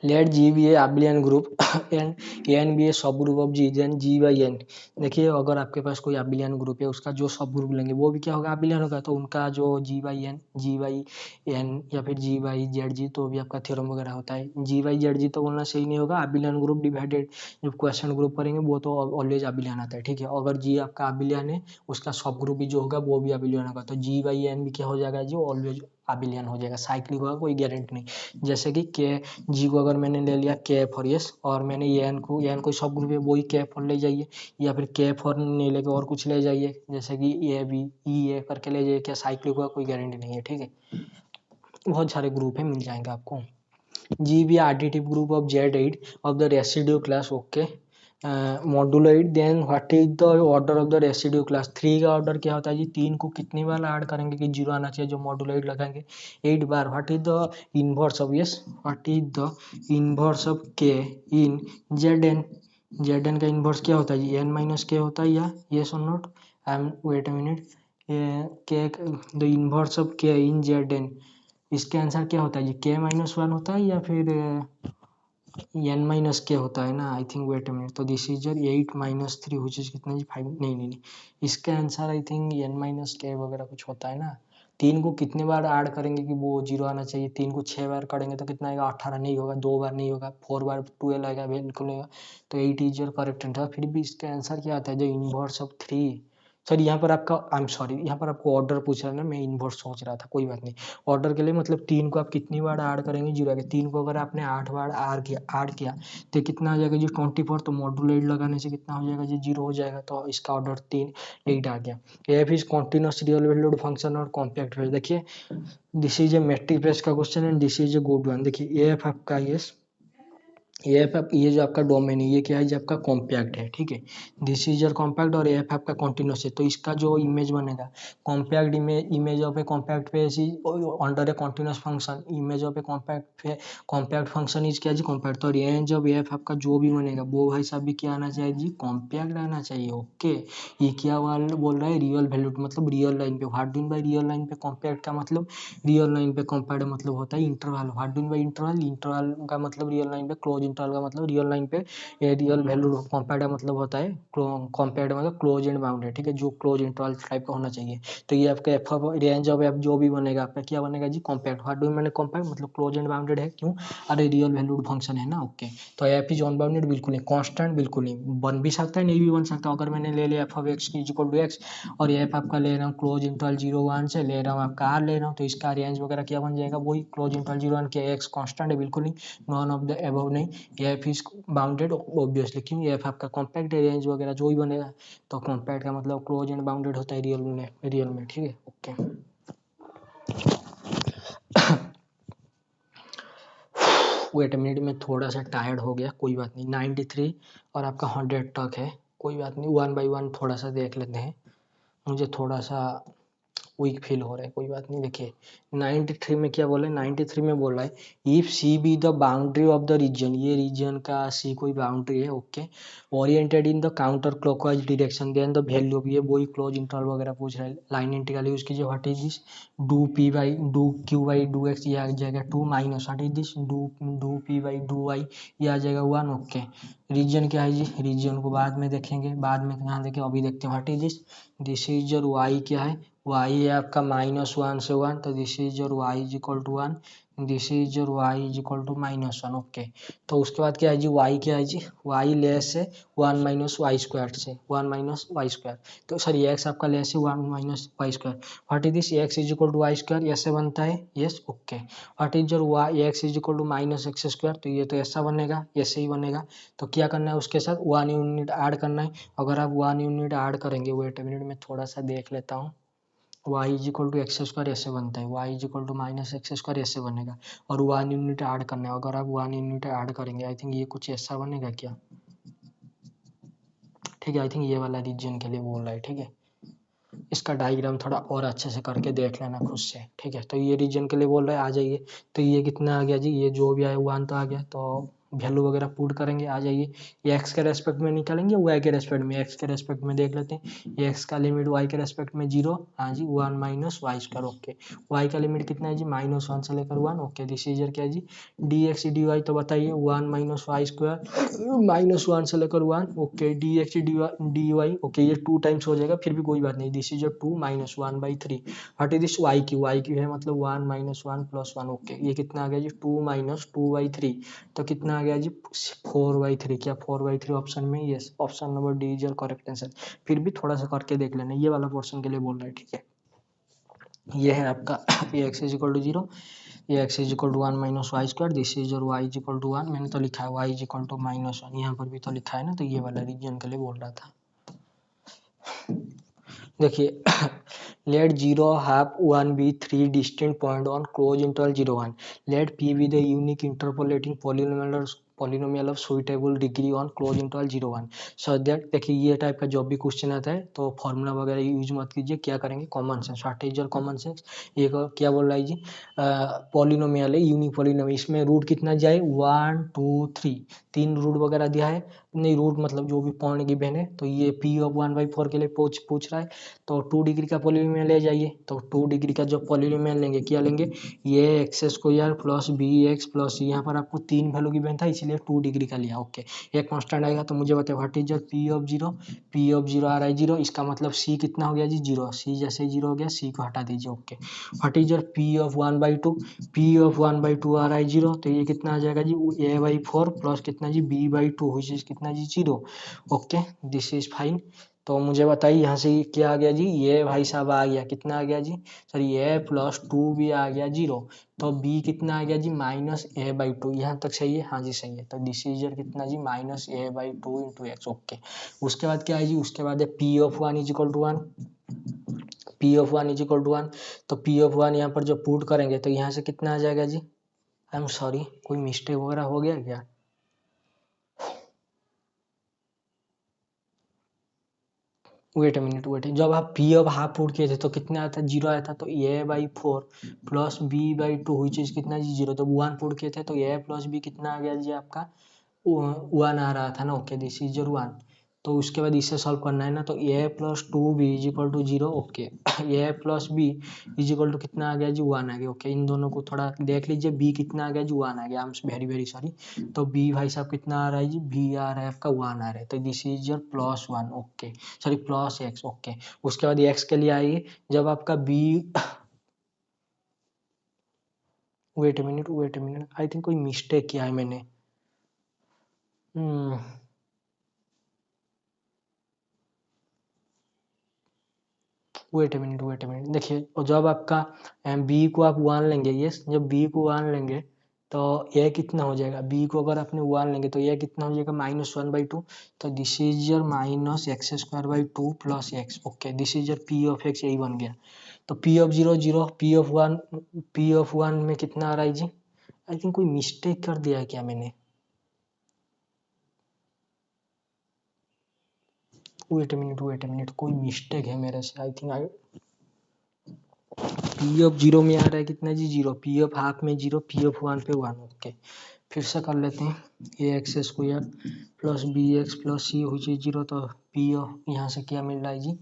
let G be a abelian group N be a subgroup of G, then G by N. देखिए अगर आपके पास कोई abelian group है उसका जो सब ग्रुप लेंगे वो भी क्या होगा, अबिलियन होगा, तो उनका जो जी बाई एन या फिर जी बाई जेड जी, तो भी आपका थ्योरम वगैरह होता है। जी बाई जेड जी तो बोलना सही नहीं होगा, अबिलियन ग्रुप डिवाइडेड, जब क्वेश्चन ग्रुप करेंगे वो तो ऑलवेज अबिलियन आता है, ठीक है। अगर जी आपका अबिलियन है उसका सब ग्रुप भी जो होगा वो भी अबिलियन होगा, तो जी बाई एन भी क्या हो जाएगा जी, ऑलवेज अबिलियन हो जाएगा, साइक्लिक होगा, कोई गारंटी नहीं। जैसे कि के जी को अगर मैंने ले लिया के फॉर यस, और मैंने एन को सब ग्रुप है वही के फॉर ले जाइए, या फिर के फॉर नहीं लेके और कुछ ले जाइए, जैसे कि ए बी ई ए करके ले जाइए, क्या साइक्लिक होगा, कोई गारंटी नहीं है, ठीक है। बहुत सारे ग्रुप है, मिल जाएंगे आपको। G be additive group of Z8 of the residue class, okay, modulo 8, then what is the order of the residue class, 3 का ऑर्डर क्या होता है जी, 3 को कितनी बार ऐड करेंगे कि 0 आना चाहिए, जो मॉडुलो 8 लगाएंगे 8 बार। What is the inverse of, yes what is the inverse of K in Z N का इनवर्स क्या होता है जी, एन माइनस के होता है, या यस और not, I am wait a minute, K the inverse of K in Z N, इसके आंसर क्या होता है जी, k-1 होता है या फिर n-k होता है ना, I think wait a minute, तो this is your 8-3 which is कितना जी 5, नहीं, इसका आंसर आई थिंक n-k वगैरह कुछ होता है ना। 3 को कितने बार ऐड करेंगे कि वो 0 आना चाहिए, 3 को 6 बार करेंगे तो कितना आएगा, 18 नहीं होगा, 2 बार नहीं होगा, 4 बार 12 आएगा, बिल्कुल होगा, तो 8 इज योर करेक्ट आंसर। फिर भी इसका आंसर क्या आता है, जो इनवर्स ऑफ 3, सॉरी यहाँ पर आपका, आई एम सॉरी, यहाँ पर आपको ऑर्डर पूछ रहा है ना, मैं इनवर्स सोच रहा था, कोई बात नहीं। ऑर्डर के लिए मतलब 3 को आप कितनी बार ऐड करेंगे, 0 आएगा, 3 को अगर आपने 8 बार ऐड किया तो कितना आ जाएगा जी 24, तो मॉड्यूल 8 लगाने से कितना हो जाएगा जी 0 हो जाएगा, तो इसका ऑर्डर 3 8 आ गया। F is continuous real valued function और कॉम्पैक्ट वैल्यू। देखिए this is a metric based का question and this is a good one. देखिए एफ आपका ये जो आपका डोमेन है ये क्या है जी, आपका कॉम्पैक्ट है, ठीक है, दिस इज योर कॉम्पैक्ट, और एफ आपका कॉन्टिन्यूस है, तो इसका जो इमेज बनेगा compact image of A compact face is under a continuous function, image of A compact function is क्या जी, कॉम्पैक्ट, तो रेंज ऑफ एफ आपका जो भी बनेगा वो भाई साहब भी क्या आना चाहिए जी, कॉम्पैक्ट आना चाहिए। ओके, ये क्या बोल रहा है, रियल वैल्यू मतलब रियल लाइन पे, what do by real line पे कॉम्पैक्ट का मतलब, रियल लाइन पे कॉम्पैक्ट मतलब होता है interval, what do by interval, interval का मतलब रियल लाइन पे क्लोज इंटरवल का मतलब रियल लाइन पे ये रियल वैल्यू कॉम्पैक्ट का मतलब होता है कॉम्पैक्ट मतलब क्लोज एंड बाउंडेड, ठीक है, जो क्लोज इंटरवल टाइप का होना चाहिए। तो ये आपका एफ रेंज ऑफ एफ जो भी बनेगा आपका क्या बनेगा जी, कॉम्पैक्ट। व्हाट डू मैंने कॉम्पैक्ट मतलब क्लोज एंड बाउंडेड है, क्यों, अरे रियल वैल्यूड फंक्शन है ना, ओके। तो एफ इज अनबाउंडेड बिल्कुल नहीं, कांस्टेंट बिल्कुल नहीं, बन भी सकता है नहीं भी बन सकता। अगर मैंने ले लिया एफ ऑफ एक्स की इक्वल टू एक्स और एफ आपका ले रहा हूँ क्लोज इंटरवल 0 1 से ले रहा हूँ आपका आर ले रहा हूँ, तो इसका रेंज वगैरह क्या बन जाएगा, वही क्लोज इंटरवल 0 1 के एक्स कांस्टेंट है बिल्कुल नहीं, नॉन ऑफ द अबव नहीं, एफ इज बाउंडेड ऑब्वियसली, क्यों एफ आपका कॉम्पैक्ट है, रेंज वगैरह जो ही बनेगा। तो कॉम्पैक्ट का मतलब क्लोज एंड बाउंडेड होता है रियल में, ठीक है, ओके। वेट मिनट में थोड़ा सा टायर्ड हो गया, कोई बात नहीं। 93 और आपका 100 तक है, कोई बात नहीं, 1 बाई 1 थोड़ा सा देख लेते हैं। मुझे थोड़ा सा वीक फील हो रहा है, कोई बात नहीं। देखिए 93 में क्या बोला है, 93 में बोल रहा है if C be the boundary of the region, ये रीजन का सी कोई बाउंड्री है, okay, oriented in the counter clockwise direction, then the value भी है वही क्लोज इंटरवल वगैरह पूछ रहा है। लाइन इंटीग्रल यूज कीजिए, what is this, do p by do q by do x, ये आ जाएगा 2 minus what is this, do p by do y, ये आ जाएगा 1, ओके। रीजन क्या है जी, रीजन को बाद में देखेंगे, बाद में कहाँ देखें, अभी देखते हैं what is this is your y क्या है, y है आपका -1 से 1, तो this is your y is equal to 1, this is your y is equal to -1, okay. तो उसके बाद क्या है जी, y क्या है जी, y लेस है 1 माइनस वाई स्क्वायर से, 1 माइनस वाई स्क्वायर, तो सॉरी x आपका लेस है 1 minus y square, what is this, x is equal to y square, ऐसे बनता है, yes, okay. What is your y, x is equal to minus x square, तो ये तो ऐसा बनेगा, ऐसे ही बनेगा। तो क्या करना है उसके साथ 1 यूनिट ऐड करना है। अगर आप 1 यूनिट ऐड करेंगे, वेट मिनट में थोड़ा सा देख लेता हूँ, y is equal to x square ऐसे बनता है, y is equal to minus x square ऐसे बनेगा, और 1 यूनिट ऐड करना है। अगर आप 1 यूनिट ऐड करेंगे, आई थिंक ये कुछ ऐसा बनेगा क्या, ठीक है, आई थिंक ये वाला रीजन के लिए बोल रहा है, ठीक है। इसका डायग्राम थोड़ा और अच्छे से करके देख लेना खुद से, ठीक है। तो ये रीजन के लिए बोल रहा है, आ जाइए। तो ये कितना आ गया जी, ये जो भी आया 1 तो आ गया, तो वैल्यू वगैरह पुट करेंगे, आ जाइए। ये एक्स के रेस्पेक्ट में निकालेंगे, वाई के रेस्पेक्ट में, एक्स के रेस्पेक्ट में देख लेते हैं। ये एक्स का लिमिट वाई के रेस्पेक्ट में 0, हाँ जी, 1 minus y square, okay. Y का लिमिट कितना है जी, -1 से लेकर 1, ओके। दिस इज क्या है जी, डी एक्स डी वाई, तो बताइए 1 माइनस वाई स्क्वायर -1 से लेकर 1, okay, d x d y, okay, ये 2 टाइम्स हो जाएगा, फिर भी कोई बात नहीं। This is 2 minus 1/3, what is this, y q है मतलब 1 माइनस 1 प्लस 1, ओके। ये कितना आ गया जी, 2 माइनस 2/3, तो कितना आ गया जी 4/3, क्या 4/3 ऑप्शन में, yes, option number d is your correct answer. फिर भी थोड़ा सा करके देख लेना, ये वाला पोर्शन के लिए बोल रहा है, ठीक है। ये है आपका ये एक्स इज इक्वल टू 0, ये x is equal to 1 minus y square, this is और वाई इज इक्वल टू 1, मैंने तो लिखा है वाई इज इक्वल टू -1, यहाँ पर भी तो लिखा है ना, तो ये वाला रीजन के लिए बोल रहा था। देखिए let 0 have 1 be 3 distinct point on closed interval 0 1, let p be the unique interpolating polynomial of suitable degree on closed interval 0 1, so that देखिए ये टाइप का जब भी क्वेश्चन आता है तो फॉर्मूला वगैरह यूज मत कीजिए, क्या करेंगे, common sense, what is your common sense. ये क्या बोल रहा है जी, पॉलिनोमियल है, यूनिक पॉलिनोमियल, इसमें रूट कितना जाए 1 2 3, 3 रूट वगैरह दिया है, नहीं रूट मतलब जो भी पॉइंट गिवन है, तो ये p ऑफ 1/4 के लिए पूछ रहा है, तो 2 डिग्री का पॉलिनोमियल ले जाइए। तो 2 डिग्री का जो पॉलिनोमियल लेंगे, क्या लेंगे, ये x square plus B x plus, यहाँ पर आपको 3 वैल्यू गिवन था इसलिए 2 डिग्री का लिया, ओके। एक कांस्टेंट आएगा, तो मुझे बताए what is P of 0, P of 0 आ रहा है 0, इसका मतलब सी कितना हो गया जी 0, सी जैसे 0 हो गया, सी को हटा दीजिए, okay. What is P of 1/2, P of 1/2 आ रहा है 0, तो ये कितना आ जाएगा जी a/4 प्लस कितना जी b/2, विच इज कितना जी 0, ओके, दिस इज फाइन। तो मुझे बताइए यहाँ से क्या आ गया जी, ये भाई साहब आ गया, कितना आ गया जी, सॉरी ए प्लस 2 भी आ गया 0, तो b कितना आ गया जी -a/2, यहाँ तक सही है, हाँ जी सही है। तो दिस इज कितना जी -a/2 इंटू एक्स, ओके। उसके बाद क्या है जी, उसके बाद है p of 1 is equal to 1, p of 1 is equal to 1, तो p ऑफ 1 यहाँ पर जब पुट करेंगे तो यहाँ से कितना आ जाएगा जी, आई एम सॉरी कोई मिस्टेक वगैरह हो गया क्या, वेट अ मिनट वेट, जब आप पी ऑफ हाफ पुट किए थे तो कितना आया था, 0 आया था, तो a/4 प्लस b/2 हुई चीज कितना जी 0, तो 1 पुट किए थे तो a प्लस b कितना आ गया जी आपका 1 आ रहा था ना, ओके, दिस इज योर 1। तो उसके बाद इसे सॉल्व करना है ना, तो A plus two B is equal to 0, okay. A plus B is equal to कितना आ गया जी 1 आ गया, ओके। इन दोनों को थोड़ा देख लीजिए, बी कितना आ गया जी 1 आ गया, आई एम वेरी वेरी सॉरी। तो बी भाई साहब कितना आ रहा है जी, बी आ रहा है आपका 1 आ रहा है, तो this is your +1, okay, sorry plus x, okay. उसके बाद एक्स के लिए आइए, जब आपका b wait a minute, I think कोई मिस्टेक किया है मैंने। वेट ए मिनट, देखिए, और जब आपका बी को आप 1 लेंगे, यस, जब बी को 1 लेंगे तो ये कितना हो जाएगा, बी को अगर आपने 1 लेंगे तो ये कितना हो जाएगा -1/2, तो this is your -x²/2 plus x, okay. This is your P of x, यही बन गया। तो पी ऑफ 0 0, पी ऑफ 1 में कितना आ रहा है जी, आई थिंक कोई मिस्टेक कर दिया है क्या मैंने, वेट ए मिनट, कोई मिस्टेक है मेरे से, आई थिंक पी ऑफ 0 में आ रहा है कितना जी 0, पी ऑफ हाफ में 0, पी ऑफ 1 पे 1, ओके। फिर से कर लेते हैं, A X square plus B x plus C हुई चीज 0, तो पी ऑफ यहाँ से क्या मिल रहा है जी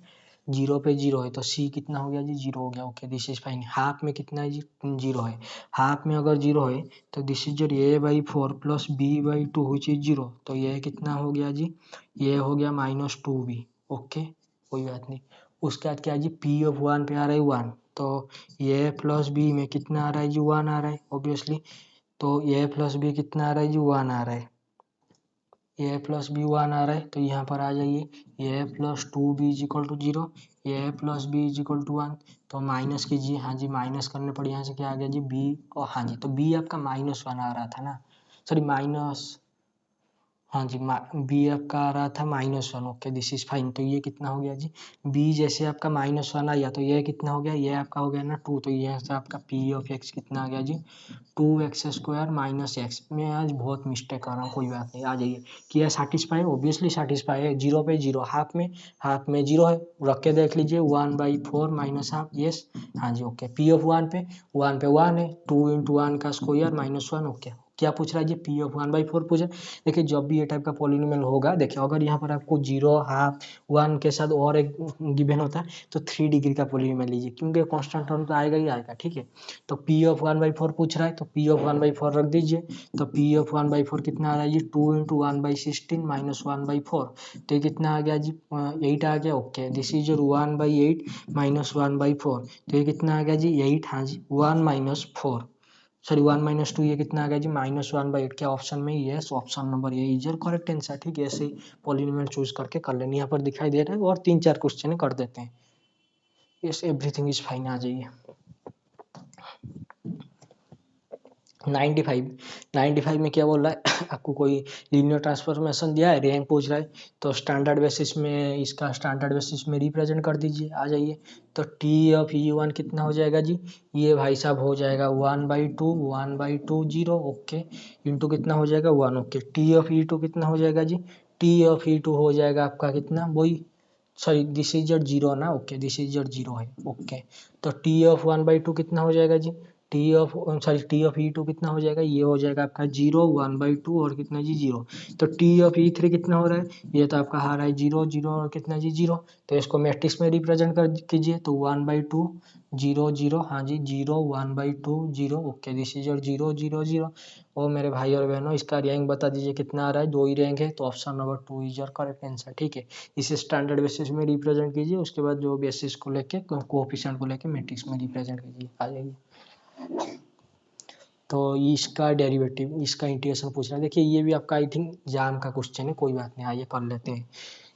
0 पे 0 है, तो सी कितना हो गया जी 0 हो गया, okay. This is fine. Half में कितना है जी 0 है, हाफ में अगर 0 है तो this is a/4 plus b/2 हुई चीज 0, तो ये कितना हो गया जी, ये हो गया -2b, ओके, कोई बात नहीं। उसके बाद क्या है जी, पी ऑफ 1 पे आ रहा है 1, तो ए प्लस बी में कितना आ रहा है जी 1 आ रहा है ऑब्वियसली, तो ए प्लस बी कितना आ रहा है जी 1 आ रहा है, ए प्लस बी 1 आ रहा है, तो यहाँ पर आ जाइए, A plus 2b is equal to 0, A plus B is equal to 1, तो माइनस कीजिए, हाँ जी माइनस करने पड़े, यहाँ से क्या आ गया जी बी, और हाँ जी, तो बी आपका -1 आ रहा था ना, सॉरी माइनस, हाँ जी, बी आपका आ रहा था -1, ओके, दिस इज फाइन। तो ये कितना हो गया जी, बी जैसे आपका -1 आया, तो ये कितना हो गया, ये आपका हो गया ना 2, तो ये से आपका पी ऑफ एक्स कितना आ गया जी 2x² माइनस एक्स। मैं आज बहुत मिस्टेक कर रहा हूँ, कोई बात नहीं, आ जाइए। किया सैटिस्फाई, ऑब्वियसली सैटिस्फाई है, 0 पे 0, हाफ में 0 है, रख के देख लीजिए, 1/4 माइनस हाफ, यस, हाँ जी, ओके। पी ऑफ 1 पे 1 है, 2 × 1 का स्क्वायर -1, ओके। क्या पूछ रहा है जी, पी ऑफ 1/4 पूछा। देखिए, जब भी ये टाइप का पॉलिनोमियल होगा, देखिए अगर यहाँ पर आपको 0, हाफ, 1 के साथ और एक गिवन होता है, तो 3 डिग्री का पॉलिनोमियल लीजिए, क्योंकि कांस्टेंट टर्म तो आएगा ही आएगा, ठीक है। तो पी ऑफ 1/4 पूछ रहा है, तो पी ऑफ 1/4 रख दीजिए, तो पी ऑफ 1/4 कितना आ रहा है जी 2 × 1/16 माइनस 1/4, तो ये कितना आ गया जी 8 आ गया, okay. This is your 1/8 minus 1/4, तो ये कितना आ गया जी 8, हाँ जी, 1 - 4, सॉरी 1 - 2, ये कितना आ गया जी -1/8, क्या ऑप्शन में, yes, option number A is your correct answer, ठीक है। ऐसे ही पॉलिनोमियल चूज करके कर लेनी, यहाँ पर दिखाई दे रहा है, और 3-4 क्वेश्चन कर देते हैं, यस, एवरीथिंग इज फाइन, आ जाइए। 95 में क्या बोल रहा है आपको, कोई लीनियर ट्रांसफॉर्मेशन दिया है, रैंक पूछ रहा है, तो स्टैंडर्ड बेसिस में, इसका स्टैंडर्ड बेसिस में रिप्रेजेंट कर दीजिए, आ जाइए। तो टी ऑफ E1 कितना हो जाएगा जी, ये भाई साहब हो जाएगा 1/2 0, ओके, इंटू कितना हो जाएगा 1, ओके। टी ऑफ E2 कितना हो जाएगा जी, टी ऑफ E2 हो जाएगा आपका कितना, वही, सॉरी दिस इज योर 0 ना, ओके, दिस इज योर 0 है, ओके। तो टी ऑफ 1/2 कितना हो जाएगा जी, टी ऑफ E2 कितना हो जाएगा, ये हो जाएगा आपका 0, 1/2 और कितना जी 0। तो टी ऑफ E3 कितना हो रहा है, ये तो आपका हारा है 0 0 और कितना जी 0, तो इसको मैट्रिक्स में रिप्रेजेंट कर कीजिए, तो 1/2 0 0, हाँ जी 0 1/2 0, ओके। This is your 0 0 0। और मेरे भाई और बहनों, इसका रैंक बता दीजिए कितना आ रहा है, 2 ही रैंक है, तो option number 2 is your correct answer, ठीक है। इसे स्टैंडर्ड बेसिस में रिप्रेजेंट कीजिए, उसके बाद जो बेसिस को लेके, कोएफिशिएंट को लेके मैट्रिक्स में रिप्रेजेंट कीजिए, आ जाइए। तो इसका डेरिवेटिव, इसका इंटीग्रेशन पूछ रहा है, देखिए ये भी आपका आई थिंक जाम का क्वेश्चन है, कोई बात नहीं, आइए कर लेते हैं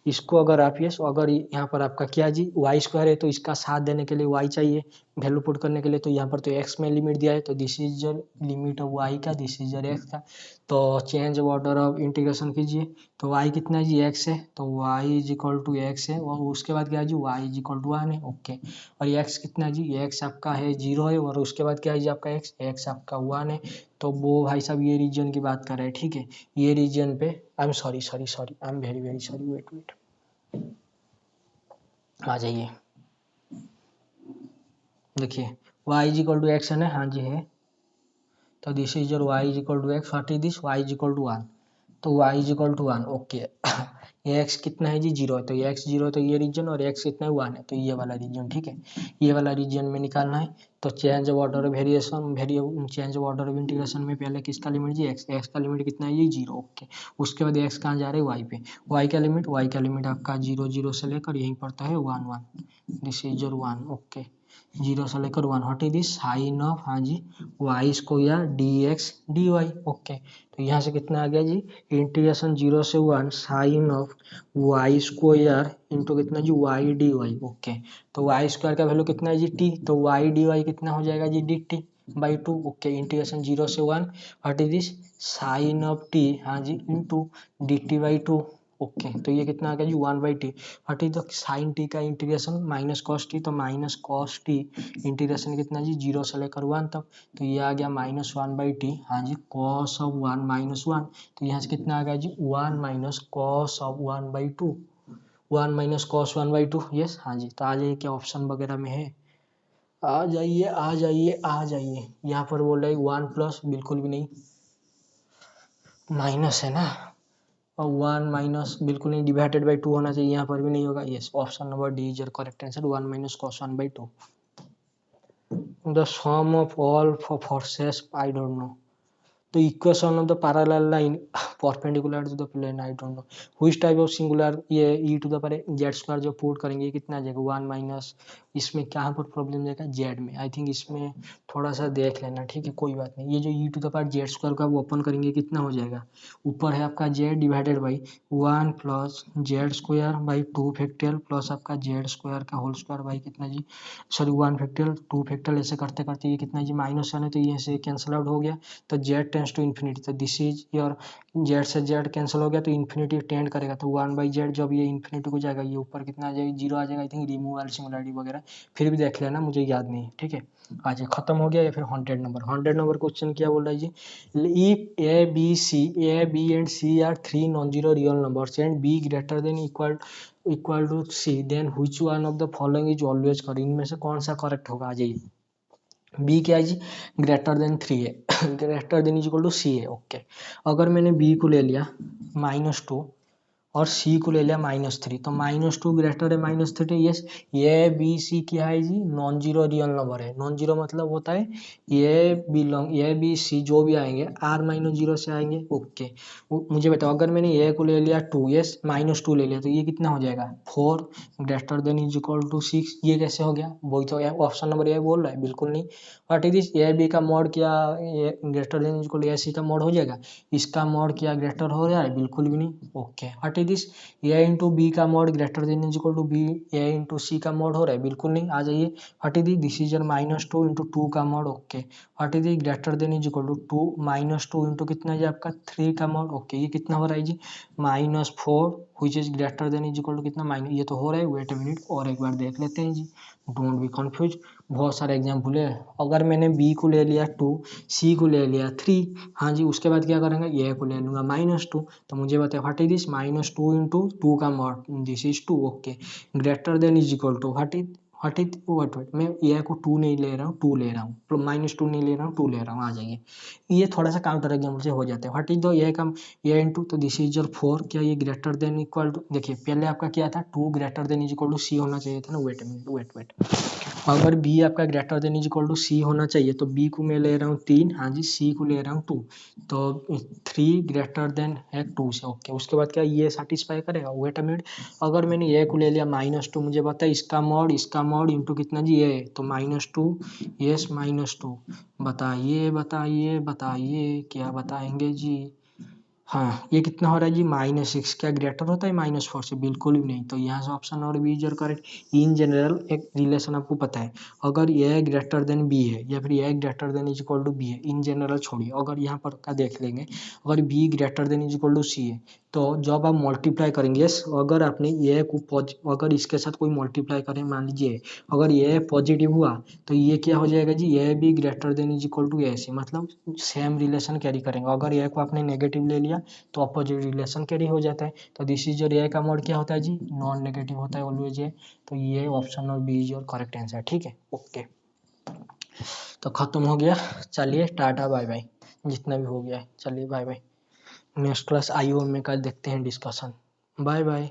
इसको। अगर आप यस, अगर यहाँ पर आपका क्या जी y² है, तो इसका साथ देने के लिए y चाहिए, वैल्यू पुट करने के लिए, तो यहाँ पर तो x में लिमिट दिया है, तो this is your limit of y का, दिस इज योर x का। तो चेंज ऑर्डर ऑफ इंटीग्रेशन कीजिए, तो y कितना है जी x है, तो y is equal to x है, और उसके बाद क्या है जी y इज इक्वल टू 1 है, ओके। और x कितना है जी, x आपका है 0 है, और उसके बाद क्या है जी आपका x आपका 1 है, तो वो भाई साहब ये रीजन की बात कर रहे हैं, ठीक है। ये रीजन पे I am sorry, I am very very sorry, wait, आ जाइए। देखिए y is equal to X है ना, हाँ जी है, तो this is your y is equal to X, what is this, y is equal to 1, तो y is equal to 1, okay. ये x कितना है जी 0 है, तो ये x 0 है तो ये रीजन, और x कितना है 1 है तो ये वाला रीजन। ठीक है, ये वाला रीजन में निकालना है। तो change of order variation change of order of integration में पहले किसका लिमिट जी x का लिमिट कितना है ये 0। ओके, उसके बाद x कहाँ जा रहे हैं y पे, y का लिमिट आपका 0 0 से लेकर यहीं पड़ता है 1 1, दिस इज योर 1। ओके, 0 से लेकर 1, what is this sine of, हाँ जी, y square dx dy। Okay, तो यहाँ से कितना आ गया जी, इंटीग्रेशन 0 से 1 sine of y square into कितना जी y dy। ओके, तो y स्क्वायर का वैल्यू कितना है जी t, तो y dy कितना हो जाएगा जी dt बाई 2। ओके, इंटीग्रेशन 0 से 1, what is this sine of t, हाँ जी, इंटू dt बाई 2। ओके, तो ये कितना आ गया जी 1 by t, what is the sine t का इंटीग्रेशन माइनस कॉस टी, तो माइनस कॉस टी इंटीग्रेशन कितना जी 0 से लेकर 1 तक, तो ये आ गया माइनस 1 बाई टी, हाँ जी, कॉस ऑफ 1 माइनस 1, तो यहाँ से कितना आ गया जी 1 minus cos of 1 by 2, 1 minus cos 1 by 2। Yes, हाँ जी, तो आ जाइए क्या ऑप्शन वगैरह में है, आ जाइए आ जाइए आ जाइए। यहाँ पर बोल रहे 1 प्लस, बिल्कुल भी नहीं, माइनस है ना, और 1 माइनस बिल्कुल नहीं, डिवाइडेड बाई 2 होना चाहिए, यहाँ पर भी नहीं होगा। Yes, option number d is your correct answer, 1 minus cos 1 by 2। The sum of all forces, I don't know. The equation of the parallel line perpendicular to the plane, I don't know which type of singular, ये e to the power z square जो put करेंगे ये कितना आ जाएगा 1 minus, इसमें कहाँ पर प्रॉब्लम जाएगा z में, आई थिंक इसमें थोड़ा सा देख लेना। ठीक है, कोई बात नहीं, ये जो e to the power z square का वो ओपन करेंगे कितना हो जाएगा, ऊपर है आपका z divided by 1 plus z square by 2 factorial plus आपका जेड स्क्वायर का होल स्क्वायर बाई कितना जी, सॉरी 1 फैक्टोरियल 2 फैक्टोरियल, ऐसे करते करते ये कितना जी माइनस 1 है तो ये से कैंसिल आउट हो गया, तो z टेंस टू इन्फिनिटी, तो दिस इज योर z से z कैंसिल हो गया तो इन्फिनिटी टेंड करेगा, तो 1 बाई जेड, जब ये इन्फिनिटी को जाएगा ये ऊपर कितना आ जाएगा 0 आ जाएगा, आई थिंक रिमूव वाली सिंगुलरिटी वगैरह फिर भी देख लेना, मुझे याद नहीं। ठीक है, आज खत्म हो गया। या फिर 100 नंबर क्वेश्चन क्या बोल रहा है जी, if A B and C are 3 non zero real numbers and B greater than equal to C, then which one of the following is always correct, इनमें से कौन सा करेक्ट होगा, आ जाइए। बी क्या है जी, ग्रेटर देन 3 है greater than is equal to C है। ओके, अगर मैंने बी को ले लिया -2 और सी को ले लिया -3, तो -2 ग्रेटर है -3, यस, ये बी सी क्या है जी नॉन जीरो रियल नंबर है। नॉन जीरो मतलब होता है ये बी सी जो भी आएंगे r-0 से आएंगे। ओके, मुझे बताओ अगर मैंने ए को ले लिया 2, यस, -2 ले लिया तो ये कितना हो जाएगा 4 greater than is equal to 6, ये कैसे हो गया, वही तो ऑप्शन नंबर ए बोल रहा है, बिल्कुल नहीं। What is this, A B का मॉड क्या greater than is equal to A C का मॉड हो जाएगा, इसका मॉड क्या ग्रेटर हो रहा है, बिल्कुल भी नहीं। Okay, what is this, A into B का mod greater than is equal to B A into C का मॉड हो रहा है, बिल्कुल नहीं। आ जाइए, what is this is -2 into 2 का mod. Okay, what is greater than is equal to 2 -2 into कितना है आपका 3 का मॉड। ओके, ये कितना हो रहा है जी -4 which is greater than is equal to कितना माइनस, ये तो हो रहा है, वेट अ मिनट और एक बार देख लेते हैं जी, डोंट बी कंफ्यूज, बहुत सारे एग्जाम्पल है। अगर मैंने बी को ले लिया 2, सी को ले लिया 3, हाँ जी, उसके बाद क्या करेंगे ये को ले लूंगा -2, तो मुझे बताए व्हाट इज दिस -2 इंटू 2 का mod, this is 2। Okay, greater than is equal to what is wait मैं ये को 2 नहीं ले रहा हूँ, 2 ले रहा हूँ, -2 नहीं ले रहा हूँ, 2 ले रहा हूँ। आ जाइए, ये थोड़ा सा काउंटर एग्जाम्पल से हो जाता है। व्हाट इज दो ये का ये इंटू, तो दिस इज योर 4, क्या ये ग्रेटर देन इक्वल टू, देखिए पहले आपका क्या था 2 greater than is equal to C होना चाहिए था ना, वेट मिनट वेट, अगर बी आपका greater than is equal to C होना चाहिए, तो बी को मैं ले रहा हूँ 3, हाँ जी, सी को ले रहा हूँ 2, तो 3 ग्रेटर देन है 2 से। ओके, उसके बाद क्या ये सेटिस्फाई करेगा, वेट अ मिनट, अगर मैंने ये को ले लिया -2, मुझे पता है इसका मॉड इंटू कितना जी ये, तो -2, यस -2, बताइए बताइए बताइए क्या बताएंगे जी, हाँ, ये कितना हो रहा है जी -6, क्या ग्रेटर होता है -4 से, बिल्कुल भी नहीं। तो यहाँ से ऑप्शन और B is your correct. In general एक रिलेशन आपको पता है, अगर ये ग्रेटर देन बी है या फिर ये greater than is equal to B है, इन जनरल छोड़िए, अगर यहाँ पर का देख लेंगे, अगर B greater than is equal to C है, तो जब आप मल्टीप्लाई करेंगे, यस, अगर आपने ये को अगर इसके साथ कोई मल्टीप्लाई करें, मान लीजिए अगर ये पॉजिटिव हुआ, तो ये क्या हो जाएगा जी ये भी greater than is equal to A C, मतलब सेम रिलेशन कैरी करेंगे। अगर ये को आपने नेगेटिव ले लिया तो अपोजिट रिलेशन कैरी हो जाता है। तो दिस इज योर ए का मोड क्या होता है जी नॉन नेगेटिव होता है ऑलवेज ये, तो ये ऑप्शन और B is your correct answer. ठीक है, ओके, तो खत्म हो गया, चलिए टाटा बाय बाय, जितना भी हो गया है चलिए bye bye. Next class IO में कल देखते हैं डिस्कशन, बाय बाय।